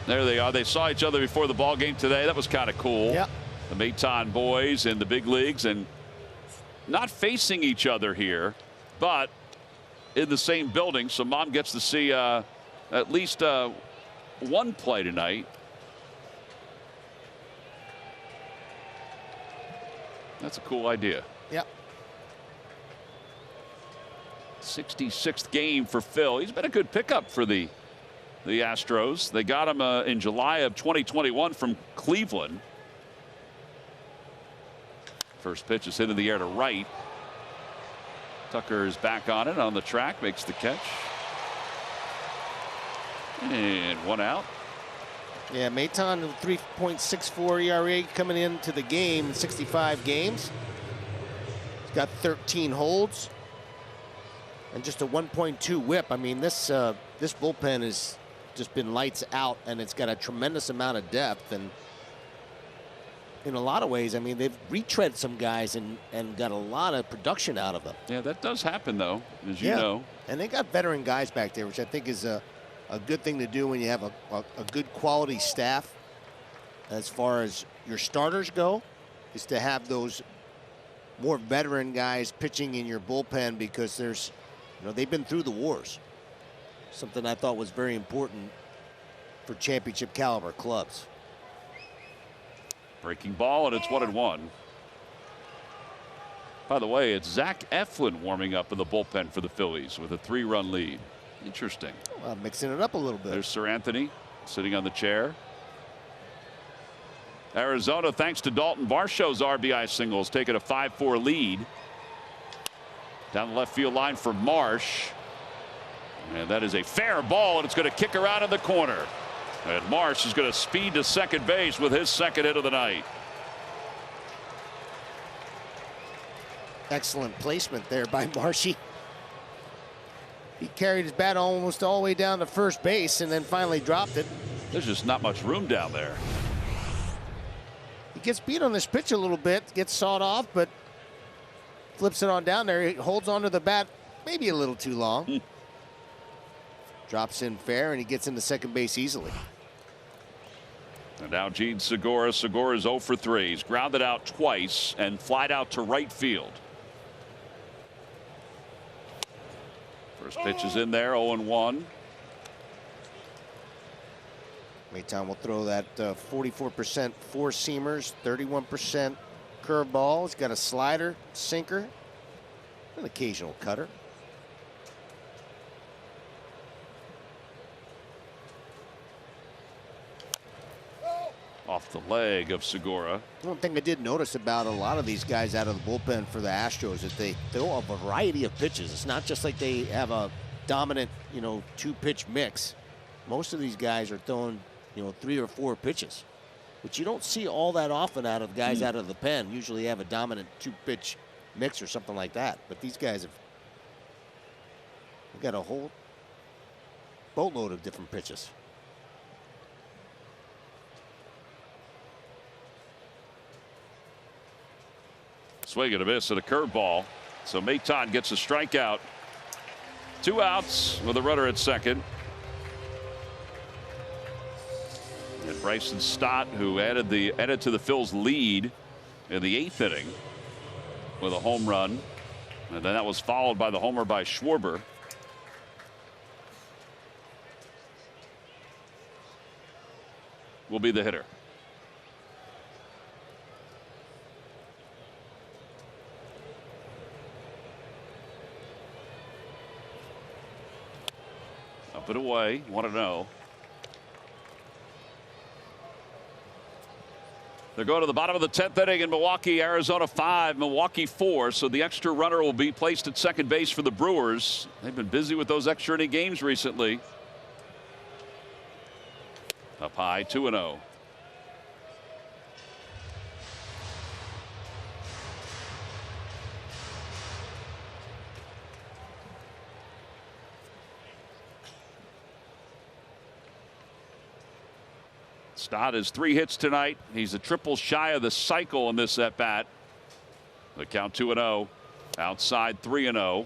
There they are. They saw each other before the ball game today. That was kind of cool. Yep. The Maton boys in the big leagues and not facing each other here, but in the same building. So mom gets to see at least one play tonight. That's a cool idea. Yep. 66th game for Phil. He's been a good pickup for the Astros. They got him in July of 2021 from Cleveland. First pitch is hit in the air to right. Tucker is back on it on the track, makes the catch. And 1 out. Yeah, Maton 3.64 ERA coming into the game in 65 games. He's got 13 holds and just a 1.2 whip. I mean, this bullpen has just been lights out, and it's got a tremendous amount of depth. And in a lot of ways, I mean, they've retread some guys and got a lot of production out of them. Yeah, that does happen, though, as you know. And they got veteran guys back there, which I think is a good thing to do when you have a good quality staff. As far as your starters go, is to have those more veteran guys pitching in your bullpen, because there's, they've been through the wars. Something I thought was very important for championship caliber clubs. Breaking ball, and it's 1-1. By the way, it's Zach Eflin warming up in the bullpen for the Phillies with a 3-run lead. Interesting. Well, mixing it up a little bit. There's Sir Anthony sitting on the chair. Arizona, thanks to Dalton Varsho's RBI singles, taking a 5-4 lead. Down the left field line for Marsh. And that is a fair ball, and it's going to kick around in the corner. And Marsh is going to speed to second base with his second hit of the night. Excellent placement there by Marshy. He carried his bat almost all the way down to first base and then finally dropped it. There's just not much room down there. He gets beat on this pitch a little bit, gets sawed off, but flips it on down there. He holds onto the bat maybe a little too long. Drops in fair, and he gets into second base easily. And now Gene Segura. Segura is 0 for 3. He's grounded out twice and flied out to right field. First pitch is in there, 0-1. Maton will throw that 44% four seamers, 31% curveball. He's got a slider, sinker, an occasional cutter. Off the leg of Segura. One thing I did notice about a lot of these guys out of the bullpen for the Astros is they throw a variety of pitches. It's not just like they have a dominant, two-pitch mix. Most of these guys are throwing, 3 or 4 pitches, which you don't see all that often out of guys out of the pen. Usually have a dominant two-pitch mix or something like that. But these guys have got a whole boatload of different pitches. Swing and a miss at a curveball. So Maton gets a strikeout. 2 outs with a runner at second. And Bryson Stott, who added to the Phil's lead in the 8th inning with a home run. And then that was followed by the homer by Schwarber. Will be the hitter. Up and away, 1-0. They're going to the bottom of the 10th inning in Milwaukee. Arizona 5, Milwaukee 4. So the extra runner will be placed at second base for the Brewers. They've been busy with those extra inning games recently. Up high, 2-0. Stott has 3 hits tonight. He's a triple shy of the cycle in this at bat. The count 2-0. Outside 3-0.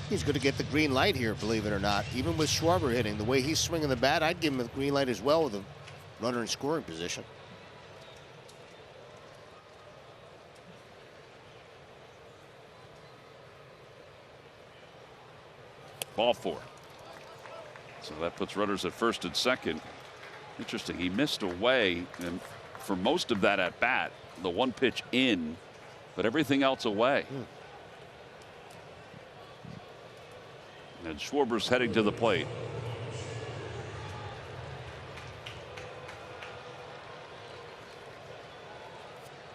He's going to get the green light here, believe it or not. Even with Schwarber hitting, the way he's swinging the bat, I'd give him the green light as well with a runner in scoring position. Ball 4. So that puts runners at first and second. Interesting. He missed away and for most of that at bat. The one pitch in, but everything else away. And Schwarber's heading to the plate.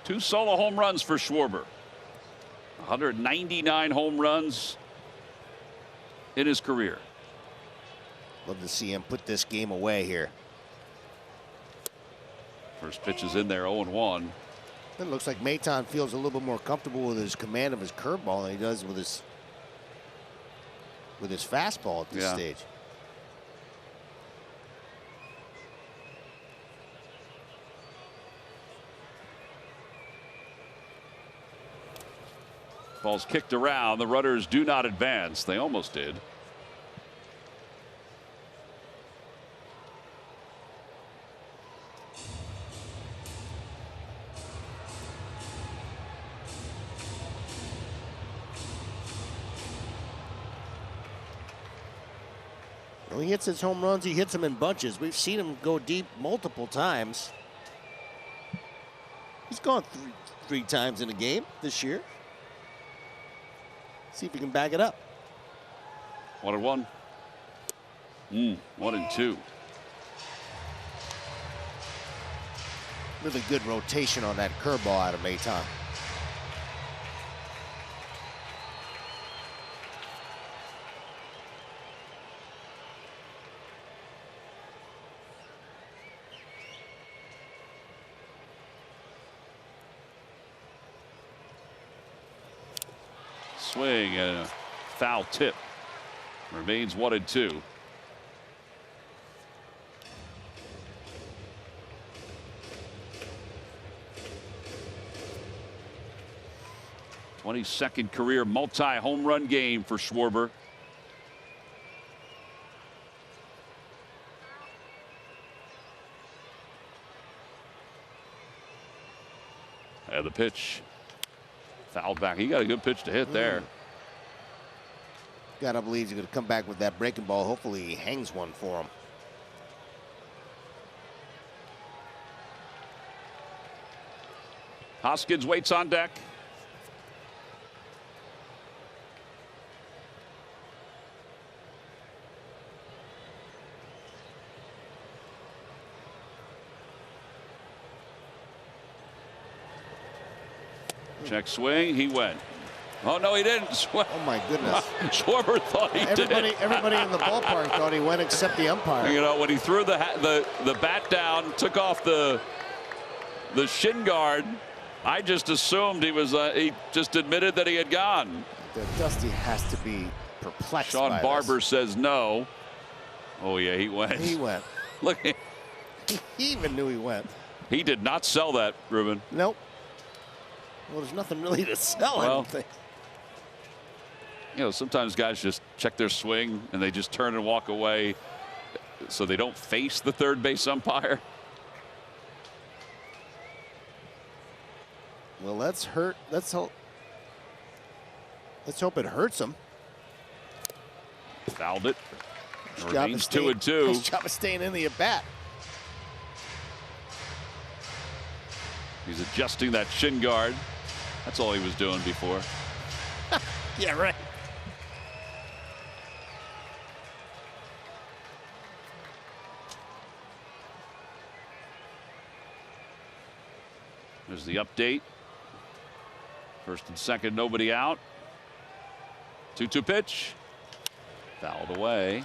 Two solo home runs for Schwarber. 199 home runs in his career. Love to see him put this game away here. First pitch is in there, 0-1. It looks like Maton feels a little bit more comfortable with his command of his curveball than he does with his fastball at this stage. Ball's kicked around. The runners do not advance. They almost did. When he hits his home runs, he hits them in bunches. We've seen him go deep multiple times. He's gone three times in a game this year. See if he can back it up. 1-1. 1-2. Really good rotation on that curveball out of Maton. Swing and a foul tip. Remains 1-2. '22nd career multi-home run game for Schwarber. And the pitch. Fouled back. He got a good pitch to hit there. Gotta believe he's going to come back with that breaking ball. Hopefully he hangs one for him. Hoskins waits on deck. Check swing. He went. Oh, no, he didn't. Oh, my goodness. Schwarber thought he did. Everybody in the ballpark thought he went except the umpire. You know, when he threw the bat down, took off the shin guard, I just assumed he just admitted that he had gone. Dusty has to be perplexed. Sean Barber says no. Oh, yeah, he went. He went. Look. He even knew he went. He did not sell that, Ruben. Nope. Well, there's nothing really to sell, I don't think. You know, sometimes guys just check their swing and they just turn and walk away so they don't face the third base umpire. Well, let's hope it hurts him. Fouled it. Remains 2-2. Nice job of staying in the at-bat. He's adjusting that shin guard. That's all he was doing before. Yeah, right. There's the update. First and second, nobody out. 2-2 pitch. Fouled away.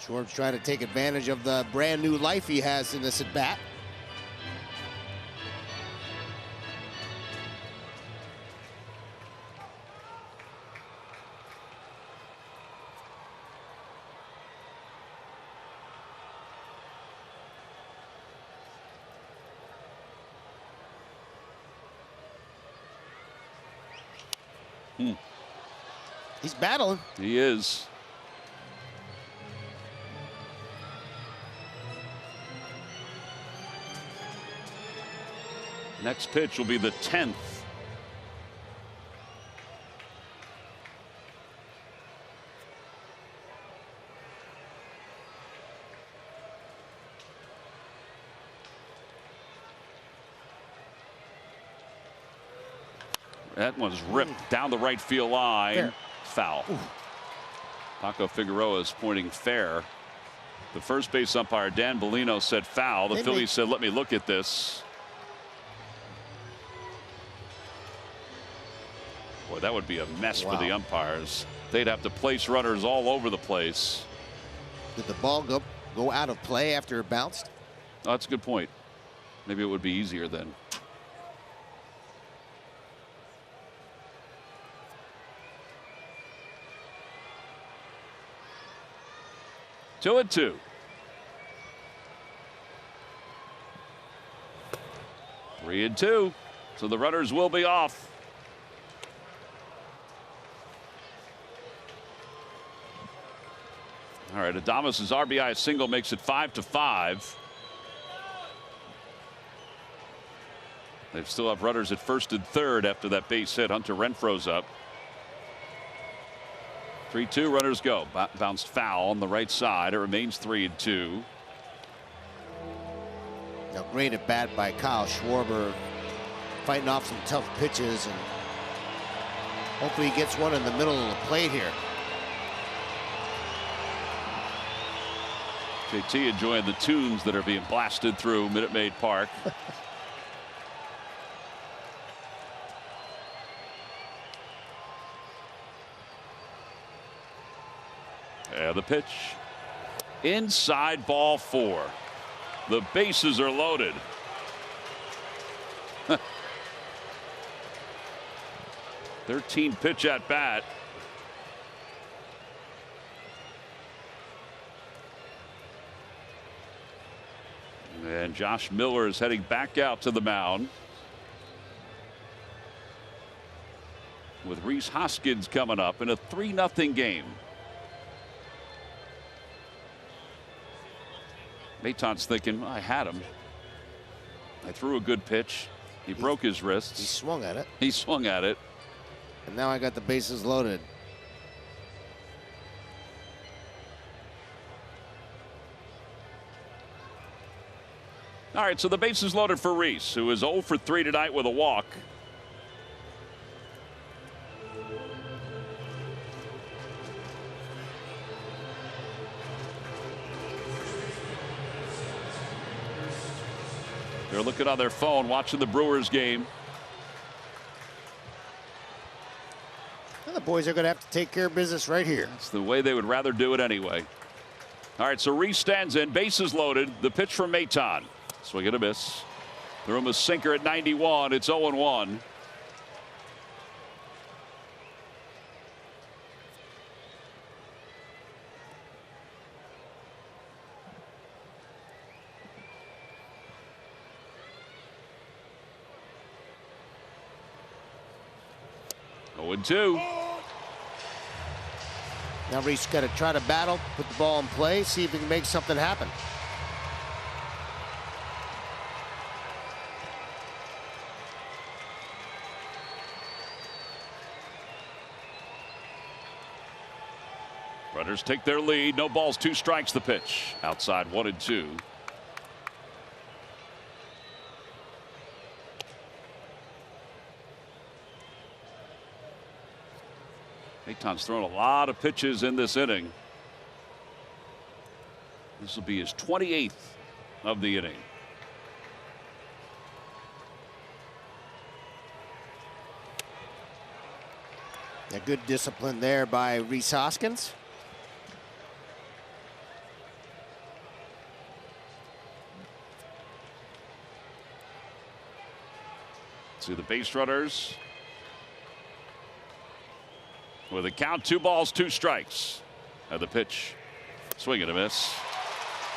Schwarb's trying to take advantage of the brand new life he has in this at bat. He's battling. He is. Next pitch will be the 10th. That one's ripped down the right field line. Fair. Foul. Ooh. Paco Figueroa is pointing fair. The first base umpire, Dan Bellino, said foul. The Phillies said, let me look at this. Boy, that would be a mess for the umpires. They'd have to place runners all over the place. Did the ball go out of play after it bounced? Oh, that's a good point. Maybe it would be easier then. Two and two. 3-2. So the runners will be off. All right, Adames' RBI single makes it 5-5. They still have runners at first and third after that base hit. Hunter Renfroe's up. 3-2, runners go. Bounced foul on the right side. It remains 3-2. Now, great at bat by Kyle Schwarber, fighting off some tough pitches, and hopefully he gets one in the middle of the plate here. JT enjoying the tunes that are being blasted through Minute Maid Park. And the pitch. Inside, ball 4. The bases are loaded. 13 pitch at bat. And Josh Miller is heading back out to the mound, with Rhys Hoskins coming up in a 3-0 game. Maton's thinking, well, I had him. I threw a good pitch. He broke his wrists. He swung at it. He swung at it. And now I got the bases loaded. All right, so the bases loaded for Rhys, who is 0 for 3 tonight with a walk. They're looking on their phone, watching the Brewers game. Well, the boys are going to have to take care of business right here. That's the way they would rather do it anyway. All right, so Rhys stands in, bases loaded. The pitch from Maton. Swing and a miss. Threw him a sinker at 91. It's 0-1. And 2. Now Rhys got to try to battle, put the ball in play, see if he can make something happen. Runners take their lead. No balls, 2 strikes the pitch. Outside 1-2. Maton's thrown a lot of pitches in this inning. This will be his 28th of the inning. A good discipline there by Rhys Hoskins. See the base runners. With a count, 2 balls, 2 strikes. And the pitch. Swing and a miss.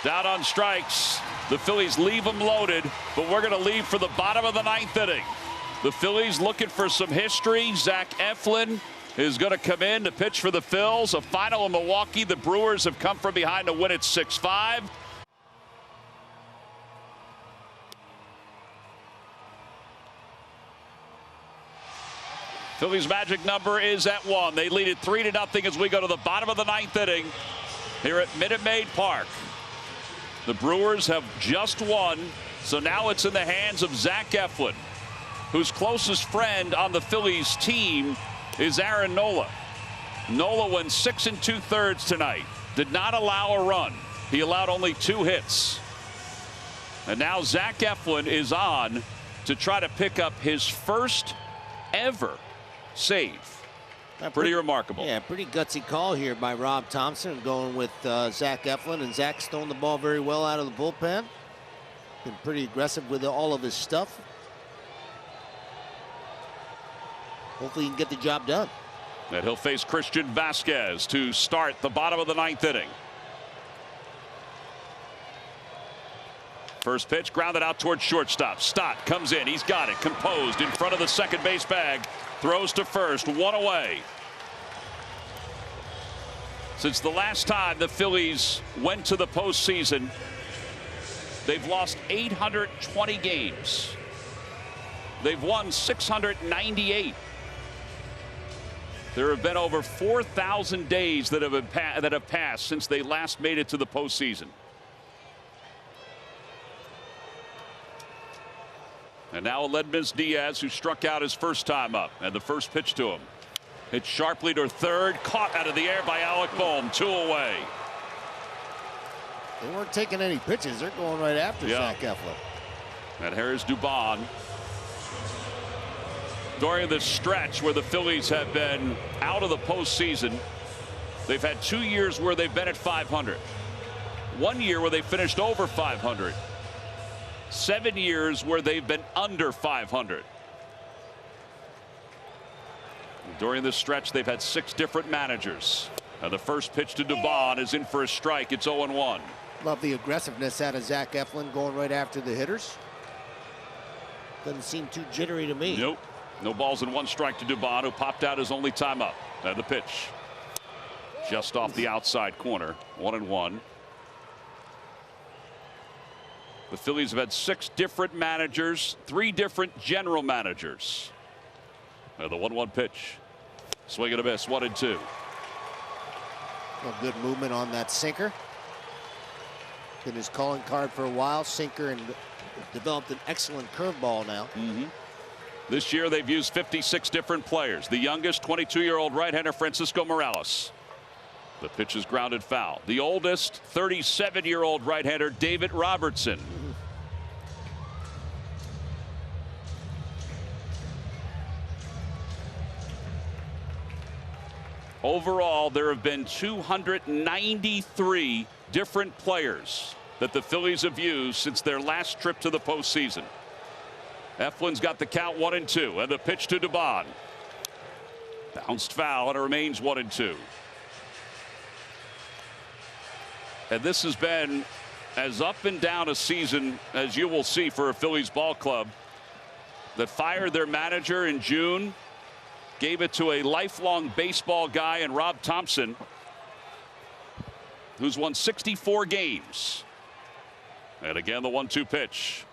Down on strikes. The Phillies leave them loaded, but we're going to leave for the bottom of the 9th inning. The Phillies looking for some history. Zach Eflin is going to come in to pitch for the Phils. A final in Milwaukee. The Brewers have come from behind to win it 6-5. Phillies' magic number is at 1. They lead it 3-0 as we go to the bottom of the 9th inning here at Minute Maid Park. The Brewers have just won, so now it's in the hands of Zach Eflin, whose closest friend on the Phillies team is Aaron Nola. Nola went 6 2/3 tonight. Did not allow a run. He allowed only 2 hits. And now Zach Eflin is on to try to pick up his first ever save. Pretty remarkable. Yeah, pretty gutsy call here by Rob Thompson, going with Zach Eflin, and Zach's throwing the ball very well out of the bullpen. Been pretty aggressive with all of his stuff. Hopefully he can get the job done. And he'll face Christian Vasquez to start the bottom of the 9th inning. First pitch grounded out towards shortstop. Stott comes in. He's got it. Composed in front of the second base bag. Throws to first. 1 away. Since the last time the Phillies went to the postseason, they've lost 820 games. They've won 698. There have been over 4,000 days that have passed since they last made it to the postseason. And now Aledmys Diaz, who struck out his first time up, and the first pitch to him. Hit sharply to third, caught out of the air by Alec Bohm, 2 away. They weren't taking any pitches. They're going right after Zach Eflin. And here's Dubon. During the stretch where the Phillies have been out of the postseason, they've had 2 years where they've been at 500. 1 year where they finished over 500. 7 years where they've been under 500. During this stretch, they've had 6 different managers. And the first pitch to Dubon is in for a strike. It's 0-1. Love the aggressiveness out of Zach Eflin going right after the hitters. Doesn't seem too jittery to me. Nope. No balls and 1 strike to Dubon, who popped out his only time up. And the pitch. Just off the outside corner. 1-1. The Phillies have had 6 different managers, 3 different general managers. And the 1-1 pitch. Swing and a miss. 1-2. A good movement on that sinker. Been his calling card for a while. Sinker, and developed an excellent curveball now. This year they've used 56 different players. The youngest, 22-year-old right-hander Francisco Morales. The pitch is grounded foul. The oldest, 37-year-old right-hander David Robertson. Overall, there have been 293 different players that the Phillies have used since their last trip to the postseason. Eflin's got the count 1-2, and the pitch to Dubon. Bounced foul, and it remains 1-2. And this has been as up and down a season as you will see for a Phillies ball club that fired their manager in June, gave it to a lifelong baseball guy in Rob Thompson, who's won 64 games. And again, the 1-2 pitch.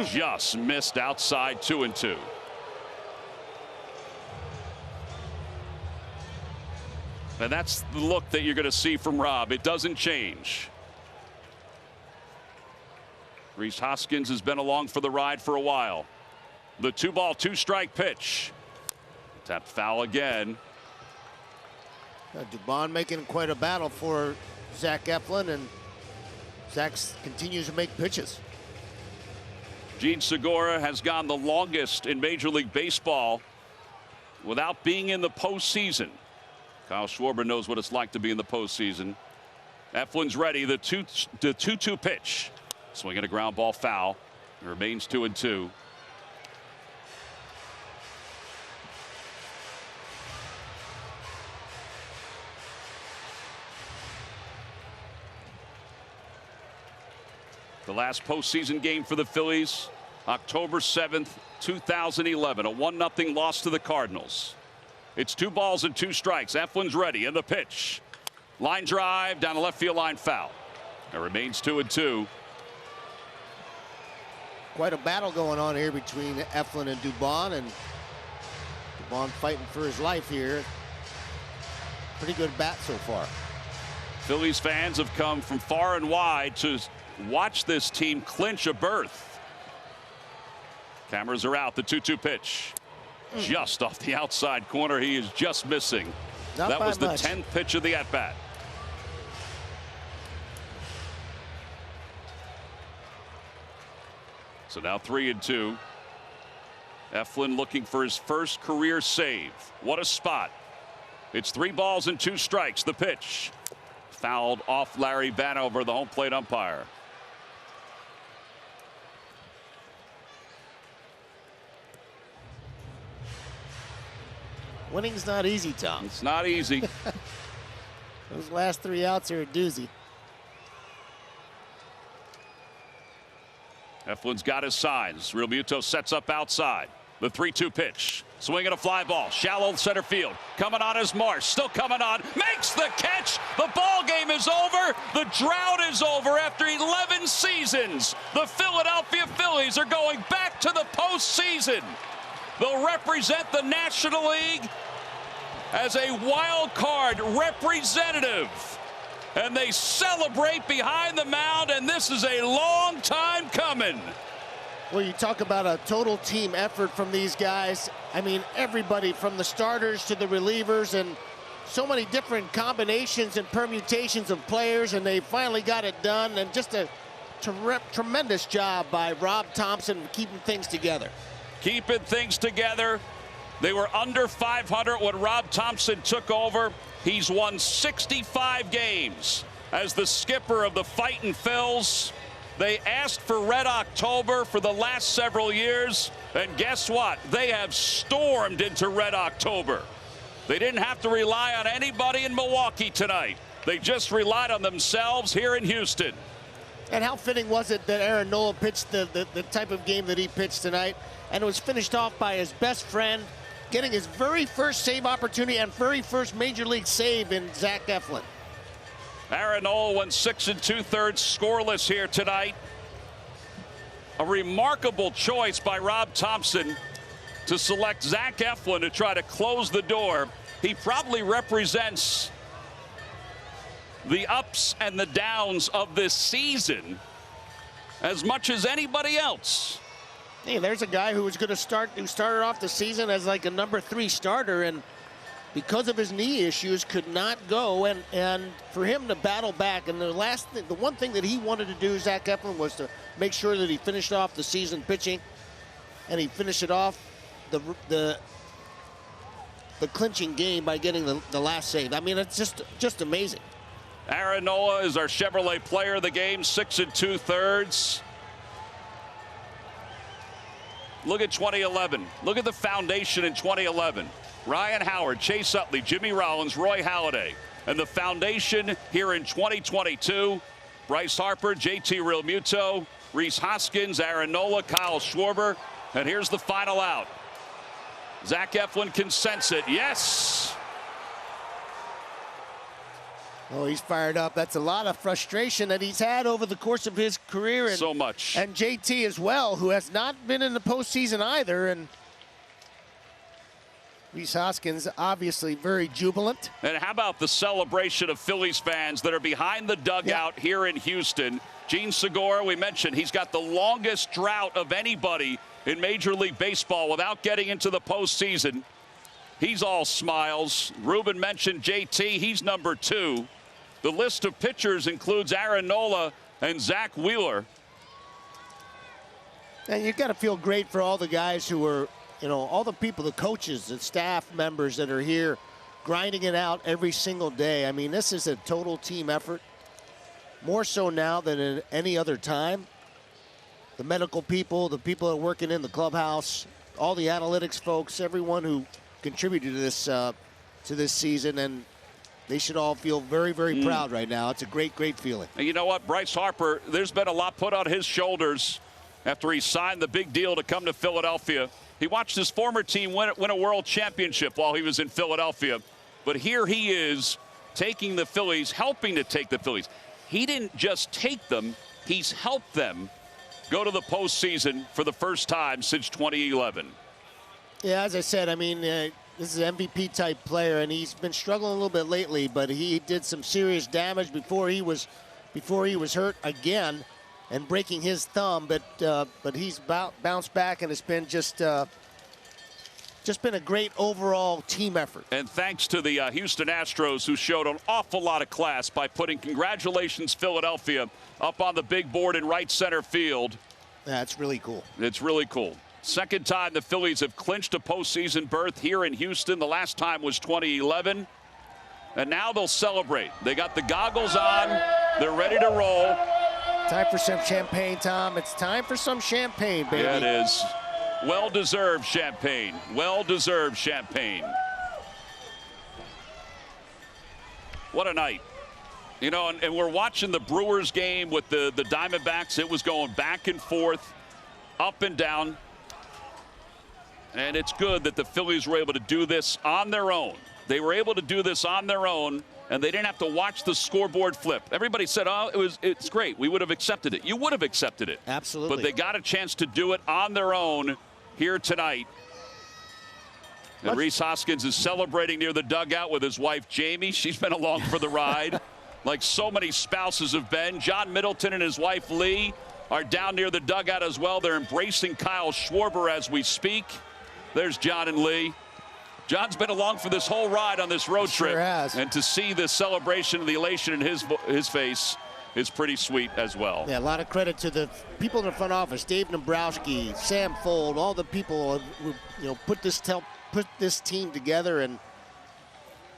Just missed outside. 2-2. And that's the look that you're going to see from Rob. It doesn't change. Rhys Hoskins has been along for the ride for a while. The 2-ball, 2-strike pitch. Tapped foul again. Dubon making quite a battle for Zach Eflin, and Zach continues to make pitches. Gene Segura has gone the longest in Major League Baseball without being in the postseason. Kyle Schwarber knows what it's like to be in the postseason. Eflin's ready. The 2-2 pitch. Swinging a ground ball foul. It remains 2-2. The last postseason game for the Phillies, October 7th, 2011, a 1-0 loss to the Cardinals. It's 2 balls and 2 strikes. Eflin's ready, and the pitch. Line drive down the left field line, foul. It remains 2-2. Quite a battle going on here between Eflin and Dubon, and Dubon fighting for his life here. Pretty good bat so far. Phillies fans have come from far and wide to watch this team clinch a berth. Cameras are out. The 2-2 pitch. Just off the outside corner. He is just missing. That was the 10th pitch of the at-bat. So now 3-2. Eflin looking for his first career save. What a spot. It's 3 balls and 2 strikes. The pitch. Fouled off Larry Vanover, the home plate umpire. Winning's not easy, Tom. It's not easy. Those last 3 outs are a doozy. Eflin's got his signs. Real Muto sets up outside. The 3-2 pitch. Swinging a fly ball. Shallow center field. Coming on is Marsh. Still coming on. Makes the catch. The ball game is over. The drought is over after 11 seasons. The Philadelphia Phillies are going back to the postseason. They'll represent the National League as a wild card representative. And they celebrate behind the mound, and this is a long time coming. Well, you talk about a total team effort from these guys. I mean, everybody from the starters to the relievers, and so many different combinations and permutations of players, and they finally got it done. And just a tremendous job by Rob Thompson keeping things together. Keeping things together. They were under 500 when Rob Thompson took over. He's won 65 games as the skipper of the Fightin' Phils. They asked for Red October for the last several years, and guess what? They have stormed into Red October. They didn't have to rely on anybody in Milwaukee tonight. They just relied on themselves here in Houston. And how fitting was it that Aaron Nola pitched the type of game that he pitched tonight, and it was finished off by his best friend, getting his very first save opportunity and very first major league save in Zach Eflin. Aaron Nola went 6 2/3 scoreless here tonight. A remarkable choice by Rob Thompson to select Zach Eflin to try to close the door. He probably represents the ups and the downs of this season as much as anybody else. Hey, there's a guy who started off the season as like a number 3 starter, and because of his knee issues could not go, and for him to battle back. And the one thing that he wanted to do, Zach Eflin, was to make sure that he finished off the season pitching, and he finished it off the clinching game by getting the last save. I mean, it's just amazing. Aaron Nola is our Chevrolet player of the game, 6 2/3. Look at 2011. Look at the foundation in 2011. Ryan Howard, Chase Utley, Jimmy Rollins, Roy Halladay. And the foundation here in 2022, Bryce Harper, JT Realmuto, Rhys Hoskins, Aaron Nola, Kyle Schwarber. And here's the final out. Zach Eflin can sense it. Yes! Oh, he's fired up. That's a lot of frustration that he's had over the course of his career. And, so much. And JT as well, who has not been in the postseason either. And Rhys Hoskins obviously very jubilant. And how about the celebration of Phillies fans that are behind the dugout here in Houston? Gene Segura, we mentioned, he's got the longest drought of anybody in Major League Baseball without getting into the postseason. He's all smiles. Ruben mentioned JT. He's number 2. The list of pitchers includes Aaron Nola and Zach Wheeler. And you've got to feel great for all the guys who are, all the people, the coaches, the staff members that are here grinding it out every single day. I mean, this is a total team effort, more so now than at any other time. The medical people, the people that are working in the clubhouse, all the analytics folks, everyone who contributed to this season, and they should all feel very, very proud right now. It's a great, great feeling. And you know what? Bryce Harper, there's been a lot put on his shoulders after he signed the big deal to come to Philadelphia. He watched his former team win a world championship while he was in Philadelphia. But here he is taking the Phillies, helping to take the Phillies. He didn't just take them, he's helped them go to the postseason for the first time since 2011. Yeah, as I said, I mean, this is an MVP-type player, and he's been struggling a little bit lately, but he did some serious damage before he was hurt again and breaking his thumb. But he's bounced back, and it's been just been a great overall team effort. And thanks to the Houston Astros, who showed an awful lot of class by putting "Congratulations, Philadelphia" up on the big board in right center field. That's really cool. It's really cool. Second time the Phillies have clinched a postseason berth here in Houston. The last time was 2011. And now they'll celebrate. They got the goggles on. They're ready to roll. Time for some champagne, Tom. It's time for some champagne, baby. Yeah, it is. Well-deserved champagne. Well-deserved champagne. What a night. And we're watching the Brewers game with the Diamondbacks. It was going back and forth, up and down. And it's good that the Phillies were able to do this on their own. They were able to do this on their own, and they didn't have to watch the scoreboard flip. Everybody said, oh, it's great. We would have accepted it. You would have accepted it. Absolutely. But they got a chance to do it on their own here tonight. And Rhys Hoskins is celebrating near the dugout with his wife, Jamie. She's been along for the ride, like so many spouses have been. John Middleton and his wife, Lee, are down near the dugout as well. They're embracing Kyle Schwarber as we speak. There's John and Lee. John's been along for this whole ride on this road trip. Sure has. And to see the celebration and the elation in his face is pretty sweet as well. Yeah, a lot of credit to the people in the front office, Dave Dombrowski, Sam Fold, all the people who put this team together, and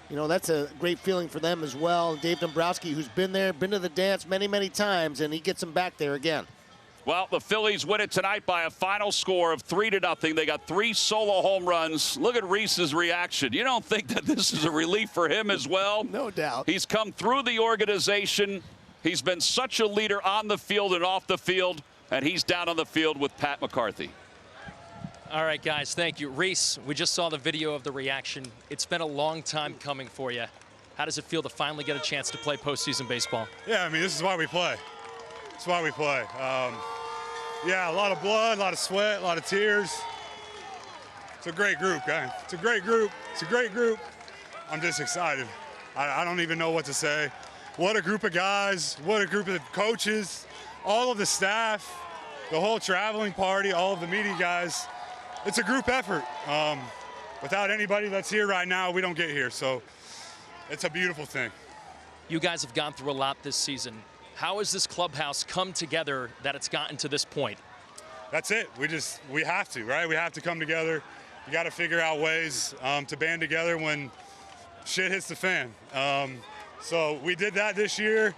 you know, that's a great feeling for them as well. Dave Dombrowski, who's been there, been to the dance many, many times, and he gets them back there again. Well, the Phillies win it tonight by a final score of 3-0. They got 3 solo home runs. Look at Rhees's reaction. You don't think that this is a relief for him as well? No doubt. He's come through the organization. He's been such a leader on the field and off the field, and he's down on the field with Pat McCarthy. All right, guys, thank you. Rhees, we just saw the video of the reaction. It's been a long time coming for you. How does it feel to finally get a chance to play postseason baseball? Yeah, I mean, this is why we play. It's why we play. Yeah, a lot of blood, a lot of sweat, a lot of tears. It's a great group, guys. It's a great group. It's a great group. I'm just excited. I don't even know what to say. What a group of guys. What a group of coaches. All of the staff, the whole traveling party, all of the media guys. It's a group effort. Without anybody that's here right now, we don't get here. So it's a beautiful thing. You guys have gone through a lot this season. How has this clubhouse come together that it's gotten to this point? That's it. We have to, right? We have to come together. You got to figure out ways to band together when shit hits the fan. So we did that this year.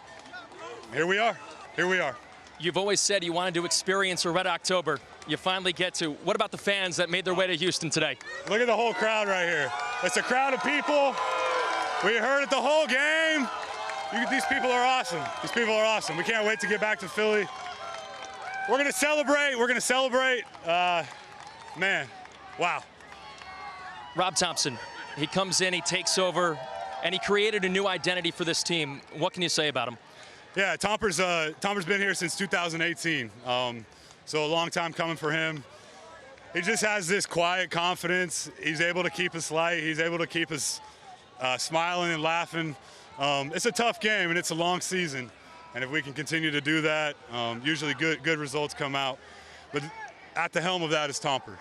Here we are. Here we are. You've always said you wanted to experience a Red October. You finally get to. What about the fans that made their way to Houston today? Look at the whole crowd right here. It's a crowd of people. We heard it the whole game. These people are awesome. These people are awesome. We can't wait to get back to Philly. We're going to celebrate. We're going to celebrate. Man, wow. Rob Thompson, he comes in, he takes over, and he created a new identity for this team. What can you say about him? Yeah, Tomper's been here since 2018, so a long time coming for him. He just has this quiet confidence. He's able to keep us light. He's able to keep us smiling and laughing. It's a tough game, and it's a long season, and if we can continue to do that, usually good results come out. But at the helm of that is Tomper.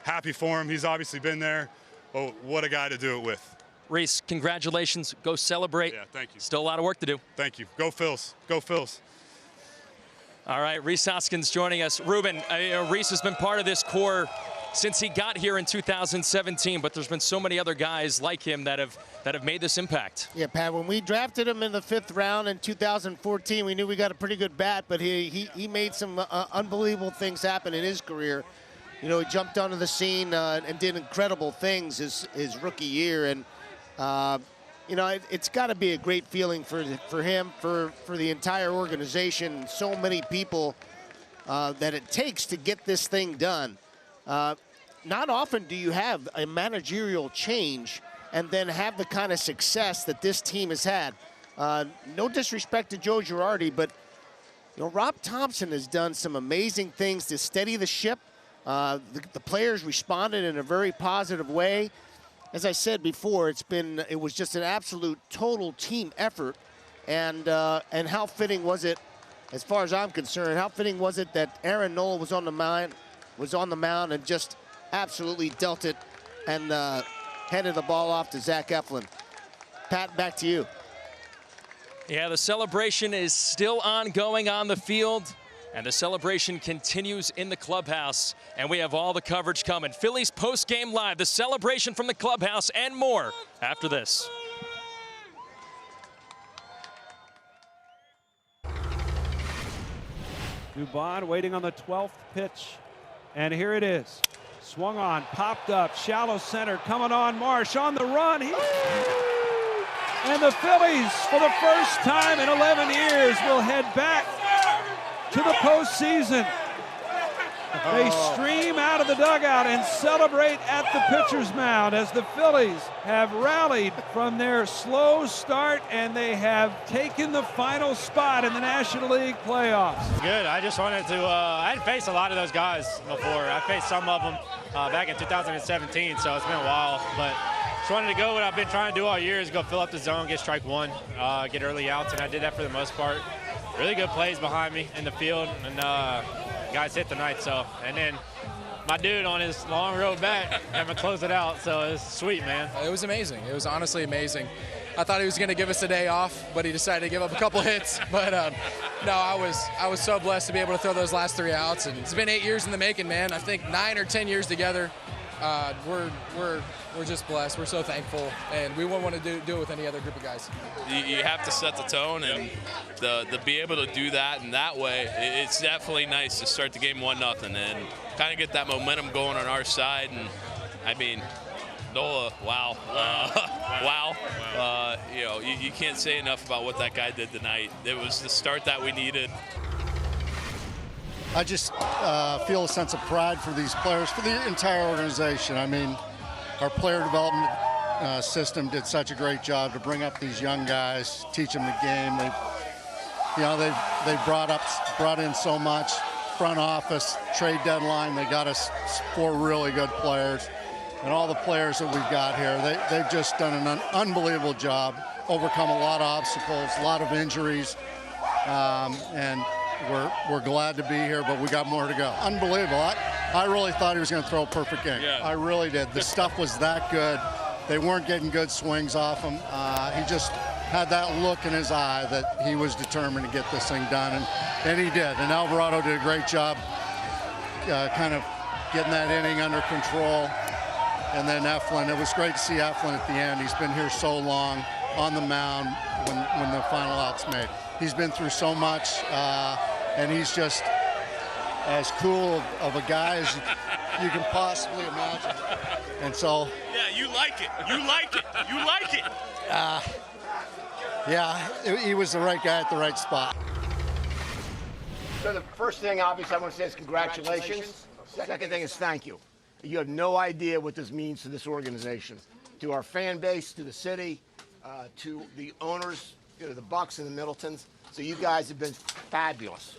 Happy for him. He's obviously been there, but what a guy to do it with. Rhees, congratulations. Go celebrate. Yeah, thank you. Still a lot of work to do. Thank you. Go Phils. Go Phils. All right, Rhees Hoskins joining us. Ruben, Rhees has been part of this core since he got here in 2017, but there's been so many other guys like him that have made this impact. Yeah, Pat, when we drafted him in the 5th round in 2014, we knew we got a pretty good bat, but he made some unbelievable things happen in his career. You know, he jumped onto the scene and did incredible things his rookie year, and you know, it's got to be a great feeling for him, for the entire organization, so many people that it takes to get this thing done. Not often do you have a managerial change and then have the kind of success that this team has had. No disrespect to Joe Girardi, but you know, Rob Thompson has done some amazing things to steady the ship. The players responded in a very positive way. As I said before, it was just an absolute total team effort, and how fitting was it, as far as I'm concerned, how fitting was it that Aaron Nola was on the mound and just absolutely dealt it and headed the ball off to Zach Eflin. Pat, back to you. Yeah, the celebration is still ongoing on the field, and the celebration continues in the clubhouse, and we have all the coverage coming. Phillies post-game live, the celebration from the clubhouse, and more after this. Dubon waiting on the 12th pitch, and here it is. Swung on, popped up, shallow center, coming on. Marsh on the run. And the Phillies, for the first time in 11 years, will head back to the postseason. They stream out of the dugout and celebrate at the pitcher's mound as the Phillies have rallied from their slow start, and they have taken the final spot in the National League playoffs. Good. I just wanted to, I had faced a lot of those guys before. I faced some of them back in 2017, so it's been a while. But just wanted to go what I've been trying to do all year is go fill up the zone, get strike one, get early outs, and I did that for the most part. Really good plays behind me in the field, and guys hit tonight. So, and then my dude on his long road back had me close it out. So it was sweet, man. It was amazing. It was honestly amazing. I thought he was going to give us a day off, but he decided to give up a couple hits. But no, I was so blessed to be able to throw those last 3 outs. And it's been 8 years in the making, man. I think 9 or 10 years together. We're just blessed. We're so thankful, and we wouldn't want to do it with any other group of guys. You have to set the tone, and the be able to do that in that way, it's definitely nice to start the game 1-0 and kind of get that momentum going on our side. And I mean, Nola, wow, wow. You can't say enough about what that guy did tonight. It was the start that we needed. I just feel a sense of pride for these players, for the entire organization. I mean, our player development system did such a great job to bring up these young guys, teach them the game. They brought in so much. Front office, trade deadline, they got us 4 really good players. And all the players that we've got here, they've just done an unbelievable job, overcome a lot of obstacles, a lot of injuries, and we're glad to be here, but we got more to go. Unbelievable. I really thought he was going to throw a perfect game. Yeah. I really did. The stuff was that good. They weren't getting good swings off him. He just had that look in his eye that he was determined to get this thing done, and he did. And Alvarado did a great job kind of getting that inning under control. And then Eflin, it was great to see Eflin at the end. He's been here so long on the mound when the final out's made. He's been through so much, and he's just as cool of a guy as you can possibly imagine. And so... Yeah, you like it. You like it. You like it. Yeah, he was the right guy at the right spot. So the first thing, obviously, I want to say is congratulations. Second thing is thank you. You have no idea what this means to this organization, to our fan base, to the city, to the owners, the Bucks and the Middletons. So you guys have been fabulous.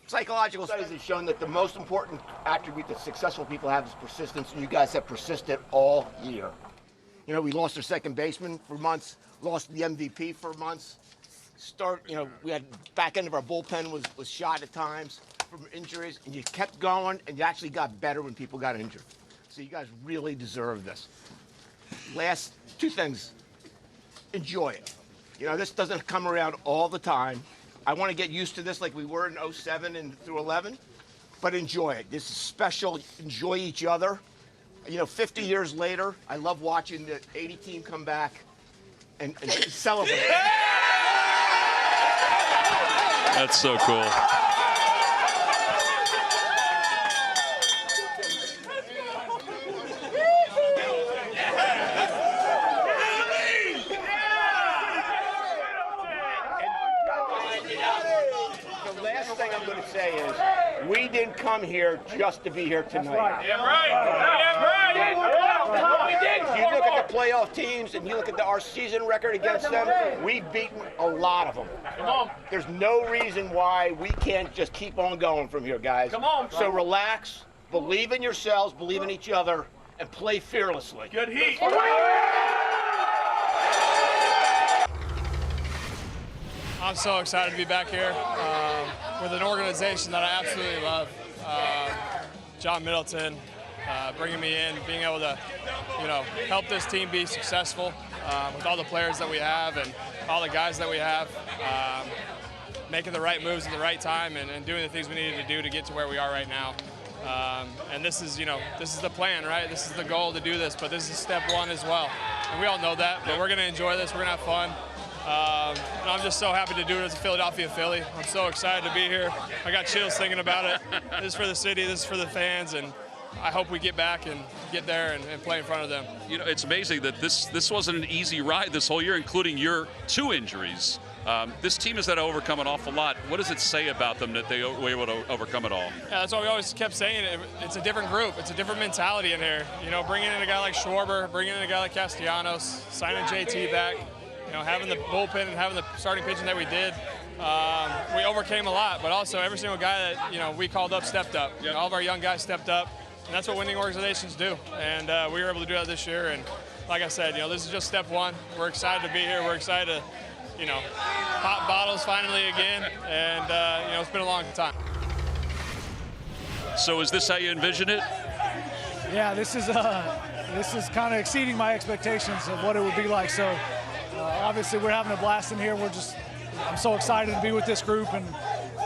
Psychological studies have shown that the most important attribute that successful people have is persistence, and you guys have persisted all year. We lost our second baseman for months, lost the MVP for months. We had back end of our bullpen was shot at times from injuries, and you kept going, and you actually got better when people got injured. So you guys really deserve this. Last 2 things, enjoy it. This doesn't come around all the time. I want to get used to this like we were in 07 and through 11, but enjoy it. This is special. Enjoy each other. 50 years later, I love watching the 80 team come back and celebrate. That's so cool. Say is we didn't come here just to be here tonight. Damn right. We did. If you look at the playoff teams and you look at our season record against them, we've beaten a lot of them. Come on. There's no reason why we can't just keep on going from here, guys. Come on. So relax, believe in yourselves, believe in each other, and play fearlessly. Good heat. I'm so excited to be back here with an organization that I absolutely love. John Middleton bringing me in, being able to, help this team be successful with all the players that we have and all the guys that we have, making the right moves at the right time and doing the things we needed to do to get to where we are right now. And this is the plan, right? This is the goal to do this, but this is step 1 as well. And we all know that, but we're going to enjoy this. We're going to have fun. And I'm just so happy to do it as a Philadelphia Philly. I'm so excited to be here. I got chills thinking about it. This is for the city, this is for the fans, and I hope we get back and get there and play in front of them. It's amazing that this wasn't an easy ride this whole year, including your 2 injuries. This team has had to overcome an awful lot. What does it say about them that they were able to overcome it all? Yeah, that's what we always kept saying. It's a different group. It's a different mentality in here. Bringing in a guy like Schwarber, bringing in a guy like Castellanos, signing JT back. Having the bullpen and having the starting pitching that we did, we overcame a lot. But also, every single guy that we called up stepped up. Yep. All of our young guys stepped up, and that's what winning organizations do. And we were able to do that this year. And like I said, this is just step 1. We're excited to be here. We're excited to, pop bottles finally again. And it's been a long time. So, is this how you envision it? Yeah, this is kind of exceeding my expectations of what it would be like. So. Obviously, we're having a blast in here. I'm so excited to be with this group and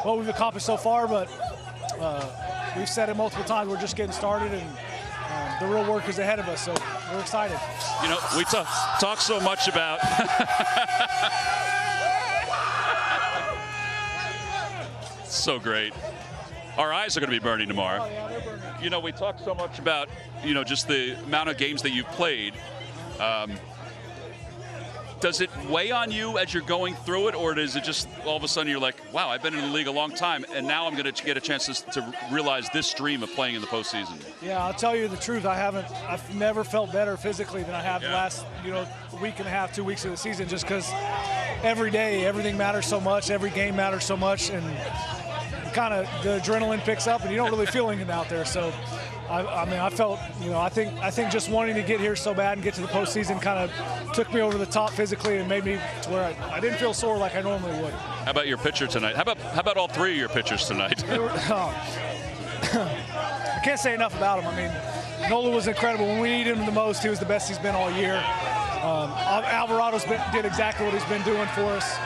what we've accomplished so far, but we've said it multiple times, we're just getting started, and the real work is ahead of us, so we're excited. You know, we talk so much about so great. Our eyes are going to be burning tomorrow. Oh, yeah, they're burning. You know, we talk so much about, you know, just the amount of games that you've played. Does it weigh on you as you're going through it, or is it just all of a sudden you're like, wow, I've been in the league a long time, and now I'm going to get a chance to realize this dream of playing in the postseason? Yeah, I'll tell you the truth. I've never felt better physically than I have the last, week and a half, 2 weeks of the season, just because every day, everything matters so much, every game matters so much, and kind of the adrenaline picks up, and you don't really feel anything out there. So, I felt, I think just wanting to get here so bad and get to the postseason kind of took me over the top physically and made me to where I didn't feel sore like I normally would. How about your pitcher tonight? How about all three of your pitchers tonight? I can't say enough about him. I mean, Nola was incredible. When we needed him the most, he was the best he's been all year. Alvarado's did exactly what he's been doing for us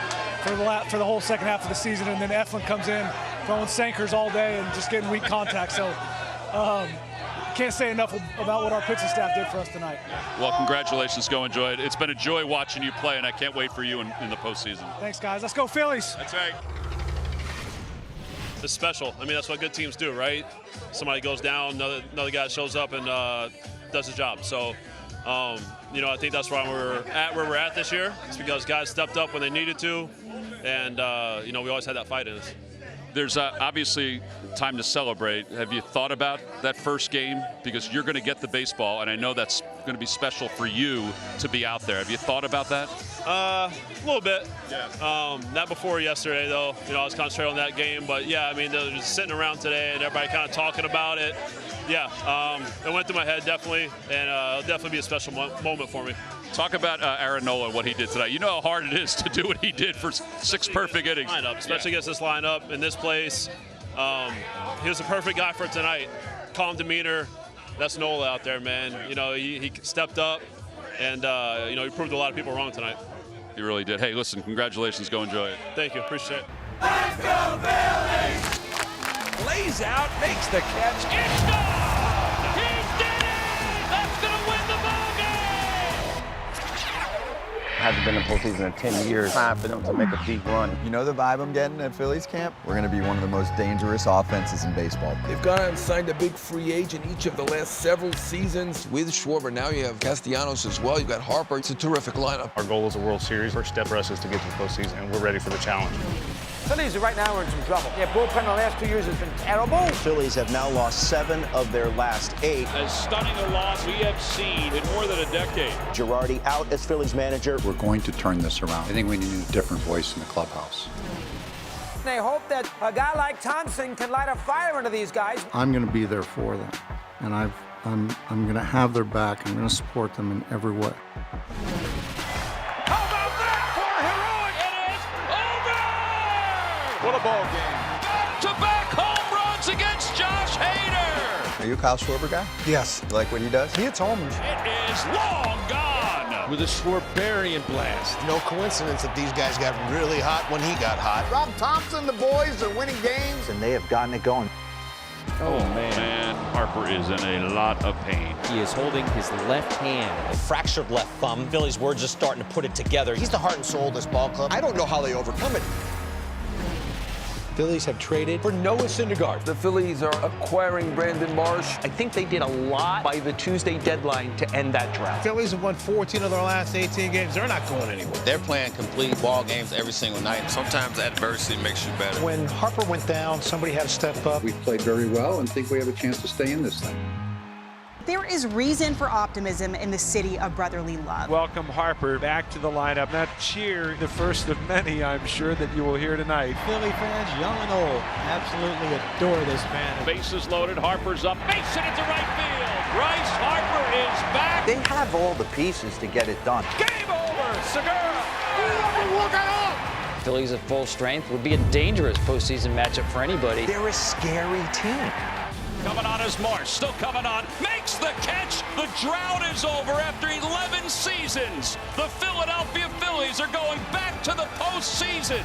for the whole second half of the season, and then Eflin comes in throwing sinkers all day and just getting weak contact. So can't say enough about what our pitching staff did for us tonight. Well, congratulations. Go enjoy it. It's been a joy watching you play, and I can't wait for you in the postseason. Thanks, guys. Let's go Phillies. That's right. It's special. I mean, that's what good teams do, right? Somebody goes down, another guy shows up and does his job. So, I think that's why we're at this year. It's because guys stepped up when they needed to, and we always had that fight in us. There's obviously time to celebrate. Have you thought about that first game? Because you're going to get the baseball, and I know that's going to be special for you to be out there. Have you thought about that? A little bit. Yeah. Not before yesterday, though. I was concentrating on that game. But, yeah, I mean, they're just sitting around today and everybody kind of talking about it. Yeah, it went through my head, definitely, and it'll definitely be a special moment for me. Talk about Aaron Nola and what he did tonight. You know how hard it is to do what he did for 6 perfect innings. Especially against this lineup in this place. He was a perfect guy for tonight. Calm demeanor. That's Nola out there, man. He stepped up, and he proved a lot of people wrong tonight. He really did. Hey, listen, congratulations. Go enjoy it. Thank you. Appreciate it. Let's go, Phillies! Lays out, makes the catch. It's gone! He did it! That's going to win the ball game! Hasn't been in postseason in 10 years. Time for them to make a deep run. You know the vibe I'm getting at Phillies camp? We're going to be one of the most dangerous offenses in baseball. They've gone out and signed a big free agent each of the last several seasons. With Schwarber, now you have Castellanos as well. You've got Harper. It's a terrific lineup. Our goal is a World Series. First step for us is to get to the postseason, and we're ready for the challenge. Phillies right now are in some trouble. Their bullpen the last 2 years has been terrible. Phillies have now lost 7 of their last 8. As stunning a loss we have seen in more than a decade. Girardi out as Phillies manager. We're going to turn this around. I think we need a different voice in the clubhouse. They hope that a guy like Thompson can light a fire under these guys. I'm going to be there for them, and I'm going to have their back. I'm going to support them in every way. What a ball game. Back-to-back home runs against Josh Hader. Are you a Kyle Schwarber guy? Yes. You like what he does? He hits homers. It is long gone. With a Schwarberian blast. No coincidence that these guys got really hot when he got hot. Rob Thompson, the boys are winning games. And they have gotten it going. Oh, man. Harper is in a lot of pain. He is holding his left hand. A fractured left thumb. Phillies were just starting to put it together. He's the heart and soul of this ball club. I don't know how they overcome it. Phillies have traded for Noah Syndergaard. The Phillies are acquiring Brandon Marsh. I think they did a lot by the Tuesday deadline to end that drought. Phillies have won 14 of their last 18 games. They're not going anywhere. They're playing complete ball games every single night. Sometimes adversity makes you better. When Harper went down, somebody had to step up. We've played very well and think we have a chance to stay in this thing. There is reason for optimism in the city of brotherly love. Welcome Harper back to the lineup. That cheer, the first of many, I'm sure, that you will hear tonight. Philly fans, young and old, absolutely adore this man. Bases loaded, Harper's up, makes it into right field. Bryce Harper is back. They have all the pieces to get it done. Game over, Segura. Look out! Phillies at full strength would be a dangerous postseason matchup for anybody. They're a scary team. Coming on is Marsh, still coming on, makes the catch. The drought is over after 11 seasons. The Philadelphia Phillies are going back to the postseason.